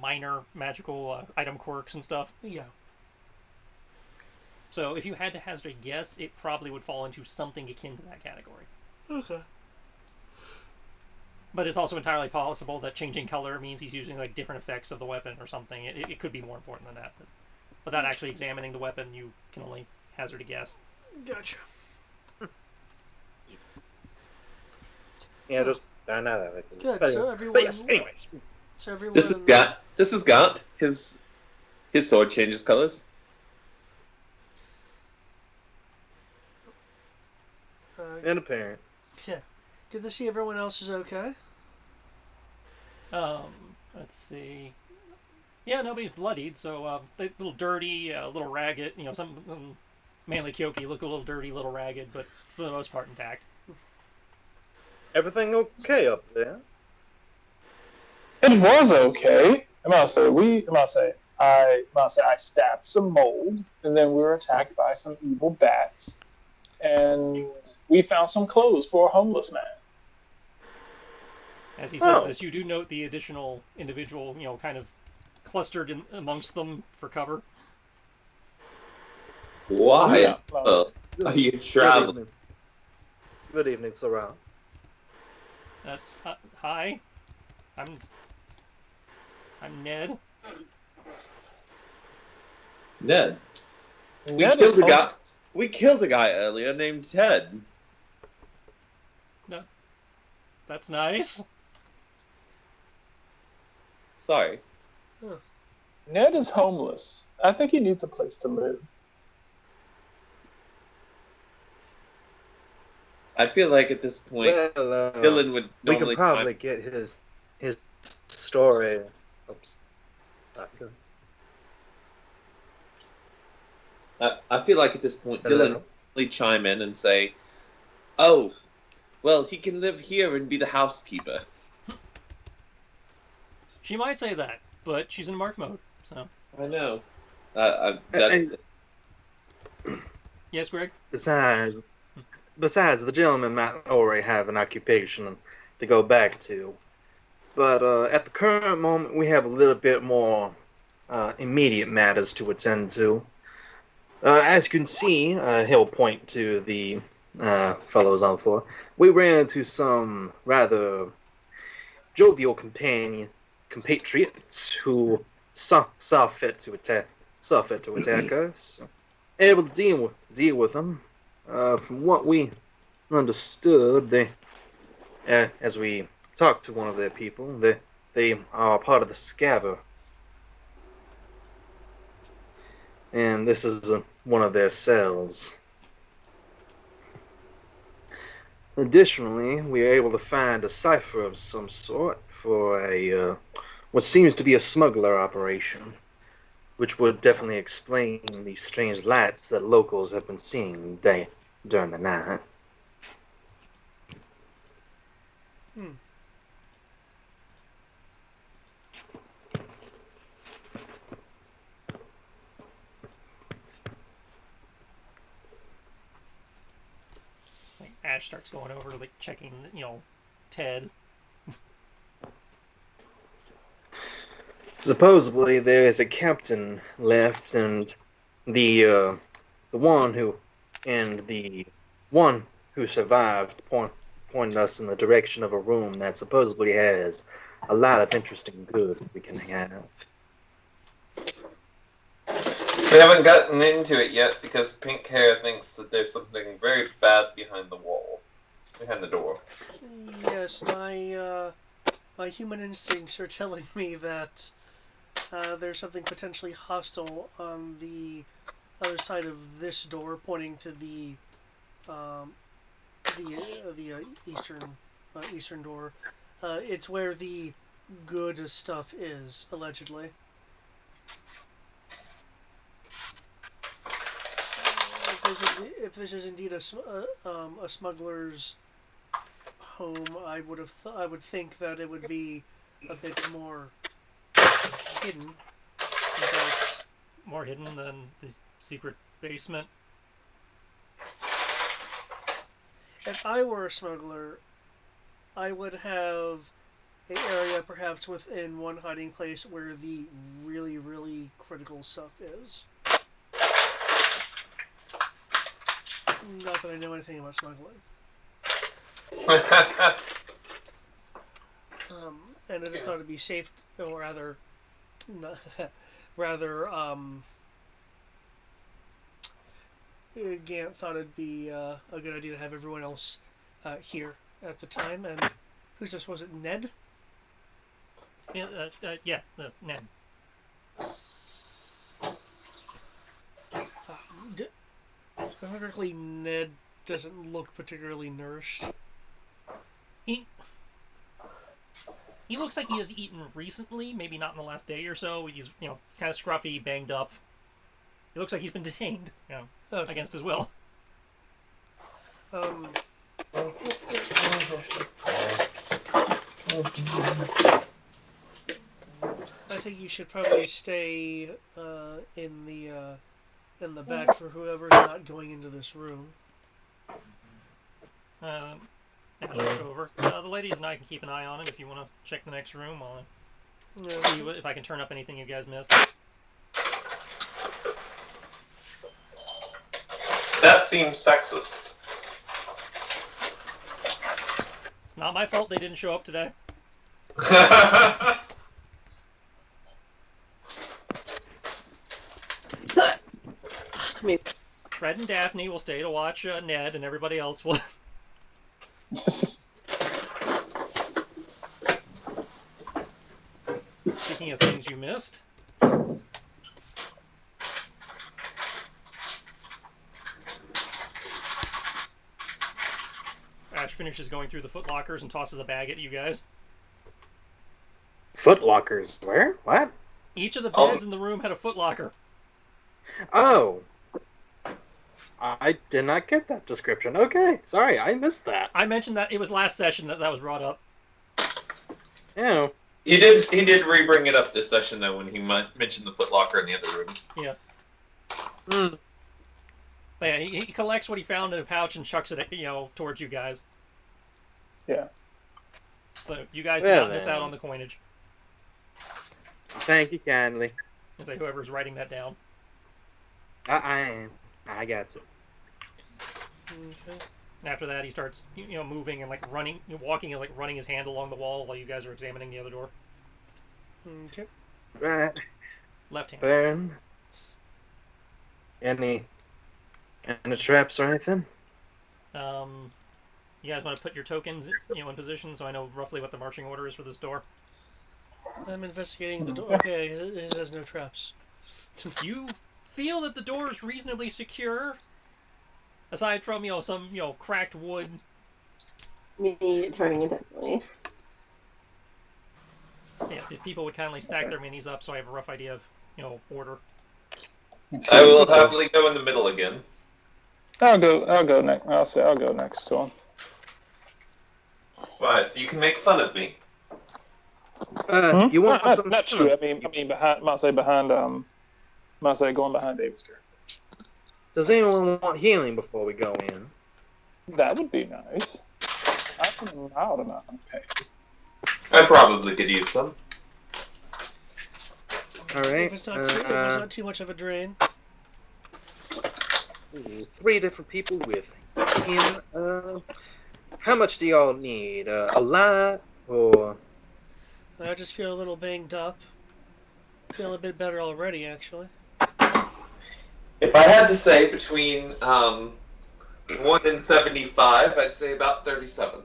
[SPEAKER 3] minor magical item quirks and stuff.
[SPEAKER 4] Yeah.
[SPEAKER 3] So if you had to hazard a guess, it probably would fall into something akin to that category.
[SPEAKER 4] Okay.
[SPEAKER 3] But it's also entirely possible that changing color means he's using different effects of the weapon or something. It could be more important than that. But without actually examining the weapon, you can only hazard a guess.
[SPEAKER 4] Gotcha.
[SPEAKER 1] Yeah, just I know that.
[SPEAKER 4] Good. So everyone.
[SPEAKER 1] But yes, anyways.
[SPEAKER 4] So everyone.
[SPEAKER 2] This is Gaunt. His sword changes colors.
[SPEAKER 1] And apparent.
[SPEAKER 4] Yeah. Good to see everyone else is okay.
[SPEAKER 3] Let's see. Yeah, nobody's bloodied, so they a little dirty, a little ragged. You know, some mainly Kyoki look a little dirty, a little ragged, but for the most part intact.
[SPEAKER 1] Everything okay up there?
[SPEAKER 5] It was okay. I stabbed some mold, and then we were attacked by some evil bats, and we found some clothes for a homeless man.
[SPEAKER 3] As he says this, you do note the additional individual, you know, kind of clustered in amongst them for cover.
[SPEAKER 2] Why
[SPEAKER 5] Yeah.
[SPEAKER 2] are you traveling?
[SPEAKER 1] Good evening, Sarah.
[SPEAKER 3] Hi, I'm Ned.
[SPEAKER 2] Ned.
[SPEAKER 5] Ned is home-
[SPEAKER 2] We killed a guy earlier named Ted.
[SPEAKER 3] No, that's nice.
[SPEAKER 2] Sorry.
[SPEAKER 5] Ned is homeless. I think he needs a place to live.
[SPEAKER 2] I feel like at this point,
[SPEAKER 1] Well,
[SPEAKER 2] Dylan would
[SPEAKER 1] we
[SPEAKER 2] normally.
[SPEAKER 1] can probably get his story. Oops. Good.
[SPEAKER 2] I feel like at this point,
[SPEAKER 1] Hello?
[SPEAKER 2] Dylan would normally chime in and say, "Oh, well, he can live here and be the housekeeper."
[SPEAKER 3] She might say that, but she's in mark mode, so.
[SPEAKER 2] I know.
[SPEAKER 1] And
[SPEAKER 3] Yes, Greg?
[SPEAKER 1] besides, the gentleman might already have an occupation to go back to. But at the current moment, we have a little bit more immediate matters to attend to. As you can see, he'll point to the fellows on the floor. We ran into some rather jovial compatriots who saw fit to attack us. Able to deal with them. From what we understood, they, as we talked to one of their people, they are part of the scaver. And this is one of their cells. Additionally, we are able to find a cipher of some sort for a what seems to be a smuggler operation, which would definitely explain the strange lights that locals have been seeing during the night.
[SPEAKER 3] Like, Ash starts going over, like, checking, you know, Ted.
[SPEAKER 1] Supposedly, there is a captain left, and the one who survived pointed us in the direction of a room that supposedly has a lot of interesting goods we can have.
[SPEAKER 2] We haven't gotten into it yet because Pink Hair thinks that there's something very bad behind the wall, behind the door.
[SPEAKER 4] Yes, my human instincts are telling me that there's something potentially hostile on the other side of this door, pointing to the eastern door. It's where the good stuff is, allegedly. If this is indeed a smuggler's home, I would think that it would be a bit more hidden. But
[SPEAKER 3] More hidden than the secret basement.
[SPEAKER 4] if I were a smuggler, I would have an area perhaps within one hiding place where the really, really critical stuff is. Not that I know anything about smuggling. And I just thought it'd be safe, or rather, Gant thought it'd be a good idea to have everyone else here at the time. And who's this? Was it Ned?
[SPEAKER 3] Yeah, Ned.
[SPEAKER 4] If I remember correctly, Ned doesn't look particularly nourished.
[SPEAKER 3] He looks like he has eaten recently, maybe not in the last day or so. He's, kind of scruffy, banged up. He looks like he's been detained,
[SPEAKER 4] Okay.
[SPEAKER 3] against his will.
[SPEAKER 4] I think you should probably stay in the back for whoever's not going into this room.
[SPEAKER 3] Over. The ladies and I can keep an eye on him if you want to check the next room. I'll see if I can turn up anything you guys missed.
[SPEAKER 2] That seems sexist.
[SPEAKER 3] It's not my fault they didn't show up today.
[SPEAKER 8] I mean,
[SPEAKER 3] Fred and Daphne will stay to watch Ned, and everybody else will. Speaking of things you missed. Ash finishes going through the footlockers and tosses a bag at you guys.
[SPEAKER 1] Footlockers? Where? What?
[SPEAKER 3] Each of the beds in the room had a footlocker.
[SPEAKER 1] Oh. I did not get that description. Okay, sorry, I missed that.
[SPEAKER 3] I mentioned that it was last session that was brought up.
[SPEAKER 1] Yeah.
[SPEAKER 2] He did re-bring it up this session, though, when he mentioned the footlocker in the other room.
[SPEAKER 3] Yeah.
[SPEAKER 1] Hmm.
[SPEAKER 3] But yeah, he collects what he found in a pouch and chucks it, towards you guys.
[SPEAKER 5] Yeah.
[SPEAKER 3] So you guys did not miss out on the coinage.
[SPEAKER 1] Thank you kindly.
[SPEAKER 3] And say whoever's writing that down.
[SPEAKER 1] I got it.
[SPEAKER 4] Okay.
[SPEAKER 3] After that, he starts, moving and running, walking and running his hand along the wall while you guys are examining the other door.
[SPEAKER 4] Okay.
[SPEAKER 1] Right.
[SPEAKER 3] Left hand.
[SPEAKER 1] Burn. Any traps or anything?
[SPEAKER 3] You guys want to put your tokens, in position, so I know roughly what the marching order is for this door.
[SPEAKER 4] I'm investigating the door. Okay, it has no traps.
[SPEAKER 3] You feel that the door is reasonably secure, aside from some cracked wood.
[SPEAKER 8] me turning it definitely.
[SPEAKER 3] Yes, if people would kindly stack their minis up, so I have a rough idea of order.
[SPEAKER 2] I will happily go in the middle again.
[SPEAKER 5] I'll go next. I'll go next to him.
[SPEAKER 2] Why? So you can make fun of me.
[SPEAKER 1] You want some?
[SPEAKER 5] Not true. I mean behind. Going behind David's character.
[SPEAKER 1] Does anyone want healing before we go in?
[SPEAKER 5] That would be nice. I can loud amount of pain.
[SPEAKER 2] I probably could use some.
[SPEAKER 1] All right.
[SPEAKER 4] If it's not too much of a drain.
[SPEAKER 1] 3 different people with healing. How much do y'all need? A lot or?
[SPEAKER 4] I just feel a little banged up. Feel a bit better already, actually.
[SPEAKER 2] If I had to say between 1 and 75, I'd say about 37.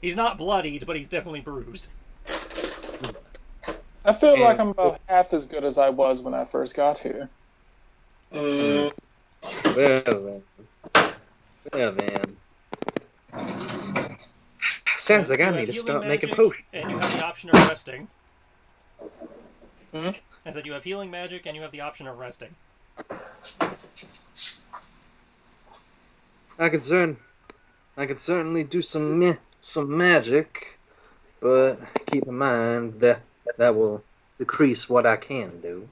[SPEAKER 3] He's not bloodied, but he's definitely bruised.
[SPEAKER 5] I feel like I'm about half as good as I was when I first got here.
[SPEAKER 1] Well then. Sounds like I need to start making potions.
[SPEAKER 3] And you have the option of resting.
[SPEAKER 5] Hmm?
[SPEAKER 3] I said you have healing magic, and you have the option of resting.
[SPEAKER 1] I could certainly do some magic, but keep in mind that will decrease what I can do.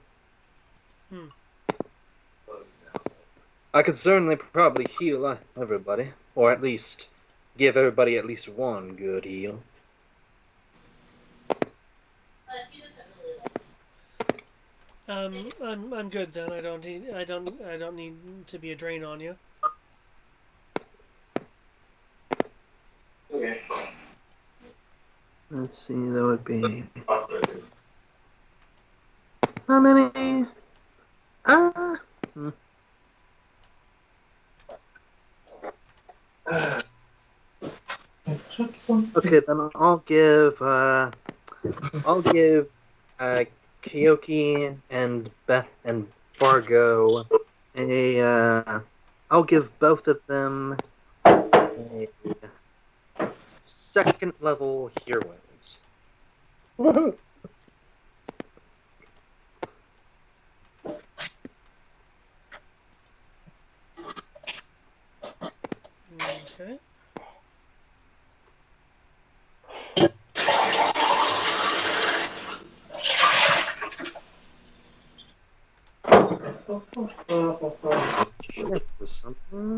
[SPEAKER 1] I could certainly probably heal everybody, or at least give everybody at least one good heal.
[SPEAKER 4] I'm good then. I don't need to be a drain on you.
[SPEAKER 2] Okay.
[SPEAKER 1] Let's see, that would be how many? Okay, then I'll give Kiyoki and Beth and Fargo I'll give both of them a second level heroines.
[SPEAKER 5] Woohoo!
[SPEAKER 4] Okay.
[SPEAKER 1] Check for something.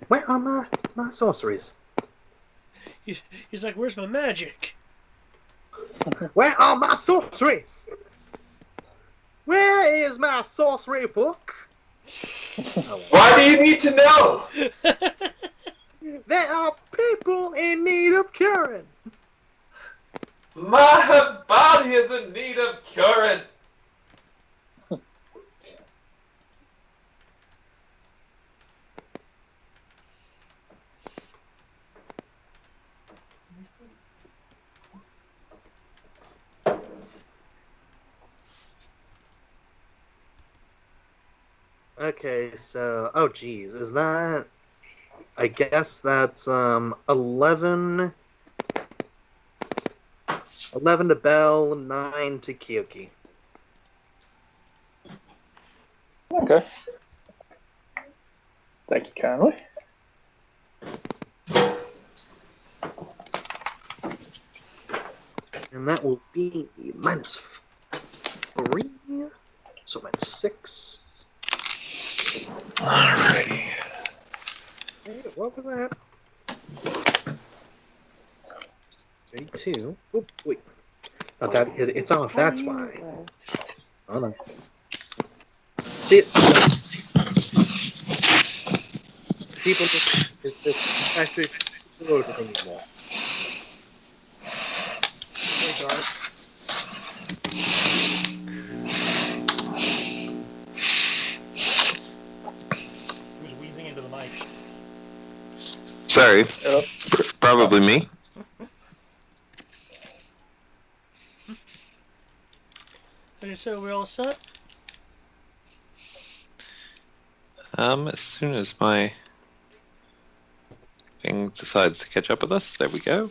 [SPEAKER 1] Where are my sorceries?
[SPEAKER 4] He's like, where's my magic?
[SPEAKER 1] Where are my sorceries? Where is my sorcery book?
[SPEAKER 2] Why do you need to know?
[SPEAKER 1] There are people in need of curing.
[SPEAKER 2] My body is in need of curing.
[SPEAKER 1] Okay, so geez, is that? I guess that's 11 to Bell, 9 to Kyoki.
[SPEAKER 5] Okay. Thank you kindly.
[SPEAKER 1] And that will be -3, so -6.
[SPEAKER 2] Alrighty.
[SPEAKER 1] Hey, what was that? 32. Oh, wait. Oh, it's off, that's why. Oh, no. See, people just actually load anymore.
[SPEAKER 3] Hey, Garth. Who's wheezing into the mic?
[SPEAKER 2] Sorry.
[SPEAKER 5] Yep.
[SPEAKER 2] Probably me.
[SPEAKER 4] Okay, so we're all set?
[SPEAKER 2] As soon as my thing decides to catch up with us, there we go.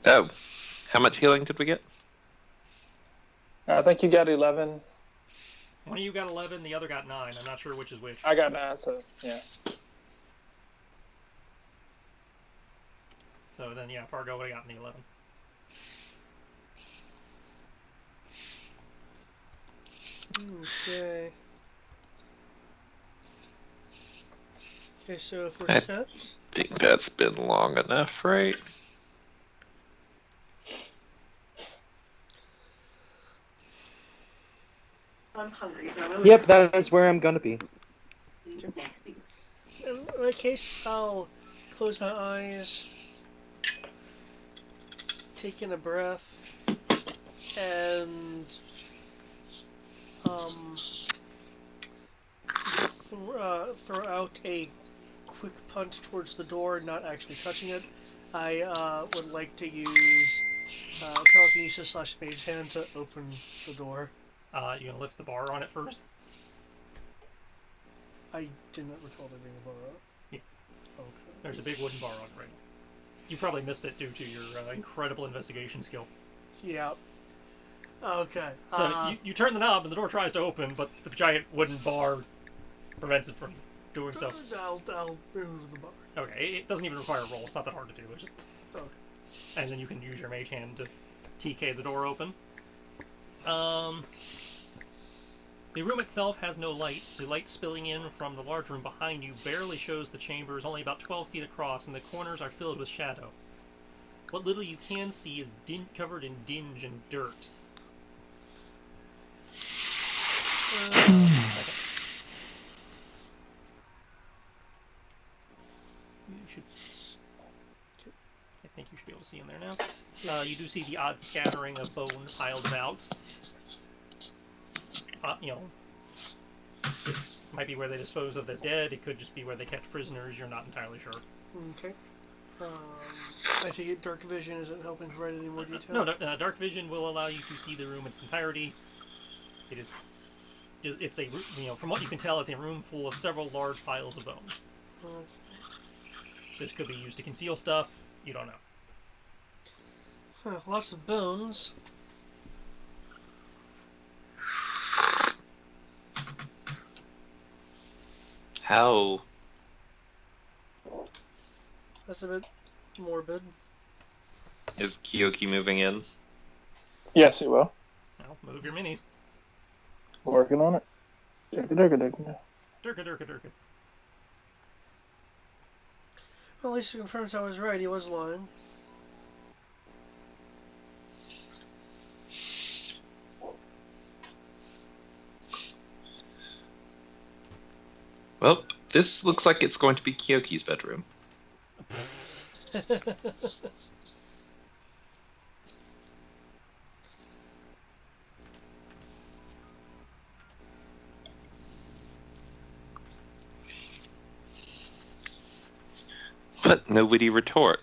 [SPEAKER 2] Oh, how much healing did we get?
[SPEAKER 5] I think you got 11.
[SPEAKER 3] One of you got 11, the other got 9. I'm not sure which is which.
[SPEAKER 5] I got 9, so yeah.
[SPEAKER 3] So then, yeah, Fargo would have gotten the 11.
[SPEAKER 4] Okay. Okay, so if we're
[SPEAKER 2] I
[SPEAKER 4] set,
[SPEAKER 2] think that's been long enough, right?
[SPEAKER 8] I'm hungry. So
[SPEAKER 1] Yep, that is where I'm gonna be.
[SPEAKER 4] in that case, I'll close my eyes, take in a breath, and throw out a quick punch towards the door, not actually touching it. I would like to use telekinesis / mage hand to open the door.
[SPEAKER 3] You gonna lift the bar on it first?
[SPEAKER 4] I did not recall there being a bar up.
[SPEAKER 3] Yeah.
[SPEAKER 4] Okay.
[SPEAKER 3] There's a big wooden bar on it right now. You probably missed it due to your incredible investigation skill.
[SPEAKER 4] Yeah. Okay.
[SPEAKER 3] So you turn the knob and the door tries to open, but the giant wooden bar prevents it from doing so.
[SPEAKER 4] I'll remove the bar.
[SPEAKER 3] Okay, it doesn't even require a roll. It's not that hard to do. It's just...
[SPEAKER 4] Okay.
[SPEAKER 3] And then you can use your mage hand to TK the door open. The room itself has no light. The light spilling in from the large room behind you barely shows the chamber is only about 12 feet across, and the corners are filled with shadow. What little you can see is covered in dinge and dirt. Second. You should... I think you should be able to see in there now. You do see the odd scattering of bone piled about. This might be where they dispose of their dead. It could just be where they catch prisoners. You're not entirely sure.
[SPEAKER 4] Okay. I take it dark vision isn't helping provide any more detail?
[SPEAKER 3] No, dark vision will allow you to see the room in its entirety. It's a, from what you can tell, it's a room full of several large piles of bones.
[SPEAKER 4] Okay.
[SPEAKER 3] This could be used to conceal stuff. You don't know.
[SPEAKER 4] Huh, lots of bones.
[SPEAKER 2] How?
[SPEAKER 4] That's a bit morbid.
[SPEAKER 2] Is Kyoki moving in?
[SPEAKER 5] Yes, he will.
[SPEAKER 3] Well, move your minis.
[SPEAKER 5] Working on it. Durka.
[SPEAKER 3] Durka.
[SPEAKER 4] Well, at least it confirms I was right. He was lying.
[SPEAKER 2] Well, this looks like it's going to be Kyoki's bedroom. But no witty retort.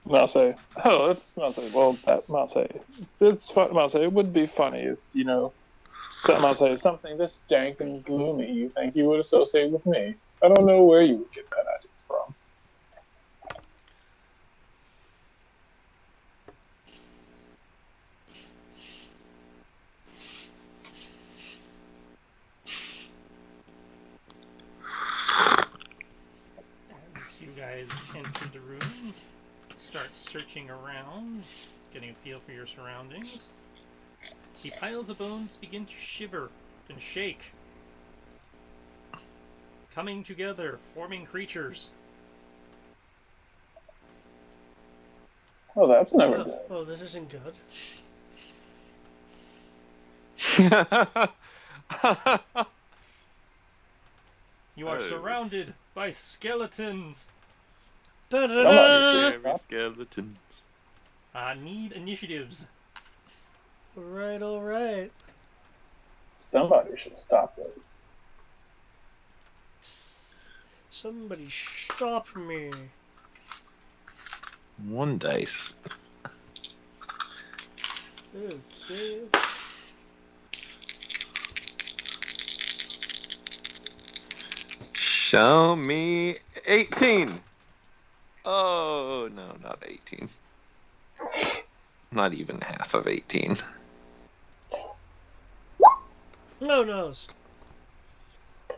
[SPEAKER 5] Mouse, oh, that's Mouse. Well, that Mouse, it's fun. Mouse, it would be funny if Mouse, something this dank and gloomy you think you would associate with me. I don't know where you would get that idea from.
[SPEAKER 3] As you guys enter the room, start searching around, getting a feel for your surroundings. The piles of bones begin to shiver and shake, coming together, forming creatures.
[SPEAKER 5] Oh, that's never good.
[SPEAKER 4] Oh, this isn't good.
[SPEAKER 3] You are surrounded by skeletons.
[SPEAKER 4] Da-da-da!
[SPEAKER 2] Skeletons.
[SPEAKER 3] Need initiatives.
[SPEAKER 4] All right.
[SPEAKER 5] Somebody should stop it.
[SPEAKER 4] Somebody stop me.
[SPEAKER 2] One dice.
[SPEAKER 4] Okay.
[SPEAKER 2] Show me 18. Oh, no, not 18. Not even half of 18.
[SPEAKER 4] No nose.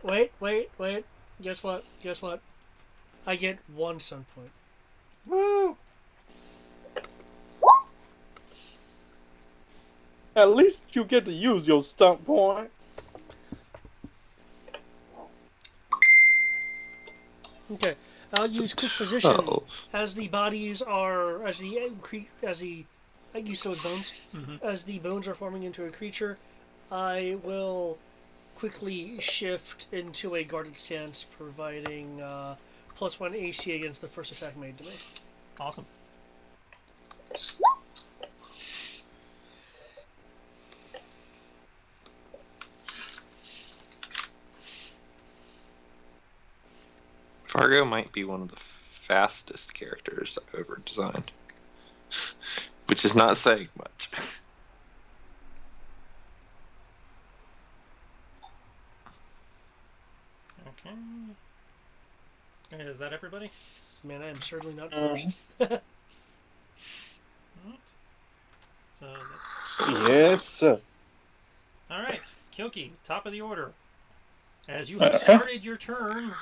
[SPEAKER 4] Wait. Guess what? I get 1 sun point.
[SPEAKER 3] Woo!
[SPEAKER 1] At least you get to use your stunt point.
[SPEAKER 4] Okay. I'll use quick position
[SPEAKER 2] Oh.
[SPEAKER 4] as the bodies are as the I use those bones.
[SPEAKER 3] Mhm.
[SPEAKER 4] As the bones are forming into a creature, I will quickly shift into a guarded stance, providing +1 AC against the first attack made to me.
[SPEAKER 3] Awesome.
[SPEAKER 2] Fargo might be one of the fastest characters I've ever designed. Which is not saying much.
[SPEAKER 3] Okay. Is that everybody?
[SPEAKER 4] Man, I am certainly not first.
[SPEAKER 3] Alright. So let's...
[SPEAKER 1] Yes, sir.
[SPEAKER 3] Alright, Kyoki, top of the order. As you have started your turn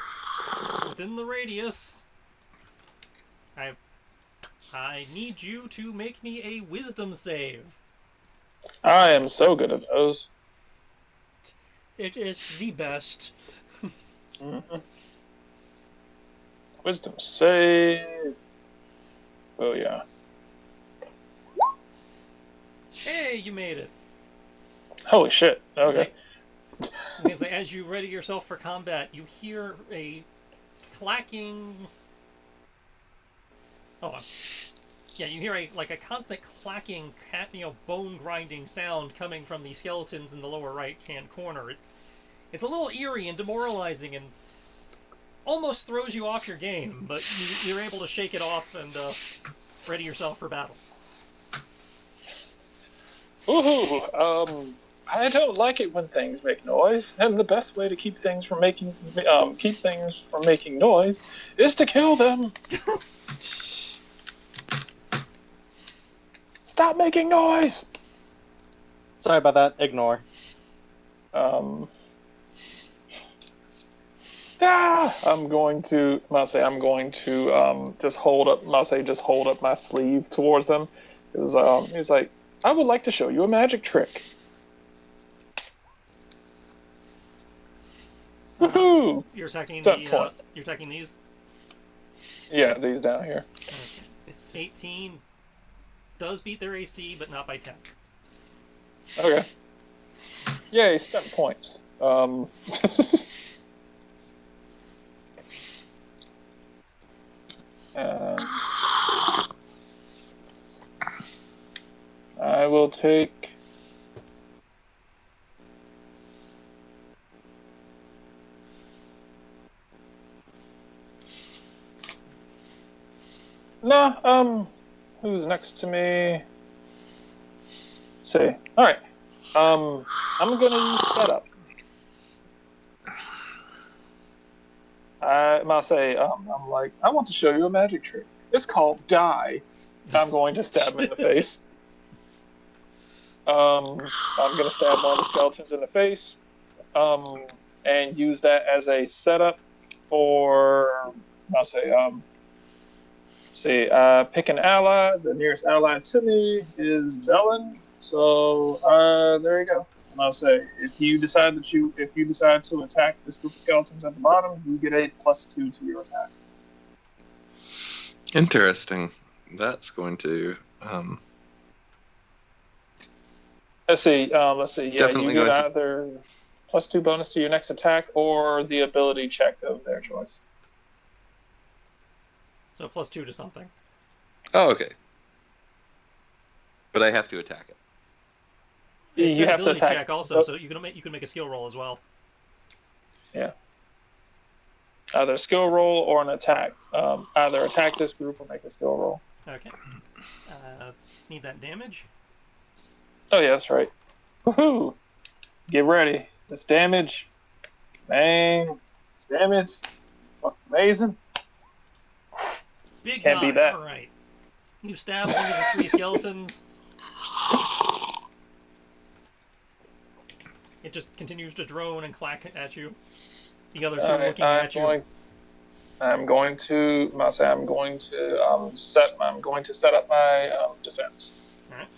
[SPEAKER 3] within the radius, I need you to make me a wisdom save.
[SPEAKER 5] I am so good at those.
[SPEAKER 4] It is the best.
[SPEAKER 5] Mm-hmm. Wisdom save. Oh yeah.
[SPEAKER 3] Hey, you made it.
[SPEAKER 5] Holy shit. Okay.
[SPEAKER 3] It's like, as you ready yourself for combat, you hear a clacking. Oh, Yeah, you hear a constant clacking, bone grinding sound coming from the skeletons in the lower right-hand corner. It's a little eerie and demoralizing, and almost throws you off your game, but you're able to shake it off and ready yourself for battle.
[SPEAKER 5] Ooh, I don't like it when things make noise, and the best way to keep things from making noise is to kill them. Stop making noise.
[SPEAKER 1] Sorry about that. Ignore.
[SPEAKER 5] I'm going to just hold up my sleeve towards them. He's like, I would like to show you a magic trick. Woohoo!
[SPEAKER 3] You're attacking you're attacking these?
[SPEAKER 5] Yeah, these down here.
[SPEAKER 3] Okay. 18 does beat their AC, but not by 10.
[SPEAKER 5] Okay. Yay, step points. I will take... who's next to me? Let's see. Alright. I'm gonna use setup. I'll say, I'm like, I want to show you a magic trick. It's called die. I'm going to stab him in the face. I'm going to stab one of the skeletons in the face, and use that as a setup for, I'll say, pick an ally. The nearest ally to me is Bellin. So there you go. And I'll say, if you decide to attack this group of skeletons at the bottom, you get a +2 to your attack.
[SPEAKER 2] Interesting. That's going to.
[SPEAKER 5] Let's see. Yeah,
[SPEAKER 2] Definitely
[SPEAKER 5] you get either +2 bonus to your next attack or the ability check of their choice.
[SPEAKER 3] So +2 to something.
[SPEAKER 2] Oh, okay. But I have to attack it.
[SPEAKER 3] It's
[SPEAKER 5] You
[SPEAKER 3] an
[SPEAKER 5] have to
[SPEAKER 3] ability
[SPEAKER 5] attack.
[SPEAKER 3] check also, so you can make a skill roll as well.
[SPEAKER 5] Yeah. Either a skill roll or an attack. Either attack this group or make a skill roll.
[SPEAKER 3] Okay. Need that damage?
[SPEAKER 5] Oh yeah, that's right. Woohoo! Get ready. This damage. Bang. This damage. Fucking amazing.
[SPEAKER 3] Big
[SPEAKER 5] Can't beat that.
[SPEAKER 3] All right. You stab one of the 3 skeletons. It just continues to drone and clack at you. The other 2 looking at you.
[SPEAKER 5] I'm going to set up my defense.
[SPEAKER 3] All right.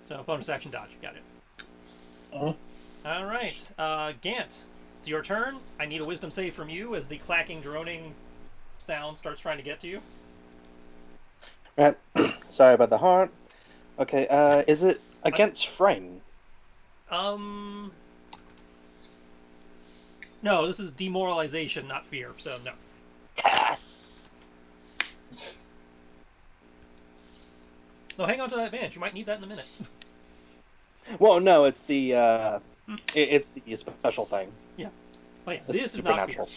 [SPEAKER 3] So bonus action dodge. Got it.
[SPEAKER 5] Mm-hmm.
[SPEAKER 3] All right. Gant, it's your turn. I need a wisdom save from you as the clacking, droning sound starts trying to get to you.
[SPEAKER 1] Right. Sorry about the heart. Okay. Is it against frame?
[SPEAKER 3] No, this is demoralization, not fear, so no.
[SPEAKER 1] Yes!
[SPEAKER 3] No, hang on to that advantage. You might need that in a minute.
[SPEAKER 1] Well, no, it's the it's the special thing.
[SPEAKER 3] Yeah. Oh yeah,
[SPEAKER 1] This
[SPEAKER 3] this is not fear.
[SPEAKER 1] supernatural.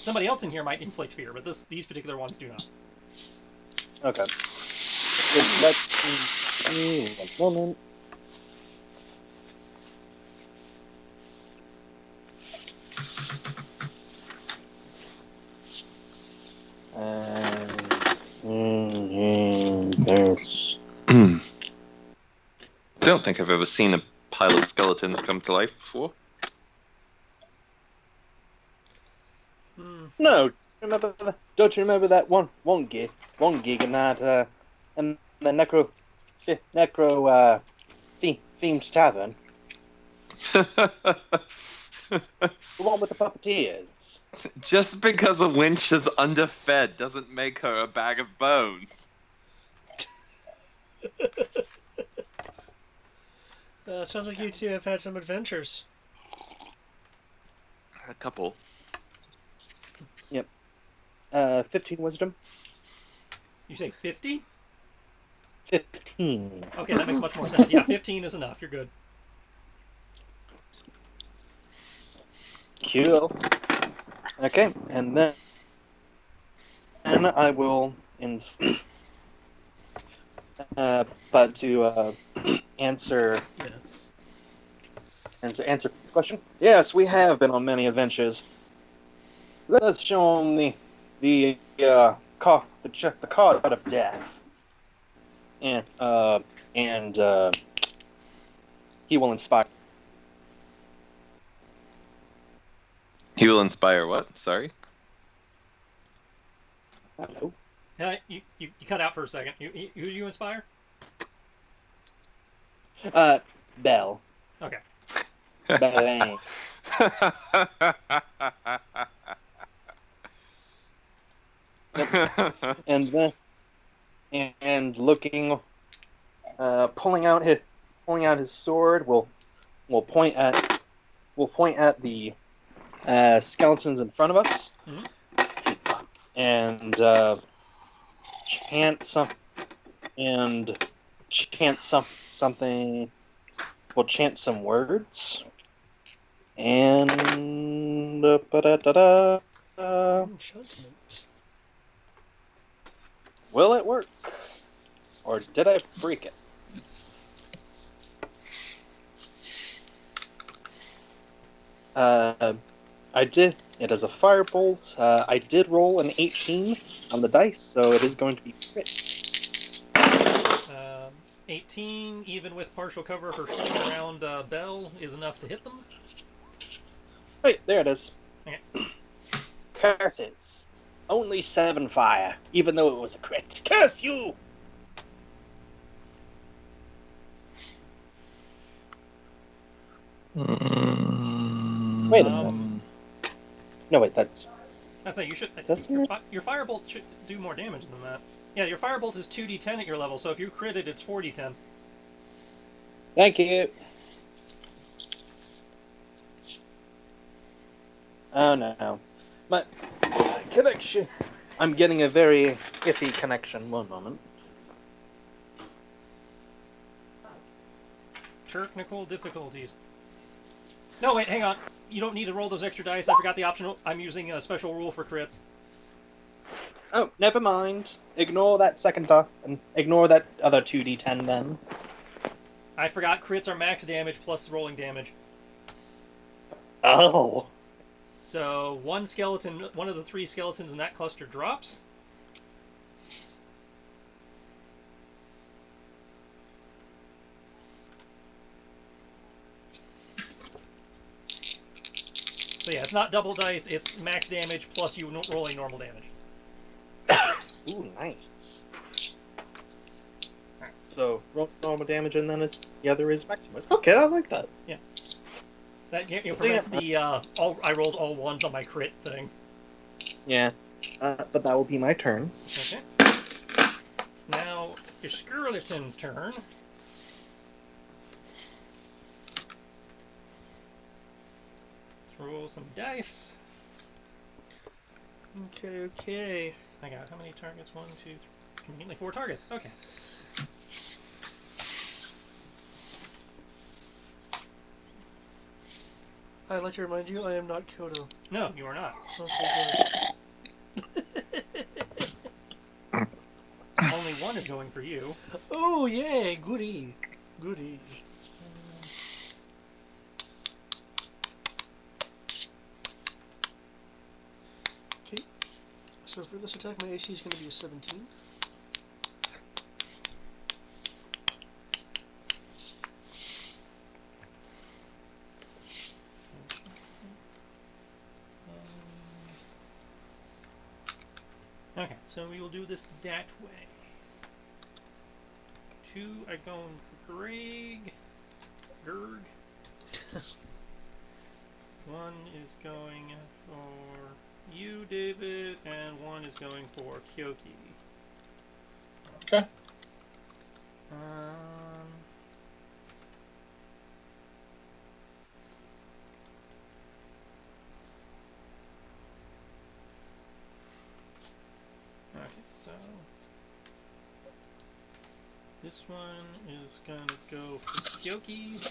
[SPEAKER 3] Somebody else in here might inflict fear, but these particular ones do not.
[SPEAKER 1] Okay. Let's see. 1 moment. There's...
[SPEAKER 2] I don't think I've ever seen a pile of skeletons come to life before.
[SPEAKER 1] No, don't you remember that one gig in that and the necro themed tavern? The one with the puppeteers.
[SPEAKER 2] Just because a winch is underfed doesn't make her a bag of bones.
[SPEAKER 4] Sounds like you two have had some adventures.
[SPEAKER 2] A couple.
[SPEAKER 1] Yep. 15 wisdom.
[SPEAKER 3] You say 50?
[SPEAKER 1] 15.
[SPEAKER 3] Okay, that makes much more sense. Yeah, 15 is enough. You're good.
[SPEAKER 1] Cool. Okay, and then I will but to answer
[SPEAKER 3] Yes.
[SPEAKER 1] answer the question. Yes, we have been on many adventures. Let's show him the card of death, and he will inspire.
[SPEAKER 2] He will inspire what? Sorry.
[SPEAKER 1] Hello.
[SPEAKER 3] You cut out for a second. Who do you inspire?
[SPEAKER 1] Bell.
[SPEAKER 3] Okay.
[SPEAKER 1] Bell. And then and looking, pulling out his sword. We'll point at the skeletons in front of us, and something. We'll chant some words, and
[SPEAKER 4] Enchantment.
[SPEAKER 1] will it work, or did I freak it? I did. It is a firebolt. I did roll an 18 on the dice, so it is going to be crit.
[SPEAKER 3] 18, even with partial cover for shooting around Bell, is enough to hit them.
[SPEAKER 1] Wait, there it is.
[SPEAKER 3] Okay.
[SPEAKER 1] Curses. Only 7 fire, even though it was a crit. Curse you! Wait a minute. No, wait, that's
[SPEAKER 3] it. You should.
[SPEAKER 1] Doesn't
[SPEAKER 3] Your firebolt should do more damage than that. Yeah, your firebolt is 2d10 at your level, so if you crit it, it's 4d10.
[SPEAKER 1] Thank you. Oh no. My connection. I'm getting a very iffy connection. One moment.
[SPEAKER 3] Technical difficulties. No, wait, hang on. You don't need to roll those extra dice. I forgot the optional. I'm using a special rule for crits.
[SPEAKER 1] Oh, never mind. Ignore that second dot and ignore that other 2d10 then.
[SPEAKER 3] I forgot crits are max damage plus rolling damage.
[SPEAKER 1] Oh.
[SPEAKER 3] So one of the 3 skeletons in that cluster drops. So yeah, it's not double dice, it's max damage plus you rolling normal damage.
[SPEAKER 1] Ooh, nice. So, roll normal damage and then the other is Maximus. Okay, I like that.
[SPEAKER 3] Yeah. That prevents the I rolled all ones on my crit thing.
[SPEAKER 1] Yeah. But that will be my turn.
[SPEAKER 3] Okay. It's now your skeleton's turn. Let's roll some dice.
[SPEAKER 4] Okay.
[SPEAKER 3] I got how many targets? 1, 2, 3. Conveniently 4 targets. Okay.
[SPEAKER 4] I'd like to remind you, I am not Kyoto.
[SPEAKER 3] No, you are not.
[SPEAKER 4] Okay, good.
[SPEAKER 3] Only 1 is going for you.
[SPEAKER 4] Oh, yay! Goody. Okay. So for this attack, my AC is going to be a 17.
[SPEAKER 3] Okay, so we will do this that way. 2 are going for Gerg. 1 is going for you, David, and 1 is going for Kyoki.
[SPEAKER 5] Okay.
[SPEAKER 3] Okay, so This one is gonna go for Kyoki.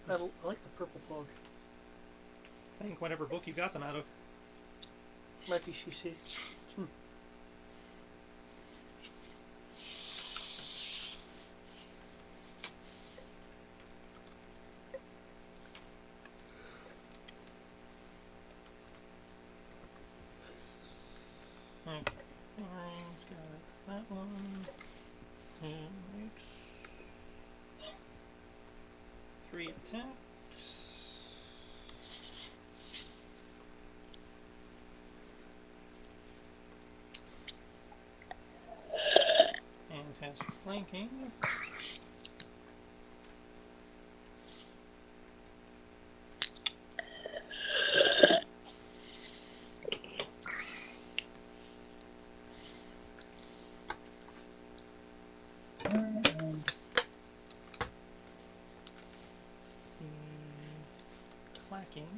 [SPEAKER 4] I like the purple plug.
[SPEAKER 3] I think whatever book you got them out of.
[SPEAKER 4] Might be CC.
[SPEAKER 3] Okay, Orange got that one. Makes 3 attacks. And has flanking. Clacking.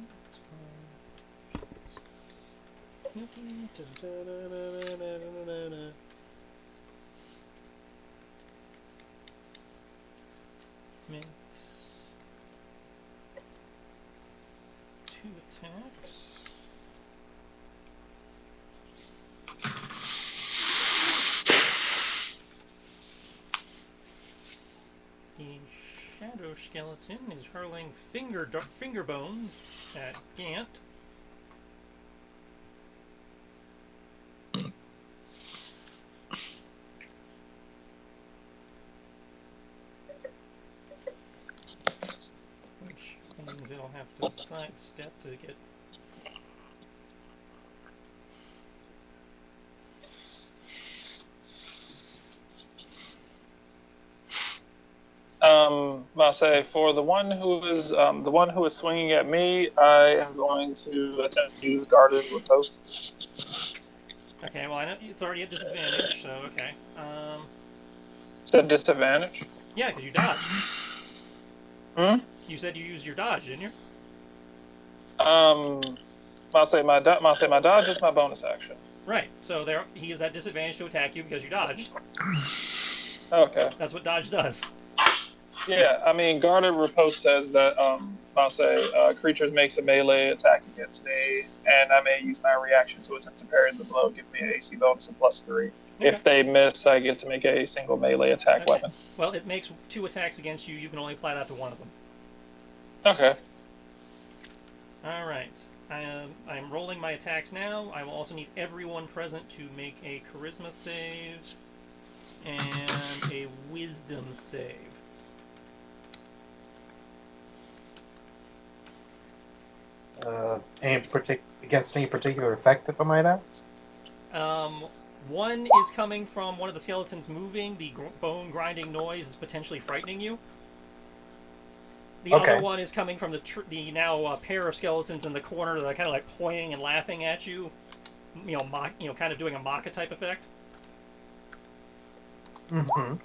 [SPEAKER 3] Makes 2 attacks. The shadow skeleton is hurling finger bones at Gant. Which means it'll have to sidestep to get.
[SPEAKER 5] I'll say for the one who is swinging at me, I am going to attempt to use guarded riposte.
[SPEAKER 3] Okay, well I know it's already at disadvantage, so okay.
[SPEAKER 5] Said disadvantage.
[SPEAKER 3] Yeah, because you dodged.
[SPEAKER 5] Hmm.
[SPEAKER 3] You said you used your dodge, didn't you?
[SPEAKER 5] I'll say my dodge is my bonus action.
[SPEAKER 3] Right. So there, he is at disadvantage to attack you because you dodged.
[SPEAKER 5] Okay.
[SPEAKER 3] That's what dodge does.
[SPEAKER 5] Yeah, I mean, guarded riposte says that I'll say creatures makes a melee attack against me, and I may use my reaction to attempt to parry the blow, give me an AC bonus of +3. Okay. If they miss, I get to make a single melee attack weapon.
[SPEAKER 3] Well, it makes 2 attacks against you. You can only apply that to one of them.
[SPEAKER 5] Okay.
[SPEAKER 3] All right. I'm rolling my attacks now. I will also need everyone present to make a charisma save and a wisdom save.
[SPEAKER 1] Against any particular effect, if I might ask?
[SPEAKER 3] One is coming from one of the skeletons moving. The bone grinding noise is potentially frightening you. The other one is coming from the now pair of skeletons in the corner that are kind of like pointing and laughing at you. Kind of doing a Maka type effect.
[SPEAKER 1] Mm-hmm.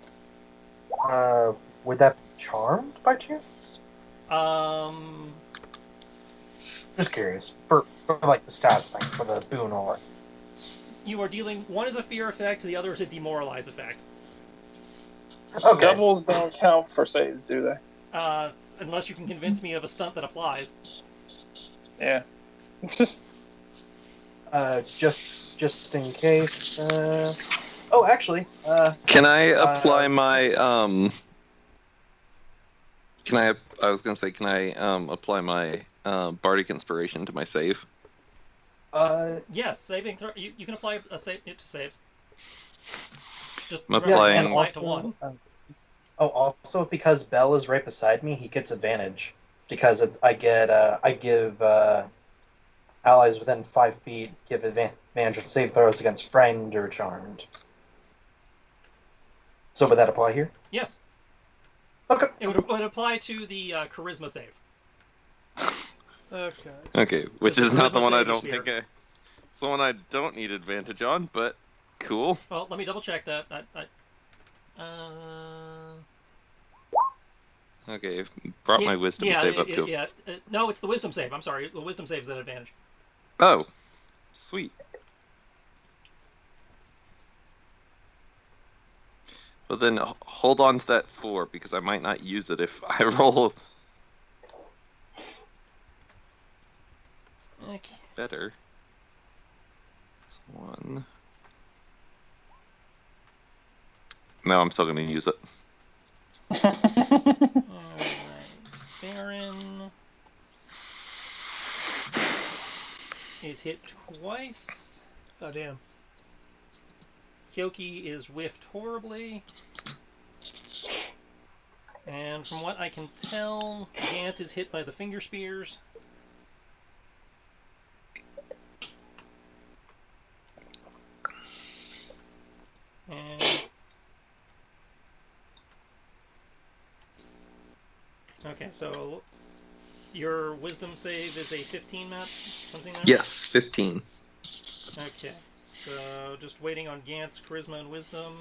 [SPEAKER 1] Would that be charmed by chance? Just curious. For like the stats thing, for the boon or.
[SPEAKER 3] You are dealing. One is a fear effect, the other is a demoralize effect.
[SPEAKER 1] Okay.
[SPEAKER 5] Doubles don't count for saves, do they?
[SPEAKER 3] Unless you can convince me of a stunt that applies.
[SPEAKER 5] Yeah.
[SPEAKER 1] Just in case. Oh, actually.
[SPEAKER 2] Can I apply my Can I? I was gonna say, can I apply my bardic inspiration to my save?
[SPEAKER 3] Yes, saving throw. You can apply a save to saves. Just
[SPEAKER 2] I'm
[SPEAKER 3] remember,
[SPEAKER 2] applying-
[SPEAKER 3] apply it to one.
[SPEAKER 1] Also because Bell is right beside me, he gets advantage because I give allies within 5 feet give advantage on save throws against friend or charmed. So would that apply here?
[SPEAKER 3] Yes.
[SPEAKER 1] Okay.
[SPEAKER 3] It would apply to the charisma save.
[SPEAKER 4] Okay.
[SPEAKER 2] Okay, which
[SPEAKER 3] It's
[SPEAKER 2] is
[SPEAKER 3] a
[SPEAKER 2] not the
[SPEAKER 3] charisma
[SPEAKER 2] one I
[SPEAKER 3] save
[SPEAKER 2] don't
[SPEAKER 3] sphere.
[SPEAKER 2] think it's the one I don't need advantage on, but cool.
[SPEAKER 3] Well, let me double check that.
[SPEAKER 2] Okay, brought my wisdom save up to.
[SPEAKER 3] No, it's the wisdom save. I'm sorry, the wisdom save is an advantage.
[SPEAKER 2] Oh,
[SPEAKER 9] Sweet. Well then, hold on to that 4 because I might not use it if I roll
[SPEAKER 3] Okay.
[SPEAKER 9] better. 1. No, I'm still gonna use it.
[SPEAKER 3] Alright. Baron is hit twice.
[SPEAKER 4] Oh, damn.
[SPEAKER 3] Kyoki is whiffed horribly. And from what I can tell, Gant is hit by the finger spears. And okay, so your wisdom save is a 15, Matt? Something there?
[SPEAKER 9] Yes, 15.
[SPEAKER 3] Okay, so just waiting on Gant's charisma and wisdom.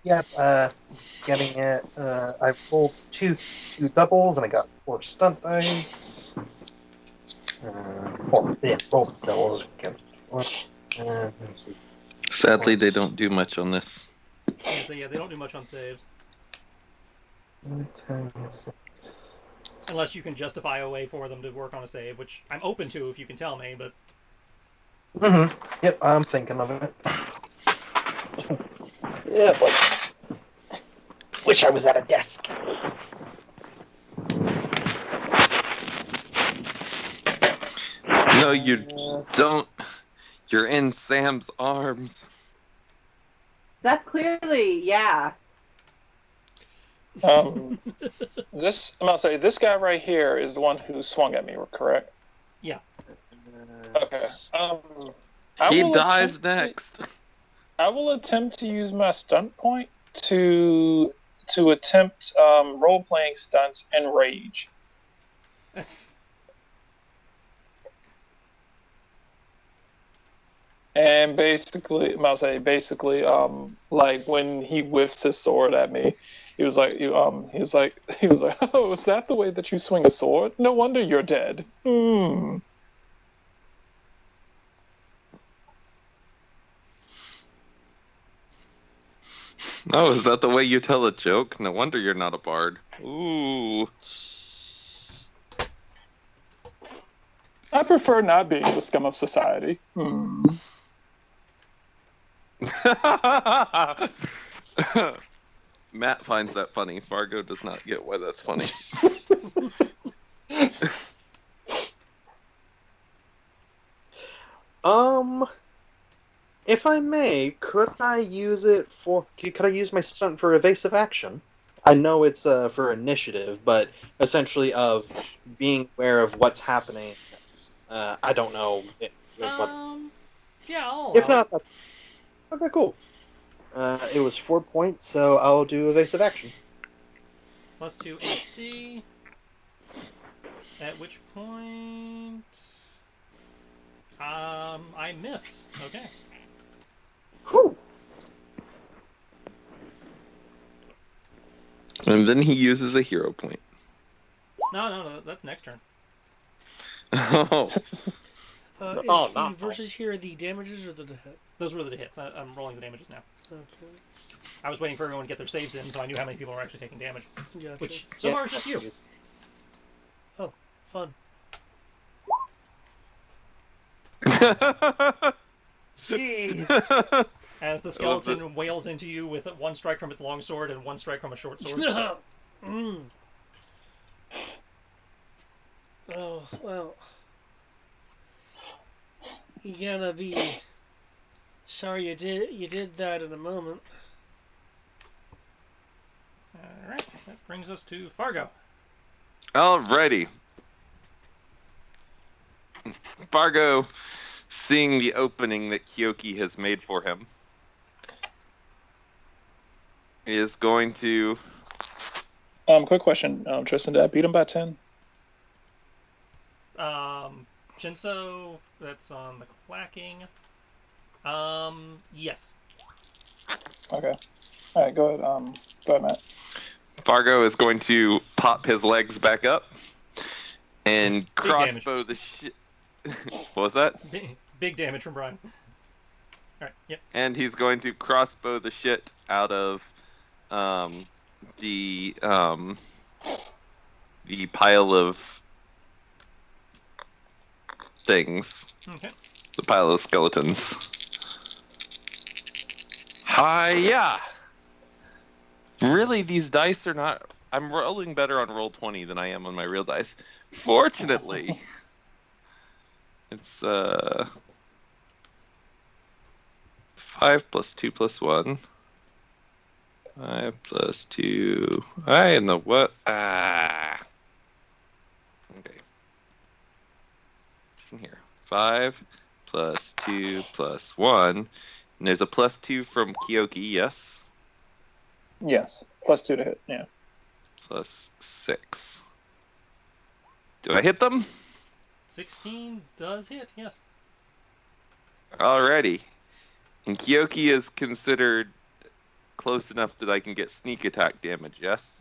[SPEAKER 1] Yep, getting it. I rolled two doubles and I got 4 stunt dice. Both doubles.
[SPEAKER 9] Sadly, they don't do much on this.
[SPEAKER 3] Yeah, so yeah, they don't do much on saves.
[SPEAKER 1] 10, 6.
[SPEAKER 3] Unless you can justify a way for them to work on a save, which I'm open to if you can tell me, but...
[SPEAKER 1] Yep, I'm thinking of it. Yeah, but... Wish I was at a desk.
[SPEAKER 9] No, you don't. You're in Sam's arms.
[SPEAKER 8] That's clearly, yeah.
[SPEAKER 5] I'm gonna say this guy right here is the one who swung at me, correct?
[SPEAKER 3] Yeah.
[SPEAKER 5] Okay.
[SPEAKER 9] He dies next.
[SPEAKER 5] I will attempt to use my stunt point to attempt role playing stunts and rage.
[SPEAKER 3] That's...
[SPEAKER 5] And basically, like when he whiffs his sword at me, he was like, oh, is that the way that you swing a sword? No wonder you're dead. Hmm.
[SPEAKER 9] Oh, is that the way you tell a joke? No wonder you're not a bard. Ooh.
[SPEAKER 5] I prefer not being the scum of society. Hmm.
[SPEAKER 9] Matt finds that funny. Fargo does not get why that's funny.
[SPEAKER 1] If I may, could I use my stunt for evasive action? I know it's for initiative, but essentially of being aware of what's happening. I don't know.
[SPEAKER 3] Yeah, I'll
[SPEAKER 1] If
[SPEAKER 3] allow
[SPEAKER 1] not, that's... Okay, cool. It was 4 points, so I'll do evasive action.
[SPEAKER 3] +2 AC. At which point... I miss. Okay.
[SPEAKER 1] Whew.
[SPEAKER 9] And then he uses a hero point.
[SPEAKER 3] No, that's next turn.
[SPEAKER 9] Oh.
[SPEAKER 4] Is the versus here the damages or the hit?
[SPEAKER 3] Those were the hits. I'm rolling the damages now.
[SPEAKER 4] Okay.
[SPEAKER 3] I was waiting for everyone to get their saves in, so I knew how many people were actually taking damage.
[SPEAKER 4] Gotcha.
[SPEAKER 3] Which, so far, is just you.
[SPEAKER 4] Oh, fun.
[SPEAKER 1] Jeez.
[SPEAKER 3] As the skeleton wails into you with 1 strike from its long sword and 1 strike from a short sword.
[SPEAKER 4] Mm. Oh, well. You're gonna be sorry you did that in a moment.
[SPEAKER 3] Alright, that brings us to Fargo.
[SPEAKER 9] Alrighty. Fargo, seeing the opening that Kyoki has made for him, is going to...
[SPEAKER 5] Quick question, Tristan, did I beat him by 10?
[SPEAKER 3] Shinso, that's on the clacking. Yes.
[SPEAKER 5] Okay. Alright, go ahead, Matt.
[SPEAKER 9] Fargo is going to pop his legs back up and crossbow the shit. What was that?
[SPEAKER 3] Big damage from Brian. Alright, yep.
[SPEAKER 9] And he's going to crossbow the shit out of the pile of things.
[SPEAKER 3] Okay.
[SPEAKER 9] The pile of skeletons. Hi-ya! Really, these dice are not... I'm rolling better on Roll20 than I am on my real dice. Fortunately. It's 5 plus 2 plus 1. 5 plus 2. I in the what? Ah. Okay. What's in here? 5 plus 2 plus 1. And there's a plus 2 from Kyoki, yes?
[SPEAKER 5] Yes. Plus 2 to hit, yeah.
[SPEAKER 9] Plus 6. Do I hit them?
[SPEAKER 3] 16 does hit, yes.
[SPEAKER 9] Alrighty. And Kyoki is considered close enough that I can get sneak attack damage, yes?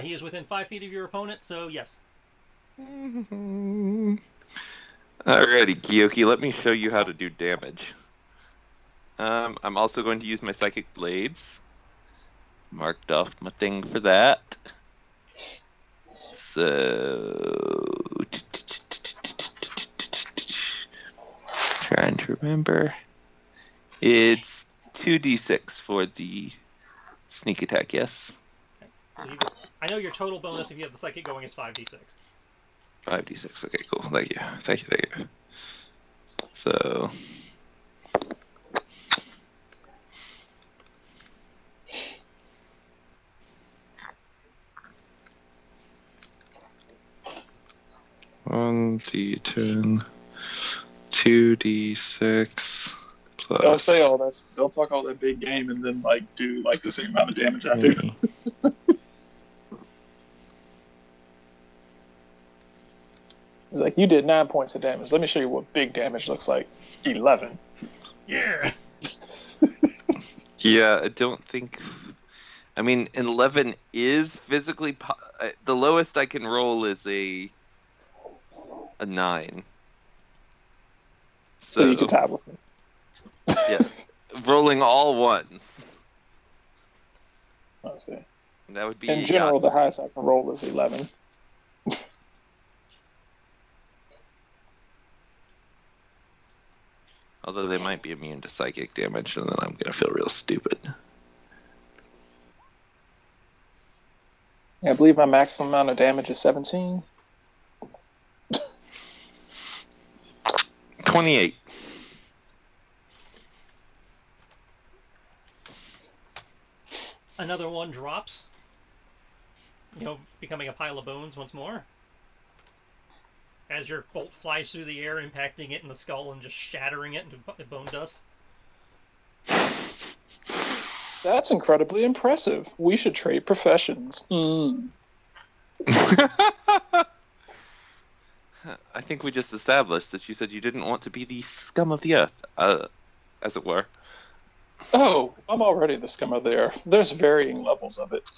[SPEAKER 3] He is within 5 feet of your opponent, so yes.
[SPEAKER 9] Alrighty, Kyoki, let me show you how to do damage. I'm also going to use my Psychic Blades. Marked off my thing for that. So... Trying to remember. It's 2d6 for the sneak attack, yes?
[SPEAKER 3] Okay. I know your total bonus if you have the psychic going is 5d6.
[SPEAKER 9] 5d6, okay, cool. Thank you. Thank you. So... One d10, 2d6 plus.
[SPEAKER 5] Don't say all that. Don't talk all that big game and then do the same amount of damage after. It's like you did 9 points of damage. Let me show you what big damage looks like. 11.
[SPEAKER 3] Yeah.
[SPEAKER 9] Yeah, I don't think. I mean, 11 is physically. The lowest I can roll is a 9.
[SPEAKER 5] So you can tie with me.
[SPEAKER 9] Yeah, rolling all ones.
[SPEAKER 5] I see.
[SPEAKER 9] That would be.
[SPEAKER 5] In general, the highest I can roll is 11.
[SPEAKER 9] Although they might be immune to psychic damage, and then I'm gonna feel real stupid.
[SPEAKER 5] I believe my maximum amount of damage is 17.
[SPEAKER 9] 28.
[SPEAKER 3] Another one drops. Becoming a pile of bones once more. As your bolt flies through the air, impacting it in the skull and just shattering it into bone dust.
[SPEAKER 5] That's incredibly impressive. We should trade professions. Mm.
[SPEAKER 9] I think we just established that you said you didn't want to be the scum of the earth, as it were.
[SPEAKER 5] Oh, I'm already the scum of the earth. There's varying levels of it.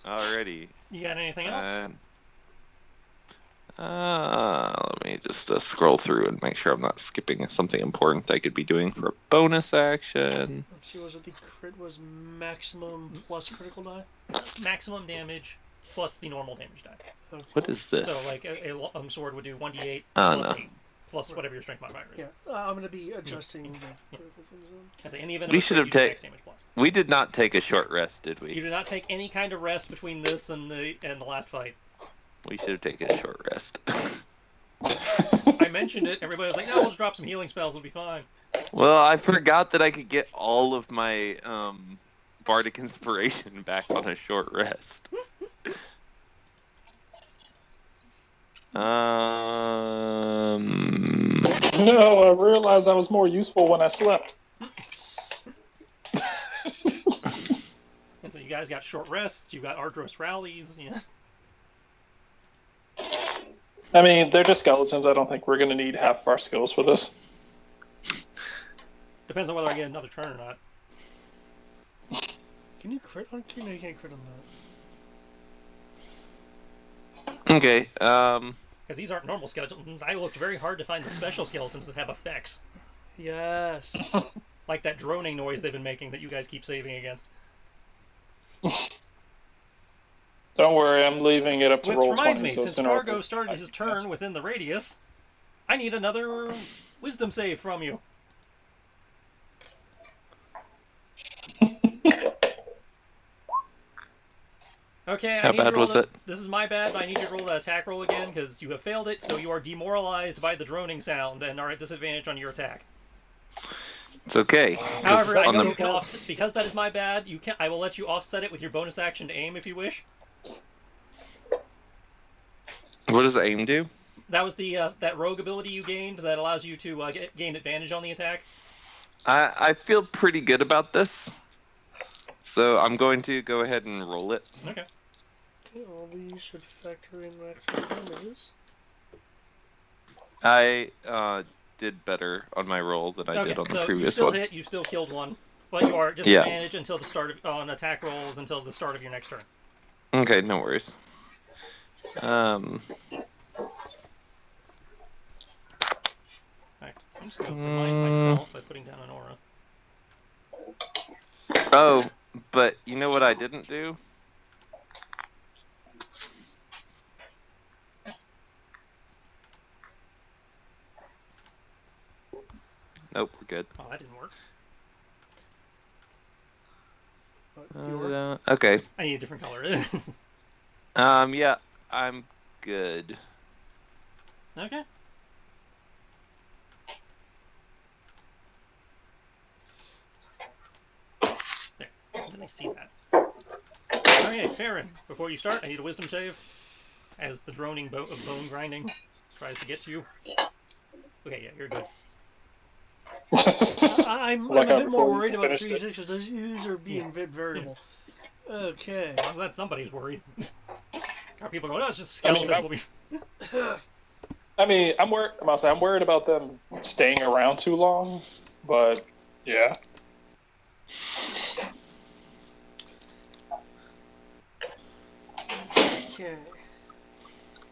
[SPEAKER 9] Alrighty.
[SPEAKER 3] You got anything else?
[SPEAKER 9] Let me just scroll through and make sure I'm not skipping something important I could be doing for a bonus action.
[SPEAKER 4] Let's see, was it the crit was maximum plus critical die?
[SPEAKER 3] Maximum damage plus the normal damage die.
[SPEAKER 4] Okay.
[SPEAKER 9] What is this?
[SPEAKER 3] So, like, a sword would do 1d8
[SPEAKER 9] Oh,
[SPEAKER 3] plus
[SPEAKER 9] no.
[SPEAKER 3] 8, plus whatever your strength modifier is.
[SPEAKER 4] Yeah, I'm going to be adjusting the critical things on.
[SPEAKER 3] In the event
[SPEAKER 9] We
[SPEAKER 3] of a
[SPEAKER 9] should
[SPEAKER 3] crit,
[SPEAKER 9] have
[SPEAKER 3] you do
[SPEAKER 9] taken.
[SPEAKER 3] max damage plus.
[SPEAKER 9] We did not take a short rest, did
[SPEAKER 3] You
[SPEAKER 9] we?
[SPEAKER 3] did not take any kind of rest between this and the last fight.
[SPEAKER 9] We should have taken a short rest.
[SPEAKER 3] I mentioned it. Everybody was like, "No, we'll just drop some healing spells. It'll be fine."
[SPEAKER 9] Well, I forgot that I could get all of my bardic inspiration back on a short rest.
[SPEAKER 5] No, I realized I was more useful when I slept.
[SPEAKER 3] And so you guys got short rests. You got arduous rallies. Yeah.
[SPEAKER 5] I mean, they're just skeletons. I don't think we're going to need half of our skills for this.
[SPEAKER 3] Depends on whether I get another turn or not.
[SPEAKER 4] Can you crit on? No, you can't crit on
[SPEAKER 9] Okay.
[SPEAKER 3] Because these aren't normal skeletons. I looked very hard to find the special skeletons that have effects.
[SPEAKER 4] Yes.
[SPEAKER 3] Like that droning noise they've been making that you guys keep saving against.
[SPEAKER 5] Don't worry, I'm leaving it up to
[SPEAKER 3] Which
[SPEAKER 5] roll
[SPEAKER 3] reminds
[SPEAKER 5] 20.
[SPEAKER 3] me,
[SPEAKER 5] So
[SPEAKER 3] since
[SPEAKER 5] sooner or
[SPEAKER 3] Fargo
[SPEAKER 5] later-
[SPEAKER 3] started his turn within the radius, I need another wisdom save from you. Okay, I
[SPEAKER 9] How
[SPEAKER 3] need you to
[SPEAKER 9] bad
[SPEAKER 3] roll
[SPEAKER 9] was
[SPEAKER 3] the,
[SPEAKER 9] it?
[SPEAKER 3] This is my bad, but I need you to roll the attack roll again, because you have failed it, so you are demoralized by the droning sound and are at disadvantage on your attack.
[SPEAKER 9] It's okay.
[SPEAKER 3] However, I
[SPEAKER 9] on
[SPEAKER 3] know
[SPEAKER 9] the-
[SPEAKER 3] you can offset, because that is my bad, I will let you offset it with your bonus action to aim if you wish.
[SPEAKER 9] What does aim do?
[SPEAKER 3] That was the that rogue ability you gained that allows you to gain advantage on the attack.
[SPEAKER 9] I feel pretty good about this. So I'm going to go ahead and roll it.
[SPEAKER 3] Okay.
[SPEAKER 4] Okay, all these should factor in maximum damages.
[SPEAKER 9] I did better on my roll than I did on the
[SPEAKER 3] so
[SPEAKER 9] previous
[SPEAKER 3] you still
[SPEAKER 9] one.
[SPEAKER 3] hit, you still killed one, but you are at disadvantage until the start of on attack rolls until the start of your next turn.
[SPEAKER 9] Okay, no worries.
[SPEAKER 3] In fact, I'm just going to remind myself by putting down an aura.
[SPEAKER 9] Oh, but you know what I didn't do? Nope, we're good.
[SPEAKER 3] Oh, that didn't work.
[SPEAKER 9] Okay.
[SPEAKER 3] I need a different color.
[SPEAKER 9] Yeah, I'm good.
[SPEAKER 3] Okay. There. Let me see that. Okay, Farron, before you start, I need a wisdom save. As the droning of bone grinding tries to get to you. Okay, yeah, you're good.
[SPEAKER 4] I'm
[SPEAKER 5] Like
[SPEAKER 4] a
[SPEAKER 5] how
[SPEAKER 4] bit more
[SPEAKER 5] before we
[SPEAKER 4] worried about
[SPEAKER 5] finished it.
[SPEAKER 4] 3 because these are being a bit variable. Okay.
[SPEAKER 3] Well, I'm glad somebody's worried. Got people going, oh, it's just
[SPEAKER 5] I mean,
[SPEAKER 3] skeletons.
[SPEAKER 5] I mean, I'm worried about them staying around too long, but yeah.
[SPEAKER 4] Okay.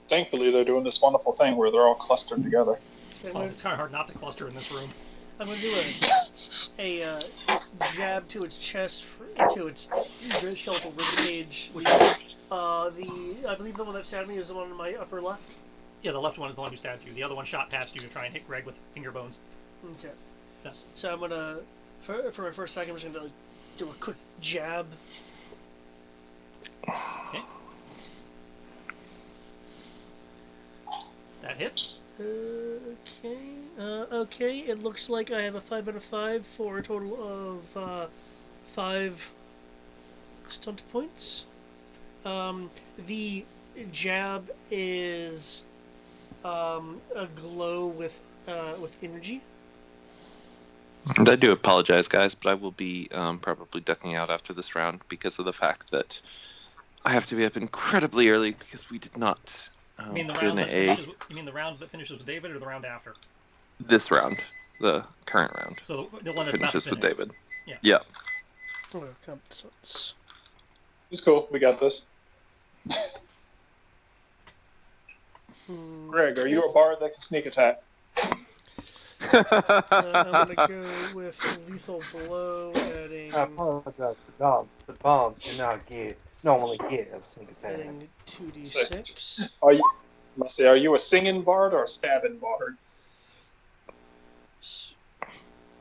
[SPEAKER 5] Thankfully, they're doing this wonderful thing where they're all clustered together.
[SPEAKER 4] So
[SPEAKER 3] Oh, it's kind of hard not to cluster in this room.
[SPEAKER 4] I'm gonna do a jab to its chest, to its skeletal ribcage. I believe the one that stabbed me is the one in my upper left.
[SPEAKER 3] Yeah, the left one is the one who stabbed you. The other one shot past you to try and hit Greg with finger bones.
[SPEAKER 4] Okay. So I'm gonna, for my first attack, I'm just gonna do a quick jab.
[SPEAKER 3] Okay. That hits.
[SPEAKER 4] Okay, it looks like I have a 5 out of 5 for a total of 5 stunt points. The jab is aglow with energy.
[SPEAKER 9] And I do apologize, guys, but I will be probably ducking out after this round because of the fact that I have to be up incredibly early because we did not.
[SPEAKER 3] You mean the
[SPEAKER 9] put
[SPEAKER 3] round
[SPEAKER 9] in
[SPEAKER 3] that
[SPEAKER 9] a-
[SPEAKER 3] finishes? You mean the round that finishes with David, or the round after?
[SPEAKER 9] This round, the current round,
[SPEAKER 3] So the one that's about to
[SPEAKER 9] finishes with
[SPEAKER 3] finish.
[SPEAKER 9] David.
[SPEAKER 3] Yeah.
[SPEAKER 9] Yeah.
[SPEAKER 4] Oh, competence.
[SPEAKER 5] It's cool. We got this. Greg, are you a bard that can sneak attack?
[SPEAKER 4] I'm gonna go with lethal blow, adding
[SPEAKER 6] I apologize for dogs, but bards do not normally give sneak attack.
[SPEAKER 4] adding 2d6.
[SPEAKER 5] Are you a singing bard or a stabbing bard?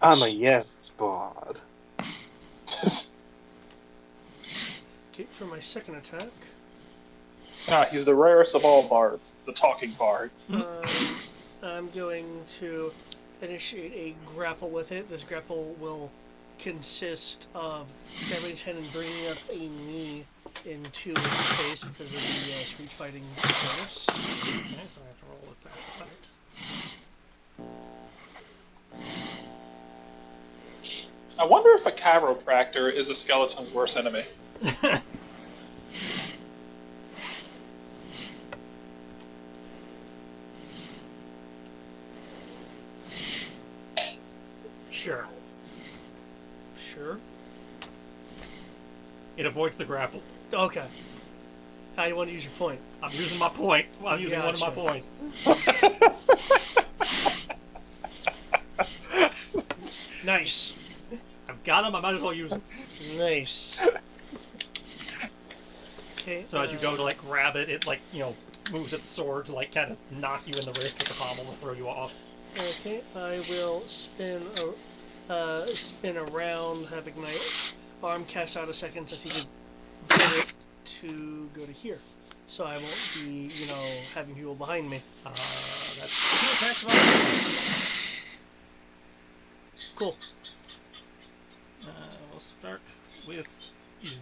[SPEAKER 6] I'm a yes bard.
[SPEAKER 4] Okay, for my second attack,
[SPEAKER 5] He's the rarest of all bards, the talking bard.
[SPEAKER 4] I'm going to initiate a grapple with it. This grapple will consist of grabbing its head and bringing up a knee into its face because of the street fighting bonus.
[SPEAKER 3] Okay, so I have to roll its athletics.
[SPEAKER 5] I wonder if a chiropractor is a skeleton's worst enemy.
[SPEAKER 3] Sure.
[SPEAKER 4] Sure.
[SPEAKER 3] It avoids the grapple.
[SPEAKER 4] Okay. How you want to use your point?
[SPEAKER 3] I'm using my point. I'm using one of my
[SPEAKER 4] Gotcha.
[SPEAKER 3] points.
[SPEAKER 4] Nice.
[SPEAKER 3] I've got him. I might as well use him.
[SPEAKER 4] Nice. Okay.
[SPEAKER 3] So as you go to like grab it, it like moves its sword to like kind of knock you in the wrist with the pommel to throw you off.
[SPEAKER 4] Okay, I will spin around, having my arm cast out a second to see to get it to go to here. So I won't be, having people behind me.
[SPEAKER 3] That's 2 attacks of opportunity.
[SPEAKER 4] Cool.
[SPEAKER 3] We'll start with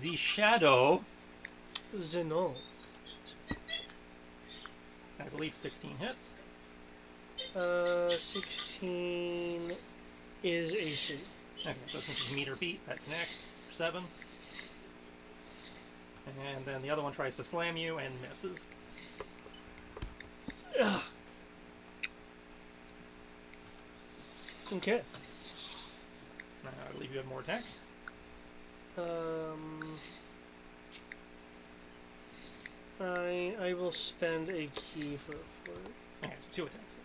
[SPEAKER 3] the shadow.
[SPEAKER 4] Zenon.
[SPEAKER 3] I believe 16 hits.
[SPEAKER 4] 16 is AC.
[SPEAKER 3] Okay, so since it's meter beat, that connects. 7. And then the other one tries to slam you and misses.
[SPEAKER 4] Ugh. Okay.
[SPEAKER 3] I believe you have more attacks.
[SPEAKER 4] I will spend a key for it.
[SPEAKER 3] Okay, so 2 attacks.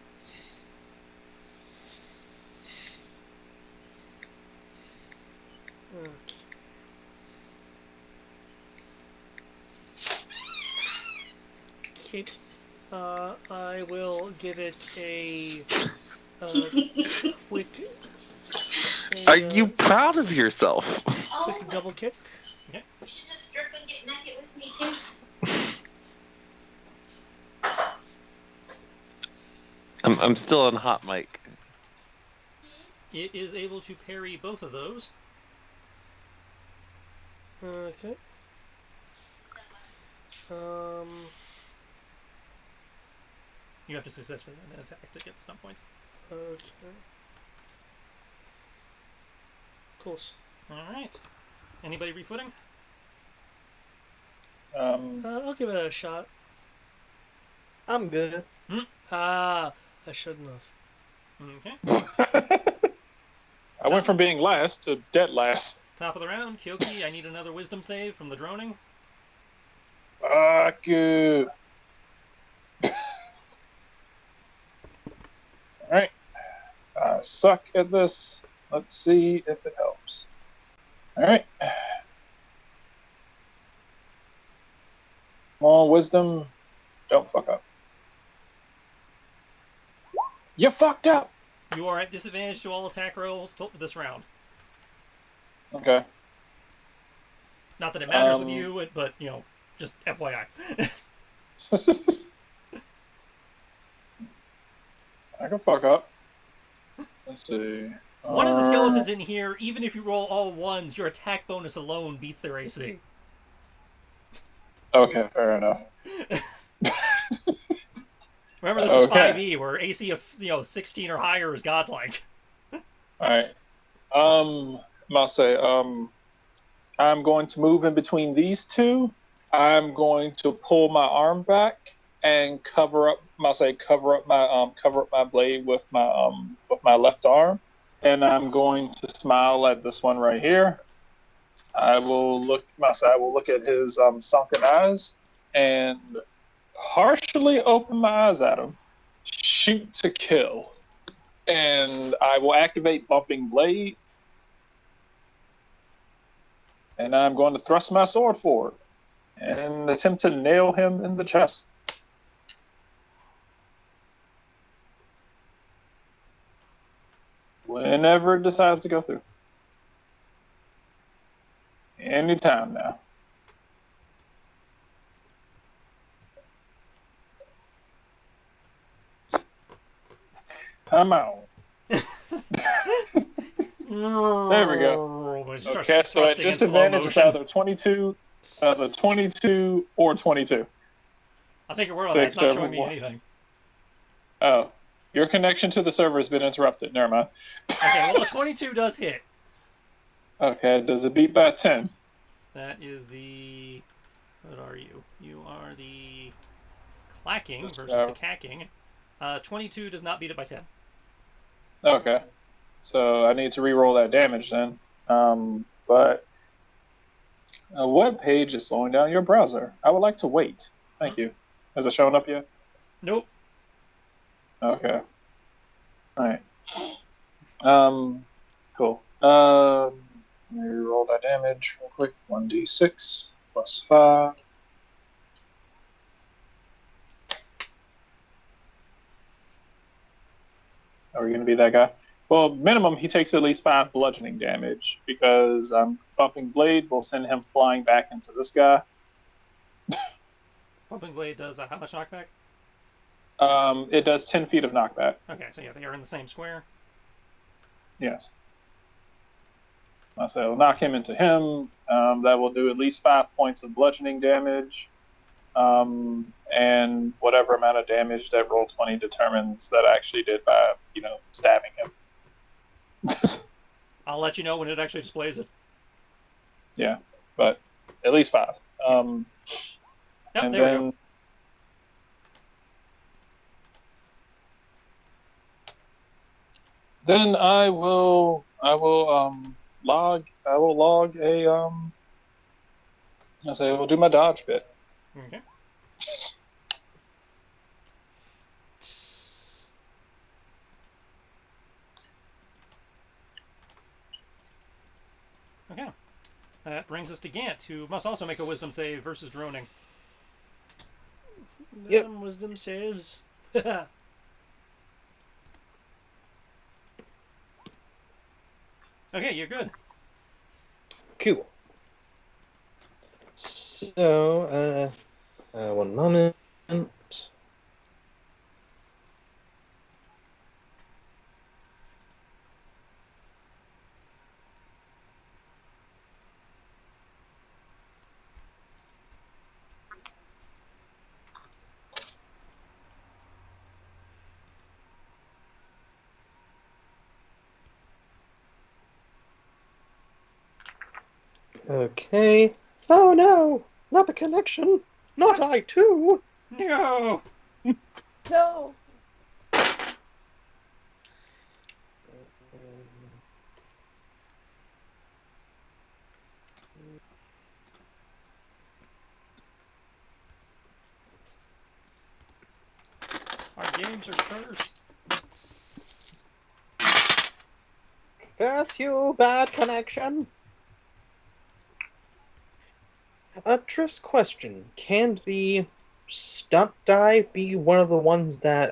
[SPEAKER 4] Okay. I will give it a quick.
[SPEAKER 9] Are you proud of yourself?
[SPEAKER 4] Quick double kick.
[SPEAKER 7] You should just strip and get naked with me too.
[SPEAKER 9] I'm still on hot mic.
[SPEAKER 3] It is able to parry both of those.
[SPEAKER 4] Okay.
[SPEAKER 3] You have to successfully run an attack to get some points.
[SPEAKER 4] Okay. Cool.
[SPEAKER 3] Alright. Anybody refooting?
[SPEAKER 4] I'll give it a shot.
[SPEAKER 1] I'm good.
[SPEAKER 4] I shouldn't have.
[SPEAKER 3] Okay.
[SPEAKER 5] I went from being last to dead last.
[SPEAKER 3] Top of the round, Kyoki, I need another wisdom save from the droning.
[SPEAKER 5] Fuck you. Alright. I suck at this. Let's see if it helps. Alright. Come on, wisdom. Don't fuck up. You fucked up!
[SPEAKER 3] You are at disadvantage to all attack rolls this round.
[SPEAKER 5] Okay.
[SPEAKER 3] Not that it matters with you, but, just FYI.
[SPEAKER 5] I can fuck up. Let's see.
[SPEAKER 3] One of the skeletons in here, even if you roll all 1s, your attack bonus alone beats their AC.
[SPEAKER 5] Okay, fair enough.
[SPEAKER 3] Remember, this is 5e, where AC of 16 or higher is godlike.
[SPEAKER 5] Alright. I'll say, I'm going to move in between these two. I'm going to pull my arm back and cover up my blade with my left arm, and I'm going to smile at this one right here. I will look at his sunken eyes and partially open my eyes at him, shoot to kill, and I will activate bumping blade, and I'm going to thrust my sword forward and attempt to nail him in the chest. Whenever it decides to go through. Anytime now. I'm out. There we go. Okay, so at disadvantage, it's either 22 or 22.
[SPEAKER 3] I'll take your word on that. It's not showing me anything.
[SPEAKER 5] Oh. Your connection to the server has been interrupted. Never mind.
[SPEAKER 3] Okay, well, a 22 does hit.
[SPEAKER 5] Okay, does it beat by 10?
[SPEAKER 3] That is the... What are you? You are the clacking versus the cacking. 22 does not beat it by 10.
[SPEAKER 5] Okay. So I need to re-roll that damage then. But A web page is slowing down your browser. I would like to wait. Thank you. Has it shown up yet?
[SPEAKER 3] Nope.
[SPEAKER 5] Okay. All right. Cool. Let me roll that damage real quick. 1d6 plus 5. Are we going to be that guy? Well, minimum, he takes at least 5 bludgeoning damage because bumping blade will send him flying back into this guy.
[SPEAKER 3] Pumping blade does how much knockback?
[SPEAKER 5] It does 10 feet of knockback.
[SPEAKER 3] Okay, so yeah, they are in the same square.
[SPEAKER 5] Yes. So it'll knock him into him. That will do at least 5 points of bludgeoning damage. And whatever amount of damage that Roll20 determines that I actually did by, stabbing him.
[SPEAKER 3] I'll let you know when it actually displays it.
[SPEAKER 5] Yeah, but at least 5.
[SPEAKER 3] Yep,
[SPEAKER 5] and
[SPEAKER 3] there we
[SPEAKER 5] then
[SPEAKER 3] go.
[SPEAKER 5] then I will log a I say we'll do my dodge bit.
[SPEAKER 3] Okay. Okay. That brings us to Gant, who must also make a wisdom save versus droning.
[SPEAKER 1] Yep.
[SPEAKER 4] Wisdom saves.
[SPEAKER 3] Okay, you're good.
[SPEAKER 1] Cool. So, 1 moment. Okay. Oh no! Not the connection! Not I too!
[SPEAKER 3] No!
[SPEAKER 8] No.
[SPEAKER 3] Our games are cursed.
[SPEAKER 1] Curse you, bad connection! A Triss question. Can the stunt die be one of the ones that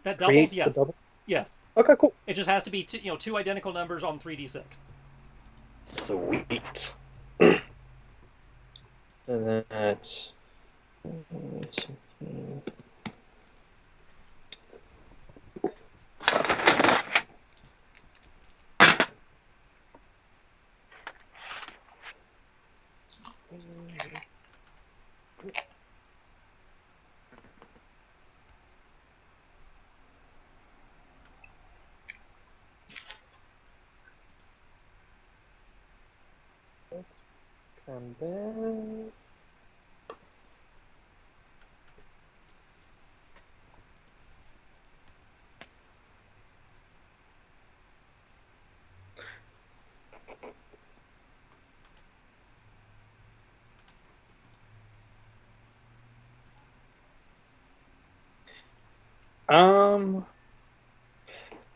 [SPEAKER 3] That doubles?
[SPEAKER 1] creates
[SPEAKER 3] Yes.
[SPEAKER 1] the double?
[SPEAKER 3] Yes.
[SPEAKER 1] Okay, cool.
[SPEAKER 3] It just has to be two identical numbers on 3d6.
[SPEAKER 1] Sweet. And that's... Let's come back.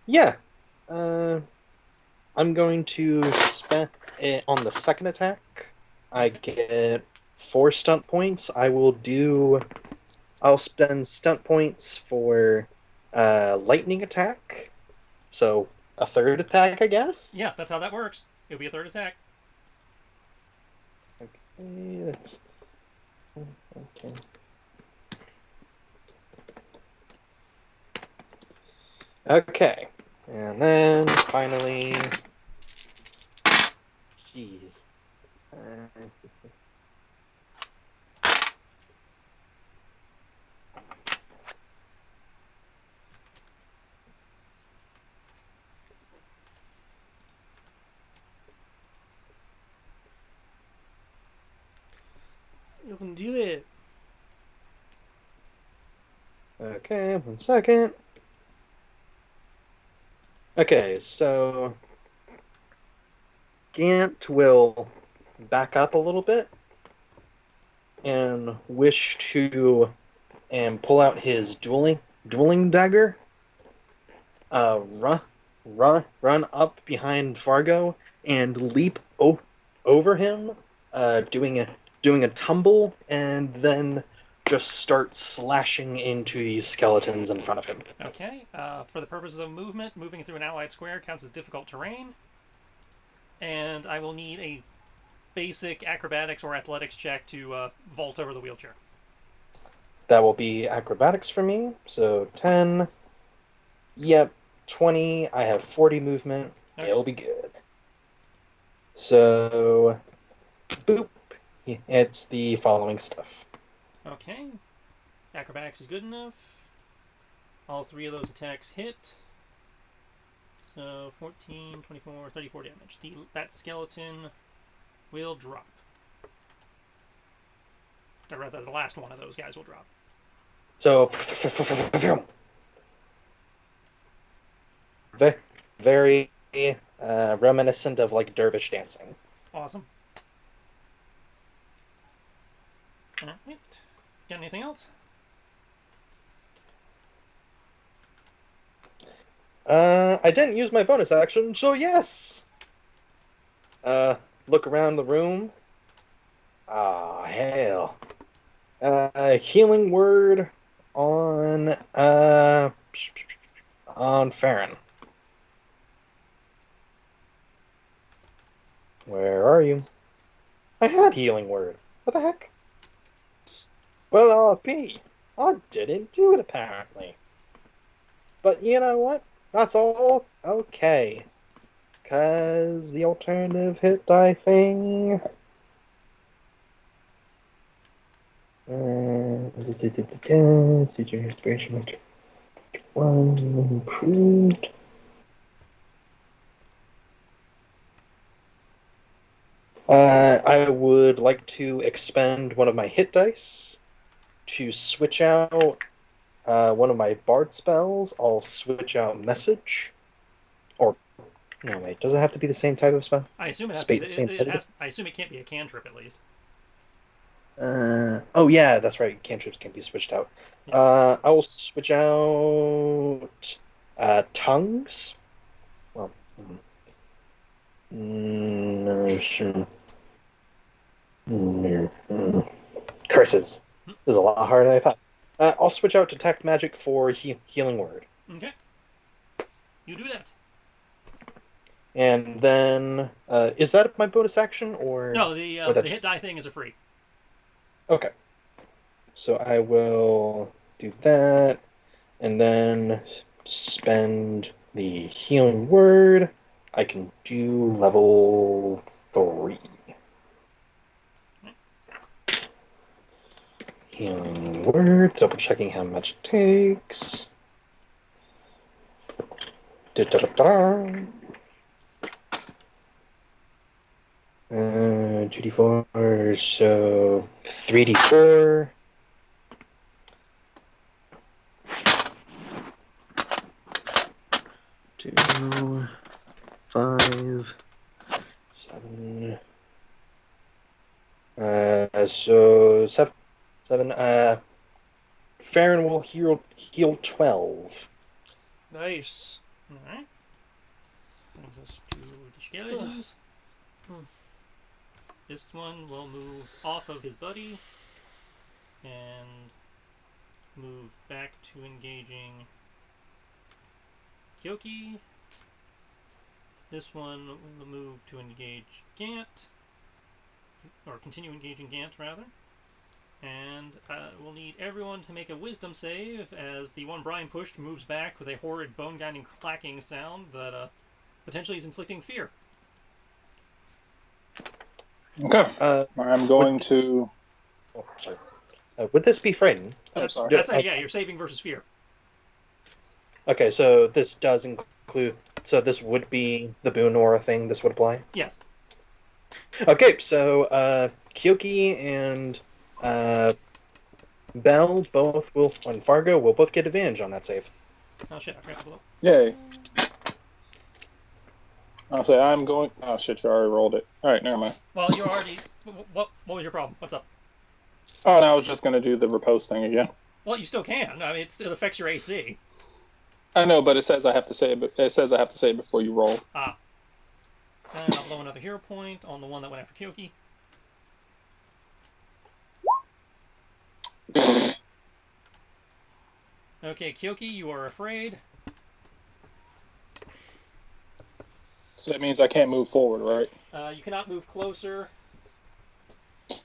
[SPEAKER 1] Yeah. I'm going to spend it on the second attack. I get 4 stunt points. I'll spend stunt points for lightning attack. So a third attack, I guess?
[SPEAKER 3] Yeah, that's how that works. It'll be a third attack.
[SPEAKER 1] Okay, that's... Okay. Okay, and then finally, jeez.
[SPEAKER 4] You can do it.
[SPEAKER 1] Okay, 1 second. Okay, so Gant will back up a little bit and wish to pull out his dueling dagger. Run up behind Fargo and leap over him, doing a tumble, and then just start slashing into these skeletons in front of him.
[SPEAKER 3] Okay. For the purposes of movement, moving through an allied square counts as difficult terrain. And I will need a basic acrobatics or athletics check to vault over the wheelchair.
[SPEAKER 1] That will be acrobatics for me. So 10. Yep. 20. I have 40 movement. Okay. It'll be good. So, boop. It's the following stuff.
[SPEAKER 3] Okay. Acrobatics is good enough. All three of those attacks hit. So 14, 24, 34 damage. That skeleton will drop. Or rather, the last one of those guys will drop.
[SPEAKER 1] So, very reminiscent of like dervish dancing.
[SPEAKER 3] Awesome. All right. Got anything else?
[SPEAKER 1] I didn't use my bonus action, so yes. Look around the room. Ah, hell. Healing word on Farron. Where are you? I had healing word. What the heck? Well, RP. I didn't do it apparently. But you know what? That's all okay. 'Cause the alternative hit die thing. Teacher inspiration. One improved. I would like to expend one of my hit dice to switch out one of my bard spells. I'll switch out message. Or no, wait. Does it have to be the same type of spell?
[SPEAKER 3] I assume it has to be. I assume it can't be a cantrip at least.
[SPEAKER 1] Oh yeah, that's right. Cantrips can be switched out. Yeah. I will switch out tongues. Well, curses. This is a lot harder than I thought. I'll switch out Detect Magic for Healing Word.
[SPEAKER 3] Okay. You do that.
[SPEAKER 1] And then, is that my bonus action, or
[SPEAKER 3] no? The hit die thing is a free.
[SPEAKER 1] Okay. So I will do that, and then spend the Healing Word. I can do level 3. Healing Word, double checking how much it takes. 2d4, so 3d4. 2, 5, 7. So 7. Farron will heal 12.
[SPEAKER 4] Nice.
[SPEAKER 3] All right. Brings us to the skeletons. This one will move off of his buddy and move back to engaging Kyoki. This one will move to engage Gant, or continue engaging Gant rather. And we'll need everyone to make a wisdom save as the one Brian pushed moves back with a horrid bone-grinding clacking sound that potentially is inflicting fear.
[SPEAKER 5] Okay. I'm going to...
[SPEAKER 1] Oh, sorry. Would this be frightened?
[SPEAKER 5] I'm sorry.
[SPEAKER 3] Yeah, you're saving versus fear.
[SPEAKER 1] Okay, so this does include... So this would be the boon aura thing this would apply?
[SPEAKER 3] Yes.
[SPEAKER 1] Okay, so Kyoki and Bell both will... And Fargo will both get advantage on that save.
[SPEAKER 3] Oh shit, I forgot to blow.
[SPEAKER 5] Yay. I'll say I'm going. Oh shit! You already rolled it. All right, never mind.
[SPEAKER 3] Well, you already. What was your problem? What's up?
[SPEAKER 5] Oh, no, I was just gonna do the repose thing again.
[SPEAKER 3] Well, you still can. I mean, it affects your AC.
[SPEAKER 5] I know, but it says I have to say it. It says I have to say it before you roll.
[SPEAKER 3] Ah. And I'll blow another hero point on the one that went after Kyoki. Okay, Kyoki, you are afraid.
[SPEAKER 5] So that means I can't move forward, right?
[SPEAKER 3] You cannot move closer.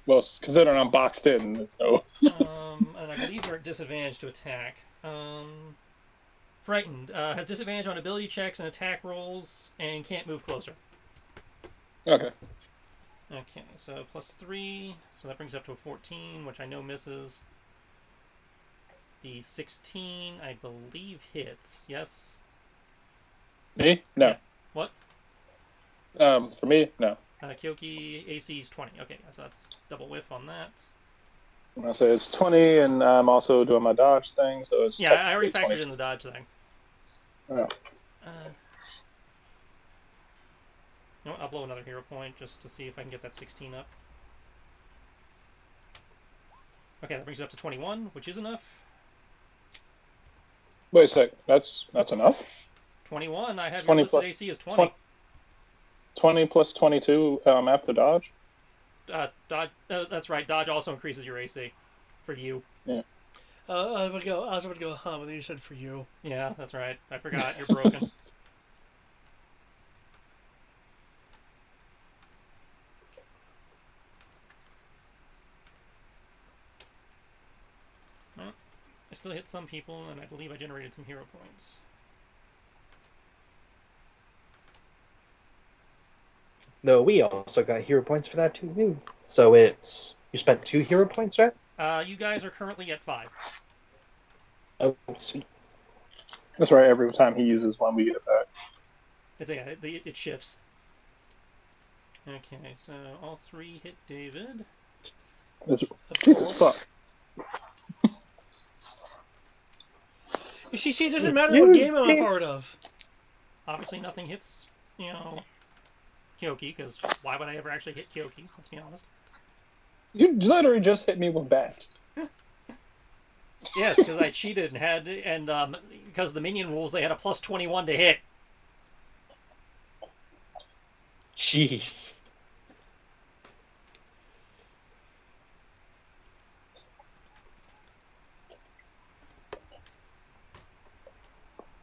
[SPEAKER 5] Well, considering I'm boxed in, so.
[SPEAKER 3] And I believe you're at disadvantage to attack. Frightened. Has disadvantage on ability checks and attack rolls, and can't move closer.
[SPEAKER 5] Okay.
[SPEAKER 3] Okay, so +3, so that brings up to a 14, which I know misses. The 16, I believe, hits. Yes?
[SPEAKER 5] Me? No.
[SPEAKER 3] Yeah. What?
[SPEAKER 5] For me, no.
[SPEAKER 3] Kyoki, AC is 20. Okay, so that's double whiff on that.
[SPEAKER 5] I'll say it's 20, and I'm also doing my dodge thing, so it's.
[SPEAKER 3] Yeah, I already factored
[SPEAKER 5] 20.
[SPEAKER 3] in the dodge thing.
[SPEAKER 5] Yeah.
[SPEAKER 3] No, I'll blow another hero point just to see if I can get that 16 up. Okay, that brings it up to 21, which is enough.
[SPEAKER 5] Wait a sec. That's enough?
[SPEAKER 3] 21, I have
[SPEAKER 5] 20
[SPEAKER 3] your listed
[SPEAKER 5] plus-
[SPEAKER 3] AC as 20.
[SPEAKER 5] 20 plus 22 after dodge?
[SPEAKER 3] Dodge. That's right. Dodge also increases your AC for you.
[SPEAKER 5] Yeah.
[SPEAKER 4] I was about to go, but then you said for you.
[SPEAKER 3] Yeah, that's right. I forgot. You're broken. Well, I still hit some people, and I believe I generated some hero points.
[SPEAKER 1] No, we also got hero points for that too. So it's you spent 2 hero points, right?
[SPEAKER 3] You guys are currently at 5.
[SPEAKER 1] Oh, sweet.
[SPEAKER 5] That's right. Every time he uses one, we get it back.
[SPEAKER 3] It shifts. Okay, so all 3 hit David.
[SPEAKER 5] Jesus fuck.
[SPEAKER 4] You see, it doesn't matter what game I'm a part of.
[SPEAKER 3] Obviously, nothing hits, Kyoki, because why would I ever actually hit Kyoki? Let's be honest.
[SPEAKER 5] You literally just hit me with bats.
[SPEAKER 3] Yes, because I cheated and because of the minion rules, they had a +21 to hit.
[SPEAKER 1] Jeez.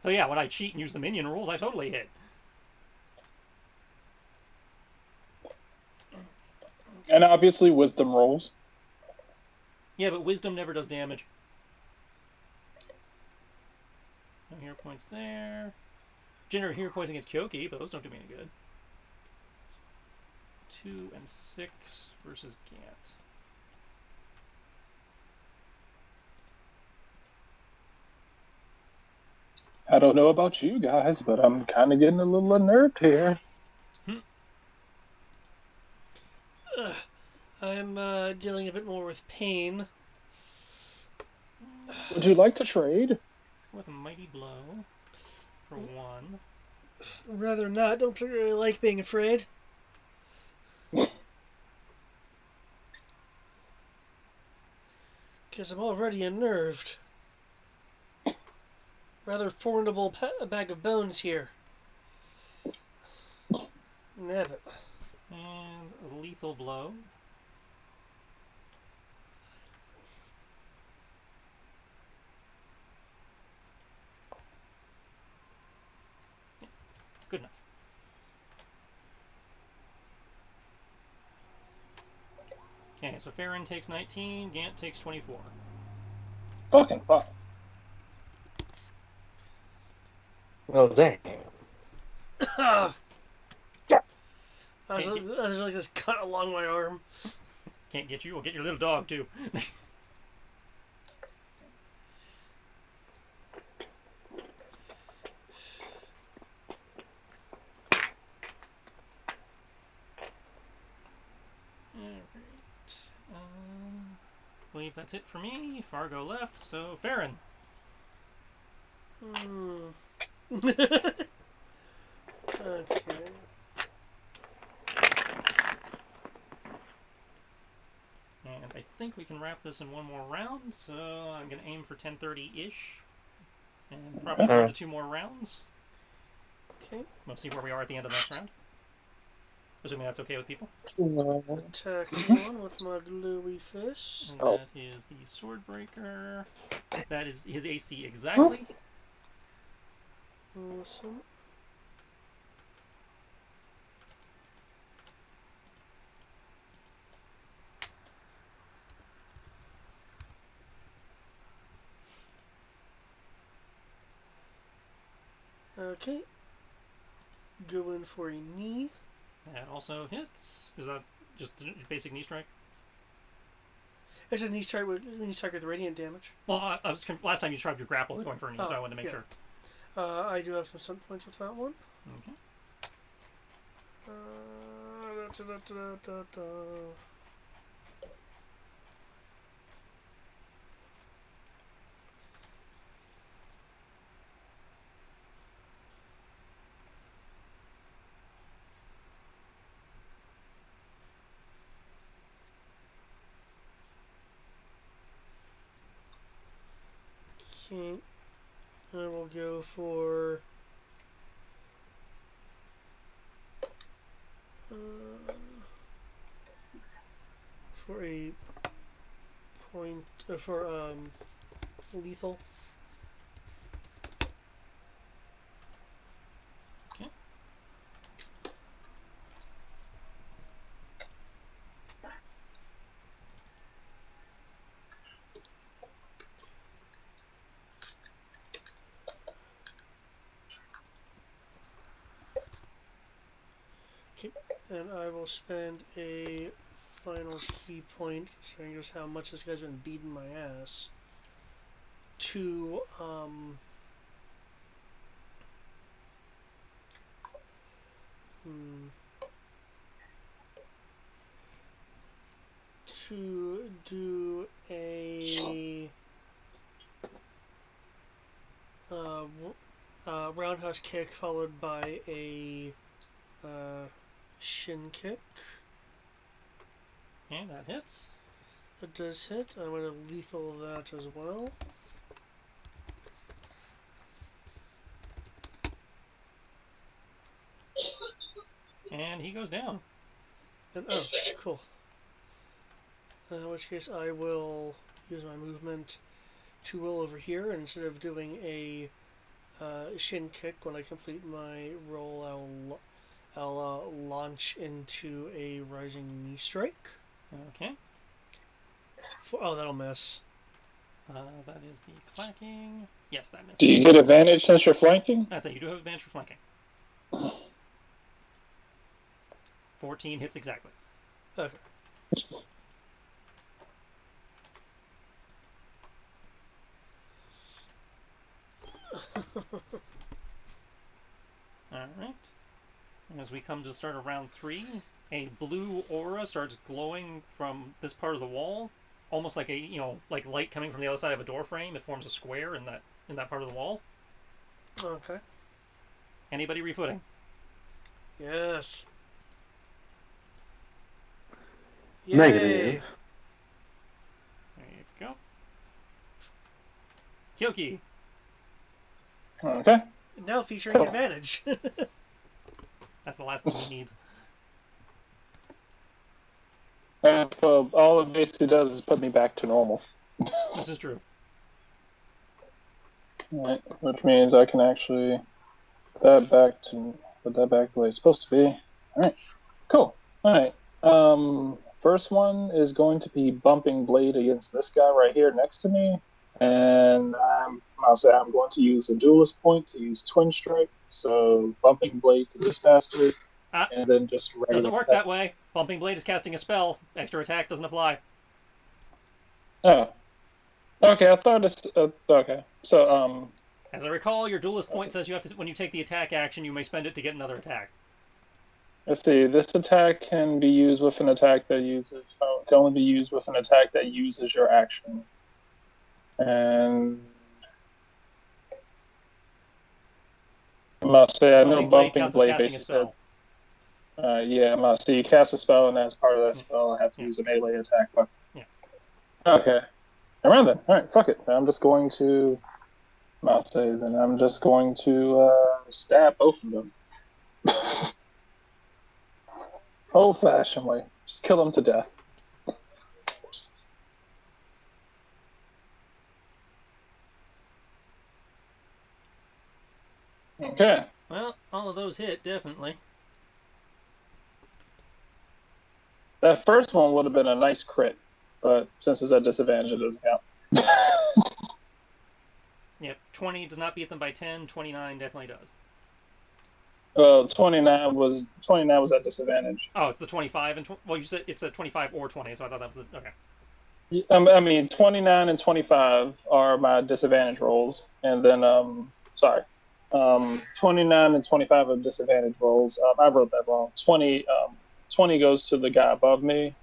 [SPEAKER 3] So yeah, when I cheat and use the minion rules, I totally hit.
[SPEAKER 5] And obviously, wisdom rolls.
[SPEAKER 3] Yeah, but wisdom never does damage. No hero points there. Generate hero points against Kyoki, but those don't do me any good. 2 and 6 versus Gant.
[SPEAKER 5] I don't know about you guys, but I'm kind of getting a little unnerved here.
[SPEAKER 4] I'm dealing a bit more with pain.
[SPEAKER 5] Would you like to trade?
[SPEAKER 3] With a mighty blow for 1.
[SPEAKER 4] Rather not. Don't particularly like being afraid. Because I'm already unnerved. Rather formidable bag of bones here. Nabbit.
[SPEAKER 3] And a lethal blow. Good enough. Okay, so Farron takes 19, Gant takes 24.
[SPEAKER 5] Fucking fuck.
[SPEAKER 1] Well, dang.
[SPEAKER 4] I was like this cut along my arm.
[SPEAKER 3] Can't get you, we'll get your little dog too. I believe that's it for me. Fargo left, so Farron.
[SPEAKER 4] Okay.
[SPEAKER 3] And I think we can wrap this in one more round, so I'm going to aim for 10:30-ish. And probably 1 to 2 more rounds.
[SPEAKER 4] Okay.
[SPEAKER 3] We'll see where we are at the end of the next round. Assuming that's okay with people.
[SPEAKER 4] Attack 1 with my glowy fist.
[SPEAKER 3] And that is the sword breaker. That is his AC exactly.
[SPEAKER 4] Awesome. Okay. Go in for a knee.
[SPEAKER 3] That also hits. Is that just a basic knee strike?
[SPEAKER 4] It's a knee strike with radiant damage.
[SPEAKER 3] Well, I was last time you tried your grapple, going for a knee, so I wanted to make sure.
[SPEAKER 4] I do have some stunt points with that one.
[SPEAKER 3] Okay.
[SPEAKER 4] Okay. I will go for a point for lethal.
[SPEAKER 3] Okay.
[SPEAKER 4] Okay, and I will spend a final key point, considering just how much this guy's been beating my ass, to to do a roundhouse kick followed by a shin kick.
[SPEAKER 3] And that hits.
[SPEAKER 4] That does hit. I'm going to lethal that as well.
[SPEAKER 3] And he goes down.
[SPEAKER 4] And oh, cool. In which case I will use my movement to roll over here, and instead of doing a shin kick when I complete my roll, I'll launch into a rising knee strike.
[SPEAKER 3] Okay.
[SPEAKER 4] Oh, that'll miss.
[SPEAKER 3] That is the clacking. Yes, that misses.
[SPEAKER 5] Do you get advantage since you're flanking?
[SPEAKER 3] That's it. You do have advantage for flanking. 14 hits exactly.
[SPEAKER 4] Okay.
[SPEAKER 3] Alright. As we come to the start of round 3, a blue aura starts glowing from this part of the wall, almost like like light coming from the other side of a door frame. It forms a square in that part of the wall.
[SPEAKER 4] Okay.
[SPEAKER 3] Anybody refooting?
[SPEAKER 4] Yes.
[SPEAKER 6] Negative.
[SPEAKER 3] There you go. Kyoki.
[SPEAKER 5] Okay.
[SPEAKER 4] Now featuring advantage.
[SPEAKER 3] That's the last thing he needs.
[SPEAKER 5] All it basically does is put me back to normal.
[SPEAKER 3] This is true.
[SPEAKER 5] Right, which means I can actually put that back the way it's supposed to be. Alright. Cool. Alright. First one is going to be bumping blade against this guy right here next to me. And I'll say I'm going to use a duelist point to use twin strike. So bumping blade to this bastard, and then just regular
[SPEAKER 3] Doesn't work
[SPEAKER 5] attack.
[SPEAKER 3] that way. Bumping blade is casting a spell. Extra attack doesn't apply.
[SPEAKER 5] Oh. Okay, I thought it's okay. So
[SPEAKER 3] As I recall, your duelist point says you have to, when you take the attack action, you may spend it to get another attack.
[SPEAKER 5] let's see. This attack can be used with an attack that uses. Can only be used with an attack that uses your action. And I must say, I know bumping blade basically said. Yeah, I must say you cast a spell, and as part of that spell, I have to use a melee attack. But
[SPEAKER 3] yeah.
[SPEAKER 5] Okay. Around then. All right. Fuck it. I'm just going to. I'll say then. I'm just going to stab both of them. Old-fashioned way. Just kill them to death. Okay.
[SPEAKER 3] Well, all of those hit, definitely.
[SPEAKER 5] That first one would have been a nice crit, but since it's at disadvantage, it doesn't count.
[SPEAKER 3] Yep, 20 does not beat them by 10. 29 definitely does.
[SPEAKER 5] Well, 29 was at disadvantage.
[SPEAKER 3] Oh, it's the 25 and well, you said it's a 25 or 20, so I thought that was the okay.
[SPEAKER 5] I mean, 29 and 25 are my disadvantage rolls, and then 29 and 25 are disadvantage rolls. I wrote that wrong. 20 goes to the guy above me.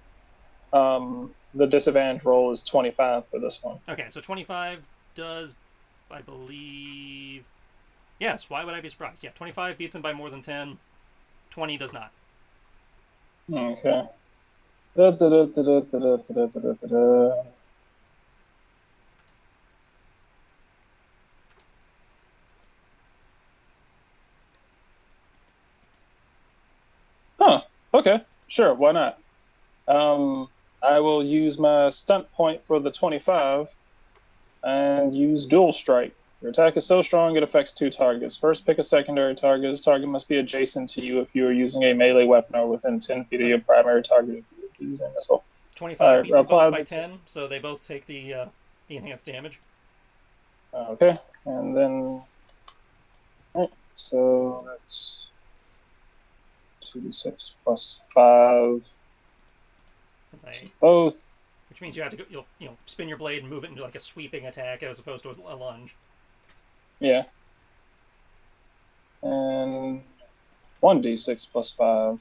[SPEAKER 5] The disadvantage roll is 25 for this one.
[SPEAKER 3] Okay, so 25 does, I believe. Yes, why would I be surprised? Yeah, 25 beats him by more than 10. 20 does not.
[SPEAKER 5] Okay. Huh. Okay. Sure. Why not? I will use my stunt point for the 25 and use dual strike. Your attack is so strong it affects 2 targets. First, pick a secondary target. This target must be adjacent to you if you are using a melee weapon or within 10 feet of your primary target if you are using a missile.
[SPEAKER 3] 25 beats them both by 10, so they both take the enhanced damage.
[SPEAKER 5] Okay, and then... Right, so that's 2d6 plus 5. Both.
[SPEAKER 3] Which means you have to go, you'll spin your blade and move it into like a sweeping attack as opposed to a lunge.
[SPEAKER 5] Yeah. And 1d6 plus 5.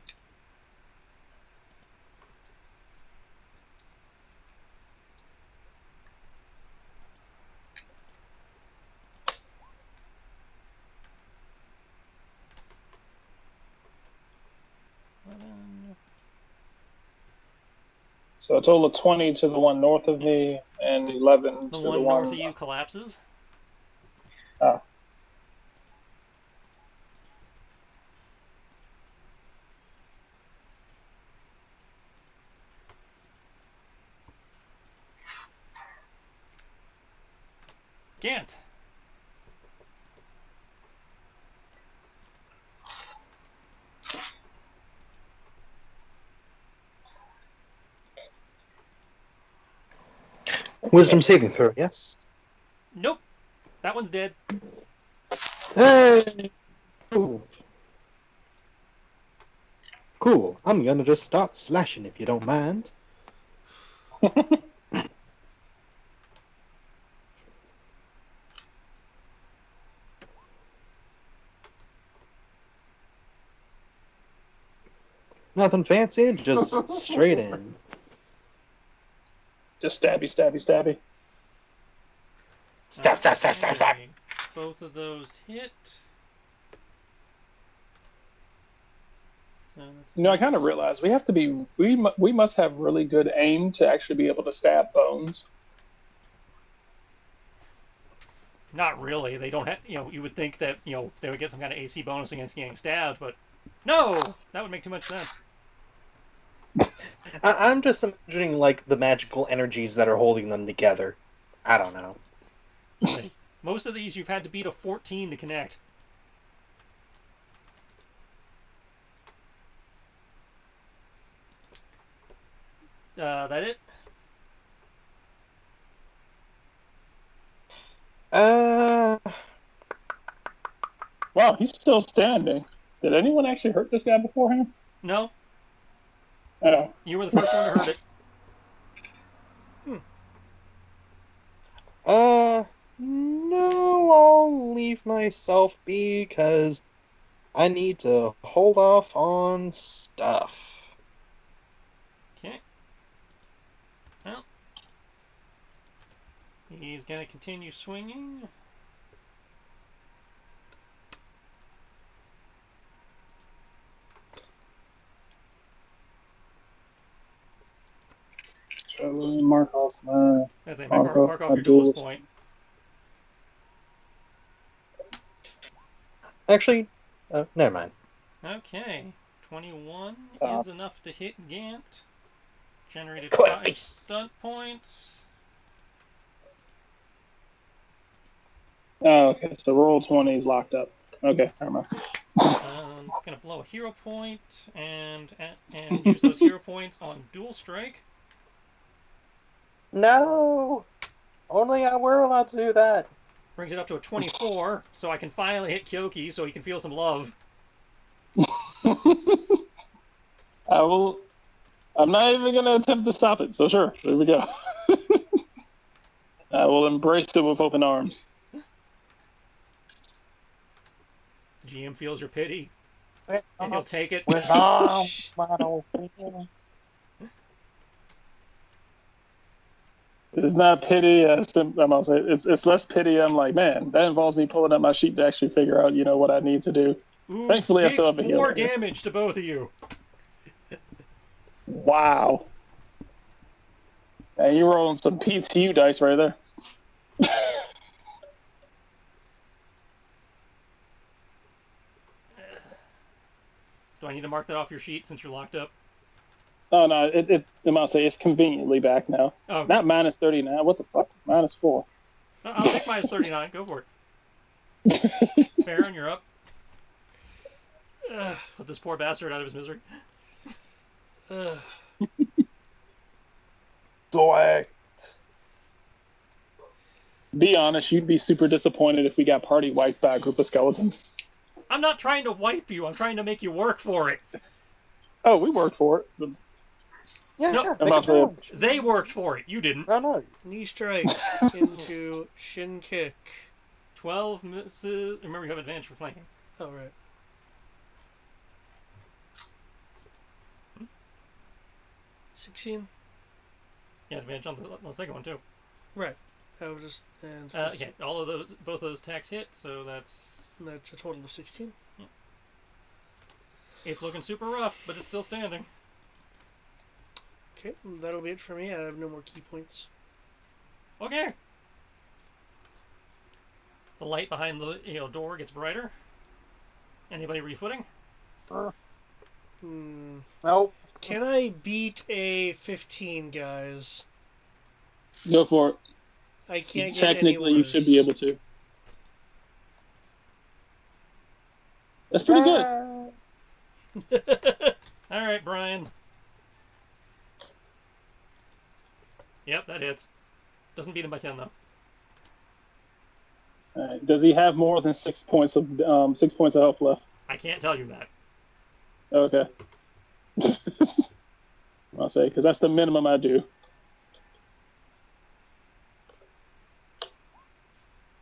[SPEAKER 5] So a total of 20 to the one north of me and 11 to the one...
[SPEAKER 3] The one north of you collapses?
[SPEAKER 5] Ah.
[SPEAKER 3] Gant.
[SPEAKER 1] Wisdom saving throw, yes?
[SPEAKER 3] Nope. That one's dead.
[SPEAKER 1] Hey! Cool. Cool. I'm gonna just start slashing if you don't mind. Nothing fancy, just straight in.
[SPEAKER 5] Just stabby, stabby, stabby.
[SPEAKER 1] Stab, stab, stab, stab, stab.
[SPEAKER 3] Both of those hit. So
[SPEAKER 5] I kind of realized we have to be. We must have really good aim to actually be able to stab bones.
[SPEAKER 3] Not really. They don't have. You would think that they would get some kind of AC bonus against getting stabbed, but no, that would make too much sense.
[SPEAKER 1] I'm just imagining like the magical energies that are holding them together. I don't know.
[SPEAKER 3] Most of these you've had to beat a 14 to connect. That it?
[SPEAKER 5] Wow, he's still standing. Did anyone actually hurt this guy before him?
[SPEAKER 3] No.
[SPEAKER 5] Oh.
[SPEAKER 3] You were the first one to hurt it.
[SPEAKER 1] No, I'll leave myself be because I need to hold off on stuff.
[SPEAKER 3] Okay. Well, he's gonna continue swinging.
[SPEAKER 5] mark off my.
[SPEAKER 3] That's it.
[SPEAKER 5] Mark
[SPEAKER 3] Mark
[SPEAKER 5] off
[SPEAKER 3] off
[SPEAKER 5] my
[SPEAKER 3] your duelist
[SPEAKER 5] duelist.
[SPEAKER 3] point.
[SPEAKER 1] Actually, never mind.
[SPEAKER 3] Okay. 21
[SPEAKER 5] Stop.
[SPEAKER 3] is enough to hit Gant. Generated
[SPEAKER 1] Quick.
[SPEAKER 3] 5 stunt points.
[SPEAKER 5] Oh, okay. So roll 20 is locked up. Okay, never mind.
[SPEAKER 3] Gonna blow a hero point and use those hero points on dual strike.
[SPEAKER 1] No! Only I were allowed to do that.
[SPEAKER 3] Brings it up to a 24, so I can finally hit Kyoki so he can feel some love.
[SPEAKER 5] I will. I'm not even gonna attempt to stop it. So sure, there we go. I will embrace it with open arms.
[SPEAKER 3] GM feels your pity, and he'll take it.
[SPEAKER 1] With arms, battle.
[SPEAKER 5] It's not pity. I'm gonna say it's less pity. I'm like, man, that involves me pulling up my sheet to actually figure out, what I need to do.
[SPEAKER 3] Ooh,
[SPEAKER 5] Thankfully, I
[SPEAKER 3] big
[SPEAKER 5] still have a
[SPEAKER 3] 4
[SPEAKER 5] healer.
[SPEAKER 3] damage to both of you.
[SPEAKER 5] Wow. And you're rolling some PTU dice right there.
[SPEAKER 3] Do I need to mark that off your sheet since you're locked up?
[SPEAKER 5] Oh no, I'm gonna say it's conveniently back now.
[SPEAKER 3] Oh,
[SPEAKER 5] Not minus 39. What the fuck? Minus 4.
[SPEAKER 3] I'll take minus 39. Go for it. Baron, you're up. Put this poor bastard out of his misery.
[SPEAKER 1] Select.
[SPEAKER 5] Be honest, you'd be super disappointed if we got party wiped by a group of skeletons.
[SPEAKER 3] I'm not trying to wipe you. I'm trying to make you work for it.
[SPEAKER 5] Oh, we worked for it.
[SPEAKER 1] Yeah,
[SPEAKER 3] No,
[SPEAKER 1] yeah.
[SPEAKER 5] I'm
[SPEAKER 1] Make
[SPEAKER 5] not
[SPEAKER 1] a challenge.
[SPEAKER 3] They worked for it. You didn't.
[SPEAKER 1] No, no.
[SPEAKER 4] Knee strike into shin kick.
[SPEAKER 3] 12 misses. Remember, you have advantage for flanking.
[SPEAKER 4] Oh, right. 16?
[SPEAKER 3] Yeah, advantage on the second one, too.
[SPEAKER 4] Right. I was just... And
[SPEAKER 3] Yeah, both of those attacks hit, so that's
[SPEAKER 4] a total of 16.
[SPEAKER 3] It's looking super rough, but it's still standing.
[SPEAKER 4] Okay, that'll be it for me. I have no more key points.
[SPEAKER 3] Okay. The light behind the door gets brighter. Anybody refooting?
[SPEAKER 1] Nope.
[SPEAKER 4] Can I beat a 15, guys?
[SPEAKER 5] Go for it.
[SPEAKER 4] I can't get
[SPEAKER 5] Technically,
[SPEAKER 4] any
[SPEAKER 5] you should be able to. That's pretty good.
[SPEAKER 3] All right, Brian. Yep, that hits. Doesn't beat him by 10 though.
[SPEAKER 5] All right. Does he have more than 6 points of health left?
[SPEAKER 3] I can't tell you that.
[SPEAKER 5] Okay. I'll say because that's the minimum I do.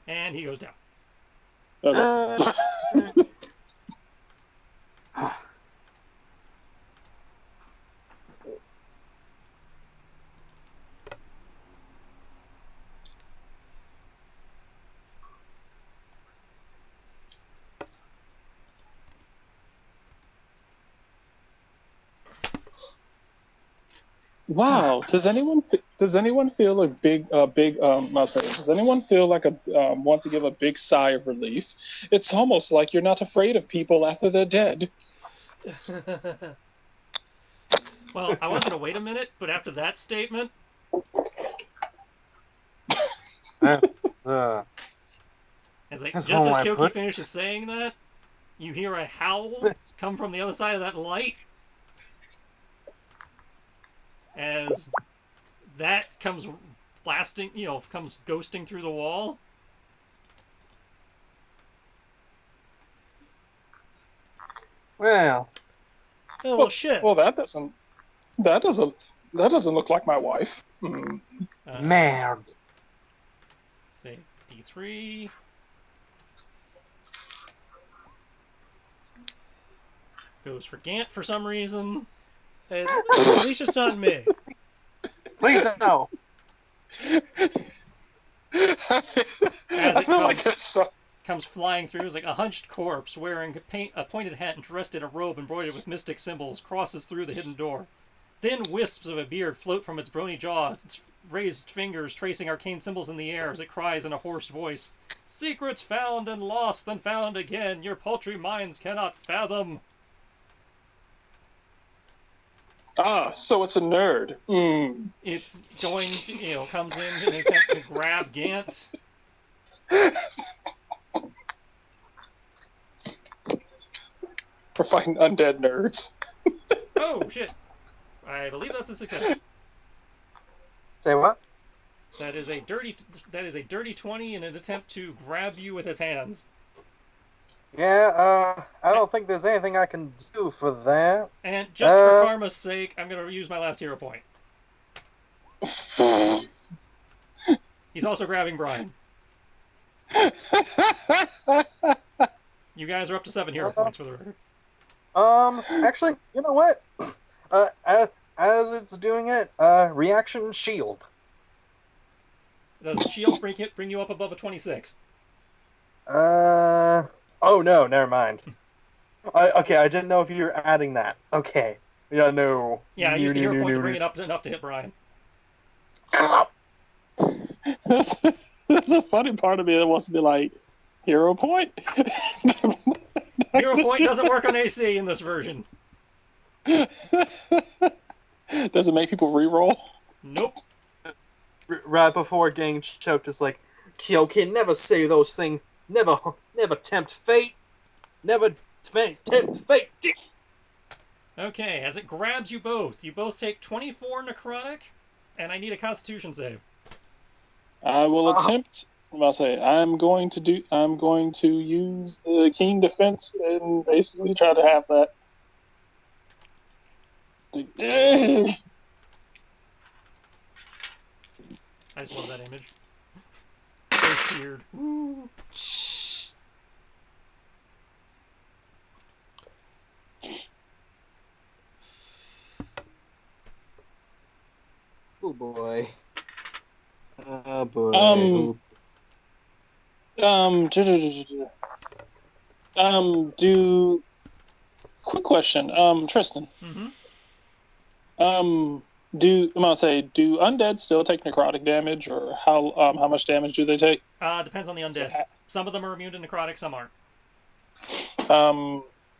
[SPEAKER 3] And he goes down.
[SPEAKER 5] Okay. Wow. Does anyone feel a big does anyone feel like want to give a big sigh of relief? It's almost like you're not afraid of people after they're dead.
[SPEAKER 3] Well, I was going to wait a minute, but after that statement... As just as Kyoki finishes saying that, you hear a howl come from the other side of that light. As that comes blasting, comes ghosting through the wall.
[SPEAKER 1] Well.
[SPEAKER 4] Oh, well, shit.
[SPEAKER 5] Well, that doesn't look like my wife.
[SPEAKER 1] Merde.
[SPEAKER 3] Say D3. Goes for Gant for some reason.
[SPEAKER 4] At least it's not me.
[SPEAKER 1] Please no.
[SPEAKER 3] As it
[SPEAKER 5] I
[SPEAKER 3] comes flying through, it's like a hunched corpse wearing a pointed hat and dressed in a robe embroidered with mystic symbols crosses through the hidden door. Thin wisps of a beard float from its bony jaw, its raised fingers tracing arcane symbols in the air as it cries in a hoarse voice. Secrets found and lost and found again, your paltry minds cannot fathom.
[SPEAKER 5] Ah, so it's a nerd.
[SPEAKER 3] It's going to, comes in and attempts to grab Gant.
[SPEAKER 5] We're fighting undead nerds.
[SPEAKER 3] Oh, shit. I believe that's a success.
[SPEAKER 1] Say what?
[SPEAKER 3] That is a dirty 20 in an attempt to grab you with his hands.
[SPEAKER 1] Yeah, I don't think there's anything I can do for that.
[SPEAKER 3] And just for karma's sake, I'm going to use my last hero point. He's also grabbing Brian. You guys are up to 7 hero points for the record.
[SPEAKER 1] Actually, you know what? As it's doing it, reaction shield.
[SPEAKER 3] Does shield bring you up above a 26?
[SPEAKER 1] Oh no, never mind. Okay, I didn't know if you were adding that. Okay. Yeah, no.
[SPEAKER 3] Yeah, I used the hero point to bring it up enough to hit Brian.
[SPEAKER 5] That's a funny part of me that wants to be like, hero point?
[SPEAKER 3] Hero point doesn't work on AC in this version.
[SPEAKER 5] Does it make people re-roll?
[SPEAKER 3] Nope.
[SPEAKER 1] Right before getting choked, it's like, Kyokin, never say those things. Never tempt fate. Never tempt fate.
[SPEAKER 3] Okay, as it grabs you both take 24 necrotic, and I need a Constitution save.
[SPEAKER 5] I will attempt. I'll say I'm going to use the keen defense and basically try to have that.
[SPEAKER 3] I just love that image. Face beard. Woo.
[SPEAKER 1] Oh boy. Oh boy.
[SPEAKER 5] Quick question, Tristan.
[SPEAKER 3] Mm-hmm.
[SPEAKER 5] Do undead still take necrotic damage, or how much damage do they take?
[SPEAKER 3] Depends on the undead. Some of them are immune to necrotic, some aren't.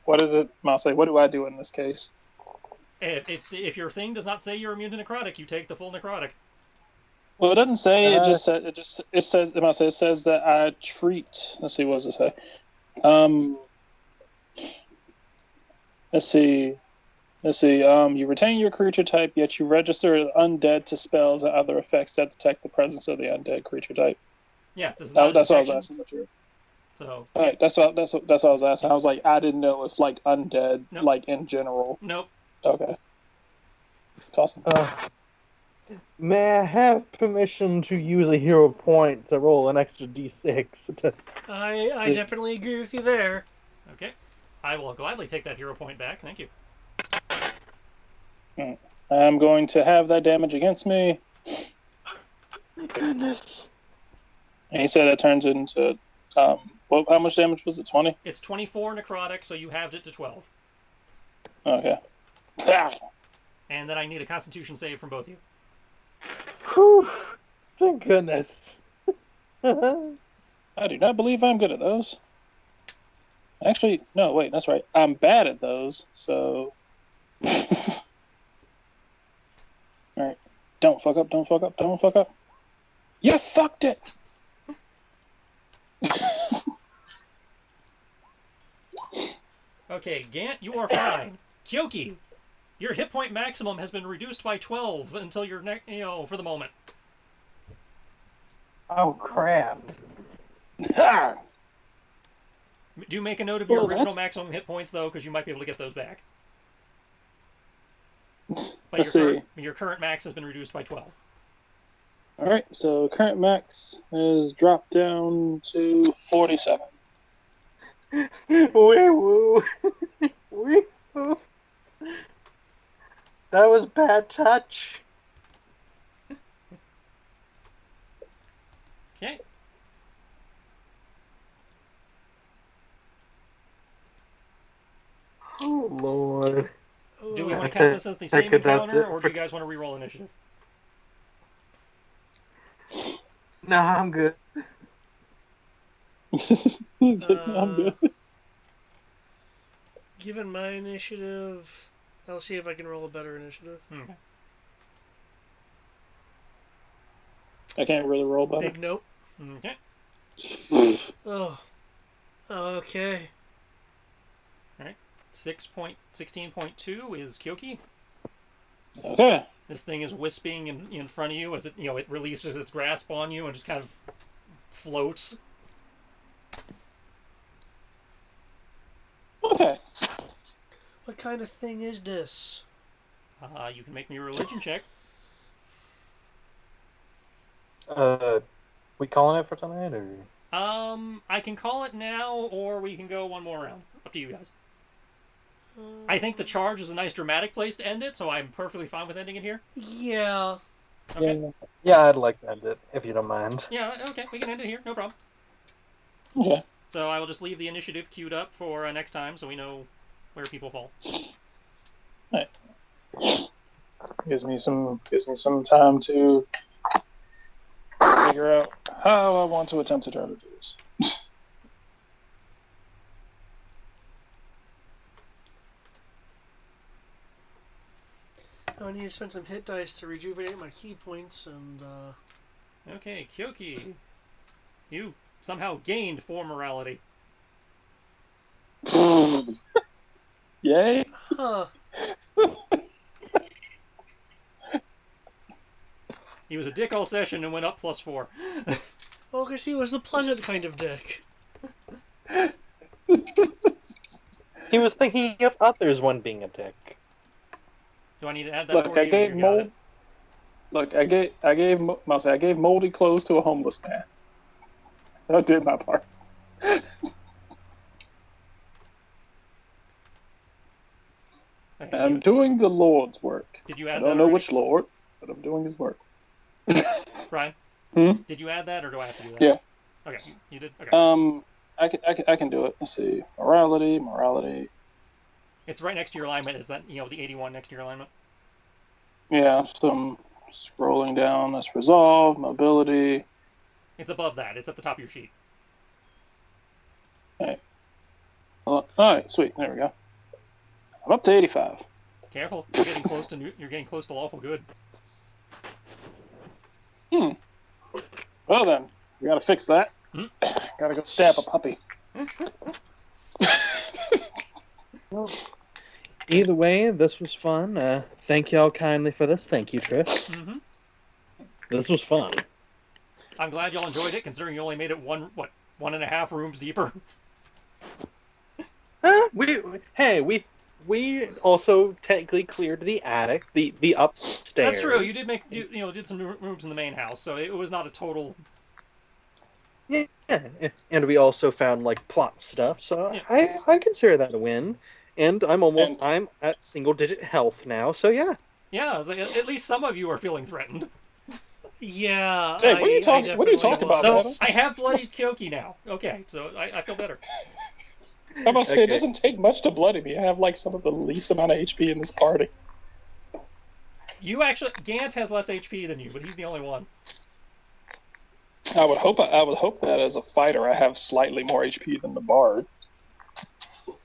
[SPEAKER 5] What is it? I'll say, what do I do in this case?
[SPEAKER 3] If your thing does not say you're immune to necrotic, you take the full necrotic.
[SPEAKER 5] Well, it doesn't say. It says. It says that I treat. Let's see. What does it say? Let's see. You retain your creature type, yet you register undead to spells and other effects that detect the presence of the undead creature type.
[SPEAKER 3] Yeah, this is
[SPEAKER 5] that's what I was asking.
[SPEAKER 3] So.
[SPEAKER 5] All right, that's what I was asking. I was like, I didn't know if like undead,
[SPEAKER 3] nope.
[SPEAKER 5] like in general.
[SPEAKER 3] Nope.
[SPEAKER 5] Okay. It's awesome.
[SPEAKER 1] May I have permission to use a hero point to roll an extra d6?
[SPEAKER 4] I definitely agree with you there.
[SPEAKER 3] Okay. I will gladly take that hero point back. Thank you.
[SPEAKER 5] I'm going to have that damage against me.
[SPEAKER 1] My goodness.
[SPEAKER 5] And he said that turns into, how much damage was it, 20?
[SPEAKER 3] It's 24 necrotic, so you halved it to 12.
[SPEAKER 5] Okay.
[SPEAKER 3] And then I need a Constitution save from both of you.
[SPEAKER 1] Whew. Thank goodness.
[SPEAKER 5] I do not believe I'm good at those. Actually, no, wait, that's right. I'm bad at those, so... Alright. Don't fuck up. You fucked it!
[SPEAKER 3] Okay, Gant, you are fine. Kyoki, your hit point maximum has been reduced by 12 until your for the moment.
[SPEAKER 1] Oh crap.
[SPEAKER 3] Do make a note of your original maximum hit points though, because you might be able to get those back. But your current max has been reduced by 12.
[SPEAKER 5] Alright, so current max is dropped down to 47.
[SPEAKER 1] Wee-woo. Wee-woo. That was bad touch.
[SPEAKER 3] Okay.
[SPEAKER 1] Oh, Lord.
[SPEAKER 3] Do we want to count this as the same
[SPEAKER 6] think that's
[SPEAKER 3] encounter,
[SPEAKER 6] it
[SPEAKER 3] or do
[SPEAKER 6] for-
[SPEAKER 3] you guys want to reroll initiative?
[SPEAKER 6] No, I'm good.
[SPEAKER 5] He's like, "No, I'm good."
[SPEAKER 4] Given my initiative, I'll see if I can roll a better initiative.
[SPEAKER 3] Okay.
[SPEAKER 5] I can't really roll better.
[SPEAKER 4] Big nope.
[SPEAKER 3] Okay.
[SPEAKER 4] Oh. Okay.
[SPEAKER 3] 16.2 is Kyoki.
[SPEAKER 5] Okay.
[SPEAKER 3] This thing is wisping in front of you as it it releases its grasp on you and just kind of floats.
[SPEAKER 5] Okay.
[SPEAKER 4] What kind of thing is this?
[SPEAKER 3] You can make me a religion check.
[SPEAKER 1] We calling it for tonight, or?
[SPEAKER 3] I can call it now, or we can go one more round. Up to you guys. I think the charge is a nice dramatic place to end it, so I'm perfectly fine with ending it here.
[SPEAKER 4] Yeah.
[SPEAKER 3] Okay.
[SPEAKER 1] Yeah, I'd like to end it, if you don't mind.
[SPEAKER 3] Yeah, okay, we can end it here, no problem.
[SPEAKER 5] Okay.
[SPEAKER 3] So I will just leave the initiative queued up for next time, so we know where people fall.
[SPEAKER 5] Right. Gives me some time to figure out how I want to attempt to try to do this.
[SPEAKER 4] I need to spend some hit dice to rejuvenate my key points, and
[SPEAKER 3] Okay, Kyoki. You somehow gained 4 morality.
[SPEAKER 5] Yay!
[SPEAKER 4] huh.
[SPEAKER 3] He was a dick all session and went up +4.
[SPEAKER 4] Oh, because he was the pleasant kind of dick.
[SPEAKER 1] He was thinking of others when being a dick.
[SPEAKER 3] Do I need to add that
[SPEAKER 5] Look,
[SPEAKER 3] for
[SPEAKER 5] I
[SPEAKER 3] you?
[SPEAKER 5] gave
[SPEAKER 3] You got
[SPEAKER 5] mold.
[SPEAKER 3] it.
[SPEAKER 5] Look, I gave moldy clothes to a homeless man. I did my part.
[SPEAKER 3] Okay,
[SPEAKER 5] I'm doing the Lord's work.
[SPEAKER 3] Did you
[SPEAKER 5] I
[SPEAKER 3] add
[SPEAKER 5] don't
[SPEAKER 3] that
[SPEAKER 5] know
[SPEAKER 3] already?
[SPEAKER 5] which Lord, but I'm doing his work.
[SPEAKER 3] Brian?
[SPEAKER 5] Hmm?
[SPEAKER 3] Did you add that, or do I have to do that?
[SPEAKER 5] Yeah.
[SPEAKER 3] Okay, you did? Okay.
[SPEAKER 5] I can do it. Let's see. Morality.
[SPEAKER 3] It's right next to your alignment. Is that, the 81 next to your alignment?
[SPEAKER 5] Yeah, some scrolling down. That's resolve, mobility.
[SPEAKER 3] It's above that. It's at the top of your sheet.
[SPEAKER 5] All right, sweet. There we go. I'm up to 85.
[SPEAKER 3] Careful. You're getting close to lawful good.
[SPEAKER 5] Well then, we gotta fix that.
[SPEAKER 3] Hmm?
[SPEAKER 5] Gotta go stab a puppy.
[SPEAKER 1] Either way, this was fun. Thank y'all kindly for this. Thank you, Trish.
[SPEAKER 3] Mm-hmm.
[SPEAKER 1] This was fun.
[SPEAKER 3] I'm glad y'all enjoyed it, considering you only made it 1.5 rooms deeper.
[SPEAKER 1] We also technically cleared the attic, the upstairs.
[SPEAKER 3] That's true. You did did some rooms in the main house, so it was not a total.
[SPEAKER 1] Yeah, and we also found like plot stuff, so
[SPEAKER 3] Yeah.
[SPEAKER 1] I consider that a win. And I'm at single-digit health now, so yeah.
[SPEAKER 3] Yeah, I was like, at least some of you are feeling threatened.
[SPEAKER 4] Yeah.
[SPEAKER 5] Hey, what are you talking? What are you talking about,
[SPEAKER 3] No,
[SPEAKER 5] Adam?
[SPEAKER 3] I have bloodied Kyoki now. Okay, so I feel better.
[SPEAKER 5] I must say, it
[SPEAKER 1] Okay.
[SPEAKER 5] doesn't take much to bloody me. I have like some of the least amount of HP in this party.
[SPEAKER 3] You actually, Gant has less HP than you, but he's the only one.
[SPEAKER 5] I would hope that as a fighter, I have slightly more HP than the bard.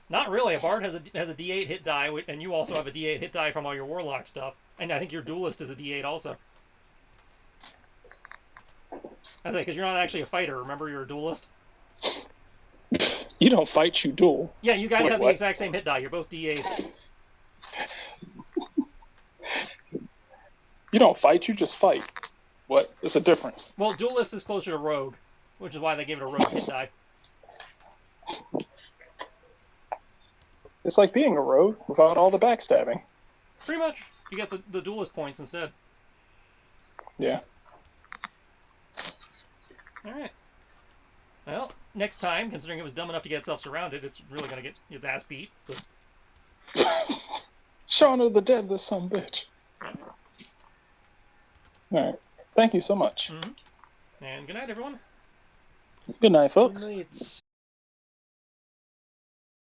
[SPEAKER 3] Not really. A bard has a D8 hit die, and you also have a D8 hit die from all your warlock stuff. And I think your duelist is a D8 also. I think because you're not actually a fighter. Remember, you're a duelist.
[SPEAKER 5] You don't fight, you duel.
[SPEAKER 3] Yeah, you guys
[SPEAKER 5] Wait,
[SPEAKER 3] have the
[SPEAKER 5] what?
[SPEAKER 3] exact same hit die. You're both D8s.
[SPEAKER 5] You don't fight, you just fight. What? It's a difference.
[SPEAKER 3] Well, duelist is closer to rogue, which is why they gave it a rogue hit die.
[SPEAKER 5] It's like being a rogue without all the backstabbing.
[SPEAKER 3] Pretty much. You get the duelist points instead.
[SPEAKER 5] Yeah.
[SPEAKER 3] Alright. Well, next time, considering it was dumb enough to get itself surrounded, it's really going to get its ass beat. But...
[SPEAKER 5] Shaun of the Dead, this son of a bitch. Alright. Thank you so much.
[SPEAKER 3] And good night, everyone.
[SPEAKER 5] Good night, folks.
[SPEAKER 4] Nights.